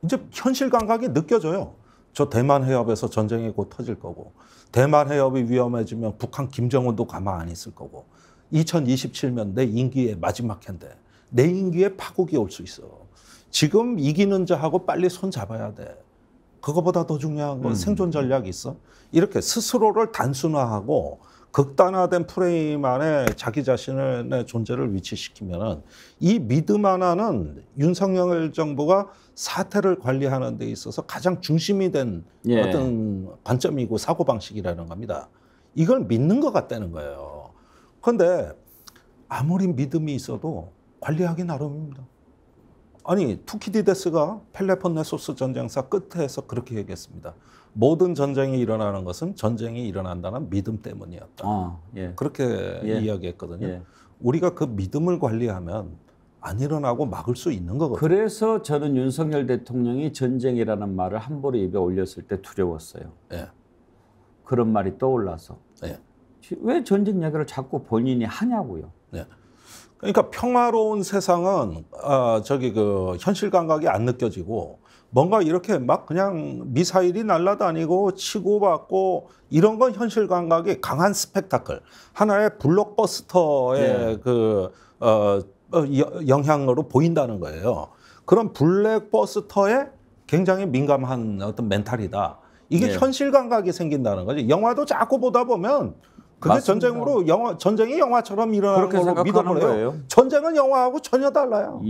이제 현실 감각이 느껴져요. 저 대만 해협에서 전쟁이 곧 터질 거고 대만 해협이 위험해지면 북한 김정은도 가만 안 있을 거고 2027년 내 임기의 마지막 해인데 내 임기에 파국이 올 수 있어. 지금 이기는 자하고 빨리 손 잡아야 돼. 그거보다 더 중요한 건 생존 전략이 있어. 이렇게 스스로를 단순화하고 극단화된 프레임 안에 자기 자신의 존재를 위치시키면은 이 믿음 하나는 윤석열 정부가 사태를 관리하는 데 있어서 가장 중심이 된 어떤 관점이고 사고방식이라는 겁니다. 이걸 믿는 것 같다는 거예요. 그런데 아무리 믿음이 있어도 관리하기 나름입니다. 아니 투키디데스가 펠레폰네소스 전쟁사 끝에서 그렇게 얘기했습니다. 모든 전쟁이 일어나는 것은 전쟁이 일어난다는 믿음 때문이었다. 그렇게 이야기했거든요. 우리가 그 믿음을 관리하면 안 일어나고 막을 수 있는 거거든요. 그래서 저는 윤석열 대통령이 전쟁이라는 말을 함부로 입에 올렸을 때 두려웠어요. 그런 말이 떠올라서. 왜 전쟁 이야기를 자꾸 본인이 하냐고요. 그러니까 평화로운 세상은 그 현실 감각이 안 느껴지고 뭔가 이렇게 막 그냥 미사일이 날아다니고 치고받고 이런 건 현실 감각이 강한 스펙타클 하나의 블록버스터의 영향으로 보인다는 거예요. 그런 블랙버스터에 굉장히 민감한 어떤 멘탈이다. 이게 현실 감각이 생긴다는 거죠. 영화도 자꾸 보다 보면 그게 맞습니다. 전쟁이 영화처럼 일어나는 걸로 믿어버려요. 전쟁은 영화하고 전혀 달라요.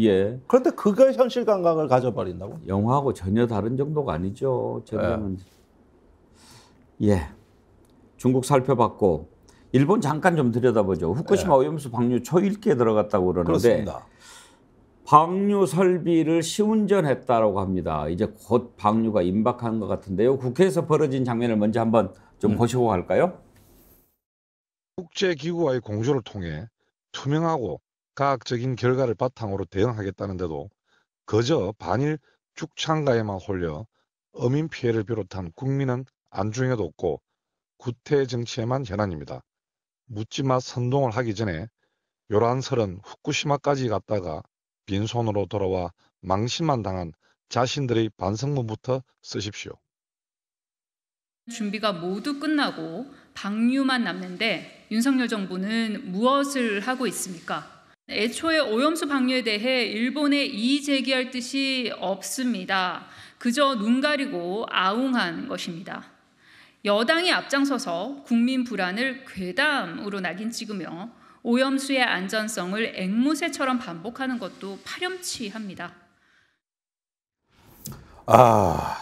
그런데 그게 현실 감각을 가져버린다고? 영화하고 전혀 다른 정도가 아니죠. 전쟁은. 중국 살펴봤고 일본 잠깐 좀 들여다보죠. 후쿠시마 오염수 방류 초일기에 들어갔다고 그러는데 그렇습니다. 방류 설비를 시운전했다라고 합니다. 이제 곧 방류가 임박하는 것 같은데요. 국회에서 벌어진 장면을 먼저 한번 좀 보시고 갈까요? 국제기구와의 공조를 통해 투명하고 과학적인 결과를 바탕으로 대응하겠다는데도 그저 반일 죽창가에만 홀려 어민 피해를 비롯한 국민은 안중에도 없고 구태 정치에만 현안입니다. 묻지마 선동을 하기 전에 요란설은 후쿠시마까지 갔다가 빈손으로 돌아와 망신만 당한 자신들의 반성문부터 쓰십시오. 준비가 모두 끝나고 방류만 남는데 윤석열 정부는 무엇을 하고 있습니까? 애초에 오염수 방류에 대해 일본에 이의 제기할 뜻이 없습니다. 그저 눈 가리고 아웅한 것입니다. 여당이 앞장서서 국민 불안을 괴담으로 낙인 찍으며 오염수의 안전성을 앵무새처럼 반복하는 것도 파렴치합니다.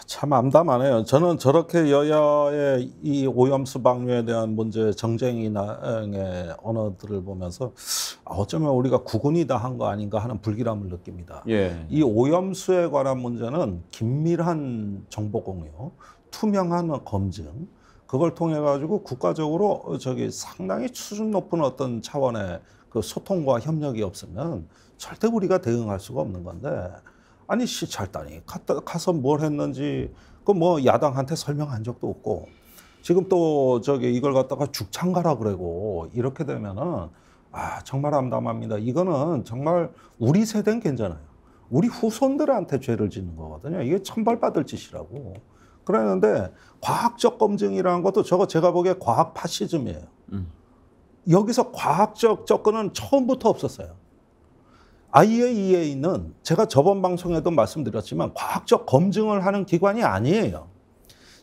참 암담하네요. 저는 저렇게 여야의 이 오염수 방류에 대한 문제 정쟁이나의 언어들을 보면서 어쩌면 우리가 구군이 다 한 거 아닌가 하는 불길함을 느낍니다. 예. 이 오염수에 관한 문제는 긴밀한 정보 공유, 투명한 검증, 그걸 통해 가지고 국가적으로 상당히 수준 높은 어떤 차원의 그 소통과 협력이 없으면 절대 우리가 대응할 수가 없는 건데. 아니 시찰단이 가서 뭘 했는지 그 뭐 야당한테 설명한 적도 없고 지금 또 이걸 갖다가 죽창가라 그러고 이렇게 되면은 정말 암담합니다. 이거는 정말 우리 세대는 괜찮아요. 우리 후손들한테 죄를 짓는 거거든요. 이게 천벌받을 짓이라고. 그러는데 과학적 검증이라는 것도 제가 보기에 과학 파시즘이에요. 여기서 과학적 접근은 처음부터 없었어요. IAEA는 제가 저번 방송에도 말씀드렸지만 과학적 검증을 하는 기관이 아니에요.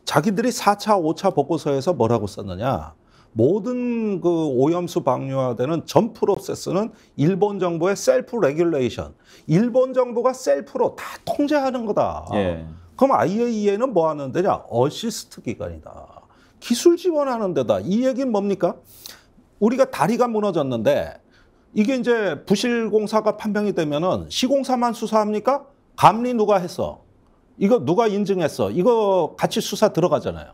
자기들이 4차, 5차 보고서에서 뭐라고 썼느냐. 모든 그 오염수 방류화되는 전 프로세스는 일본 정부의 셀프 레귤레이션. 일본 정부가 셀프로 다 통제하는 거다. 예. 그럼 IAEA는 뭐 하는 데냐? 어시스트 기관이다. 기술 지원하는 데다. 이 얘기는 뭡니까? 우리가 다리가 무너졌는데 이게 이제 부실공사가 판명이 되면은 시공사만 수사합니까? 감리 누가 했어? 이거 누가 인증했어? 이거 같이 수사 들어가잖아요.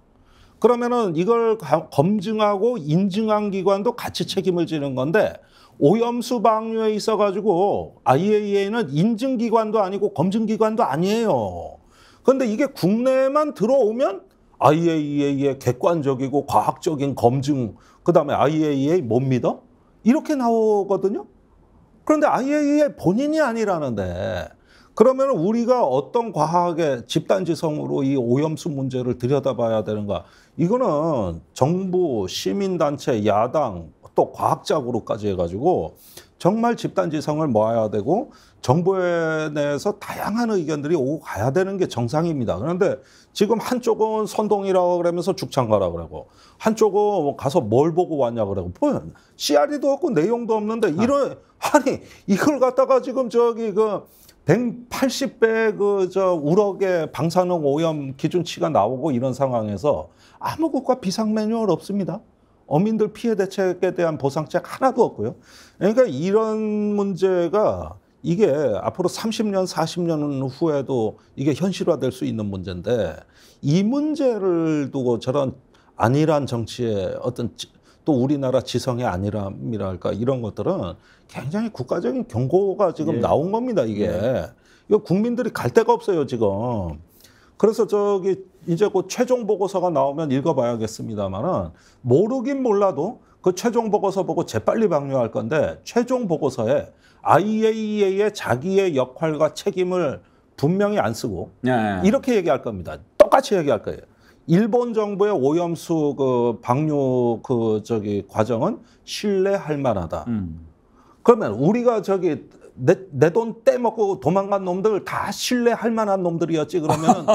그러면은 이걸 검증하고 인증한 기관도 같이 책임을 지는 건데 오염수 방류에 있어가지고 IAEA는 인증기관도 아니고 검증기관도 아니에요. 그런데 이게 국내에만 들어오면 IAEA의 객관적이고 과학적인 검증, 그 다음에 IAEA 못 믿어? 이렇게 나오거든요. 그런데 IAEA 본인이 아니라는데 그러면 우리가 어떤 과학의 집단지성으로 이 오염수 문제를 들여다봐야 되는가. 이거는 정부, 시민단체, 야당, 또 과학자 그룹까지 해가지고 정말 집단지성을 모아야 되고 정부에 대해서 다양한 의견들이 오고 가야 되는 게 정상입니다. 그런데 지금 한쪽은 선동이라고 그러면서 죽창가라고 그러고 한쪽은 가서 뭘 보고 왔냐 그러고 뭐 CR이도 없고 내용도 없는데 아니 이걸 갖다가 지금 그 180배 우럭의 방사능 오염 기준치가 나오고 이런 상황에서 아무 국가 비상 매뉴얼 없습니다. 어민들 피해 대책에 대한 보상책 하나도 없고요. 그러니까 이런 문제가 이게 앞으로 30년, 40년 후에도 이게 현실화될 수 있는 문제인데 이 문제를 두고 저런 안일한 정치의 어떤 또 우리나라 지성의 안일함이랄까 이런 것들은 굉장히 국가적인 경고가 지금 나온 겁니다. 이게 이거 국민들이 갈 데가 없어요 지금. 그래서 이제 그 최종 보고서가 나오면 읽어봐야겠습니다만은 모르긴 몰라도 그 최종 보고서 보고 재빨리 방류할 건데 최종 보고서에 IAEA의 자기의 역할과 책임을 분명히 안 쓰고 이렇게 얘기할 겁니다. 똑같이 얘기할 거예요. 일본 정부의 오염수 그 방류 과정은 신뢰할 만하다. 그러면 우리가 내 돈 떼먹고 도망간 놈들 다 신뢰할 만한 놈들이었지 그러면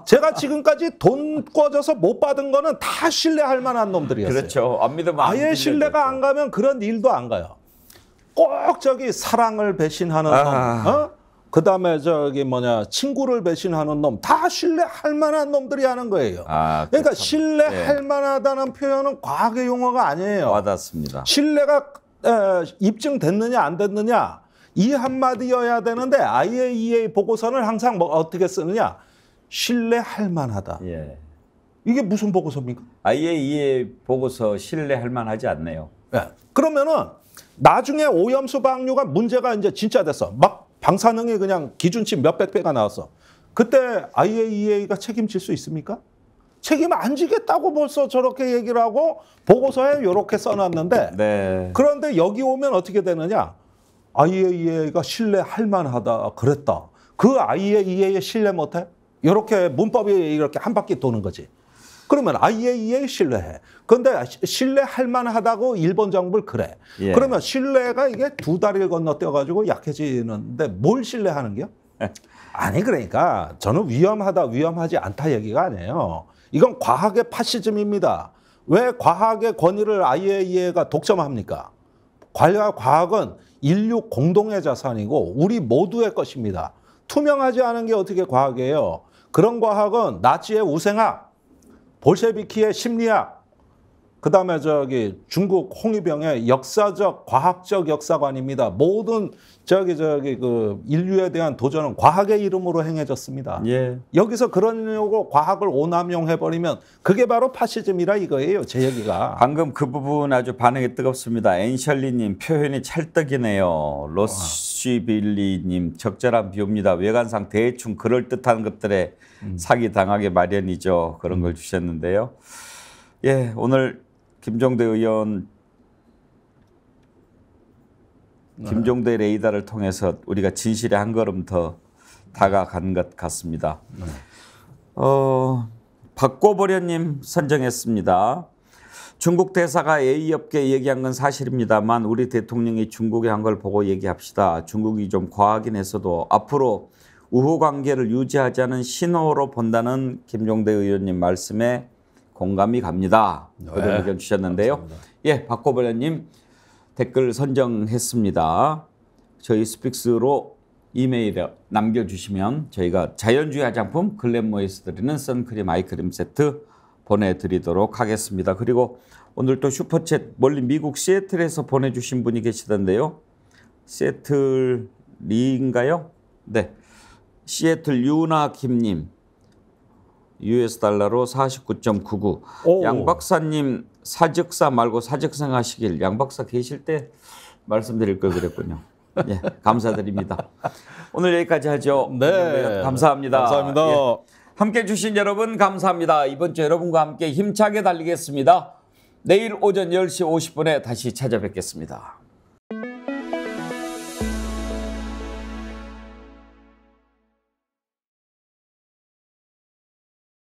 제가 지금까지 돈 꿔줘서 못 받은 거는 다 신뢰할 만한 놈들이었어요. 그렇죠. 안 믿으면 아예 신뢰가 안 가면 그런 일도 안 가요. 꼭 사랑을 배신하는 놈, 그다음에 친구를 배신하는 놈 다 신뢰할 만한 놈들이 하는 거예요. 그러니까 신뢰할 만하다는 표현은 과학의 용어가 아니에요. 와닿습니다. 신뢰가 입증됐느냐 안 됐느냐 이 한마디여야 되는데 IAEA 보고서는 항상 어떻게 쓰느냐 신뢰할 만하다. 이게 무슨 보고서입니까? IAEA 보고서 신뢰할 만하지 않네요. 그러면은 나중에 오염수 방류가 문제가 이제 진짜 됐어. 막 방사능이 그냥 기준치 몇백 배가 나왔어. 그때 IAEA가 책임질 수 있습니까? 책임 안 지겠다고 벌써 저렇게 얘기를 하고 보고서에 이렇게 써놨는데 그런데 여기 오면 어떻게 되느냐? IAEA가 신뢰할 만하다 그랬다. 그 IAEA에 신뢰 못해? 이렇게 문법이 이렇게 한 바퀴 도는 거지. 그러면 IAEA 신뢰해. 그런데 신뢰할 만하다고 일본 정부를 그래. 예. 그러면 신뢰가 이게 두 다리를 건너뛰어가지고 약해지는데 뭘 신뢰하는 게요? 아니 그러니까 저는 위험하다 위험하지 않다 얘기가 아니에요. 이건 과학의 파시즘입니다. 왜 과학의 권위를 IAEA가 독점합니까? 과학은 인류 공동의 자산이고 우리 모두의 것입니다. 투명하지 않은 게 어떻게 과학이에요? 그런 과학은 나치의 우생학, 볼셰비키의 심리학, 그다음에 중국 홍위병의 역사적 과학적 역사관입니다. 모든 그 인류에 대한 도전은 과학의 이름으로 행해졌습니다. 예. 여기서 그러려고 과학을 오남용해 버리면 그게 바로 파시즘이라 이거예요. 제 얘기가. 방금 그 부분 아주 반응이 뜨겁습니다. 엔셜리님 표현이 찰떡이네요. 로시빌리님 적절한 비유입니다. 외관상 대충 그럴듯한 것들에 사기 당하게 마련이죠. 그런 걸 주셨는데요. 예, 오늘 김종대 의원 김종대 레이더를 통해서 우리가 진실에 한 걸음 더 다가간 것 같습니다. 박고보려님 선정했습니다. 중국 대사가 A업계 얘기한 건 사실입니다만 우리 대통령이 중국에 한 걸 보고 얘기합시다. 중국이 좀 과하긴 했어도 앞으로 우호관계를 유지하자는 신호로 본다는 김종대 의원님 말씀에 공감이 갑니다. 그런 의견 주셨는데요. 감사합니다. 예, 박고보려님 댓글 선정했습니다. 저희 스픽스로 이메일에 남겨주시면 저희가 자연주의 화장품 글램모에서 드리는 선크림 아이크림 세트 보내드리도록 하겠습니다. 그리고 오늘 또 슈퍼챗 멀리 미국 시애틀에서 보내주신 분이 계시던데요. 시애틀리인가요? 네, 시애틀 유나 김님. US 달러로 49.99. 양 박사님 사직사 말고 사직생 하시길 양 박사 계실 때 말씀드릴 걸 그랬군요. 예, 감사드립니다. 오늘 여기까지 하죠. 네, 감사합니다. 감사합니다. 예, 함께해 주신 여러분 감사합니다. 이번 주 여러분과 함께 힘차게 달리겠습니다. 내일 오전 10시 50분에 다시 찾아뵙겠습니다.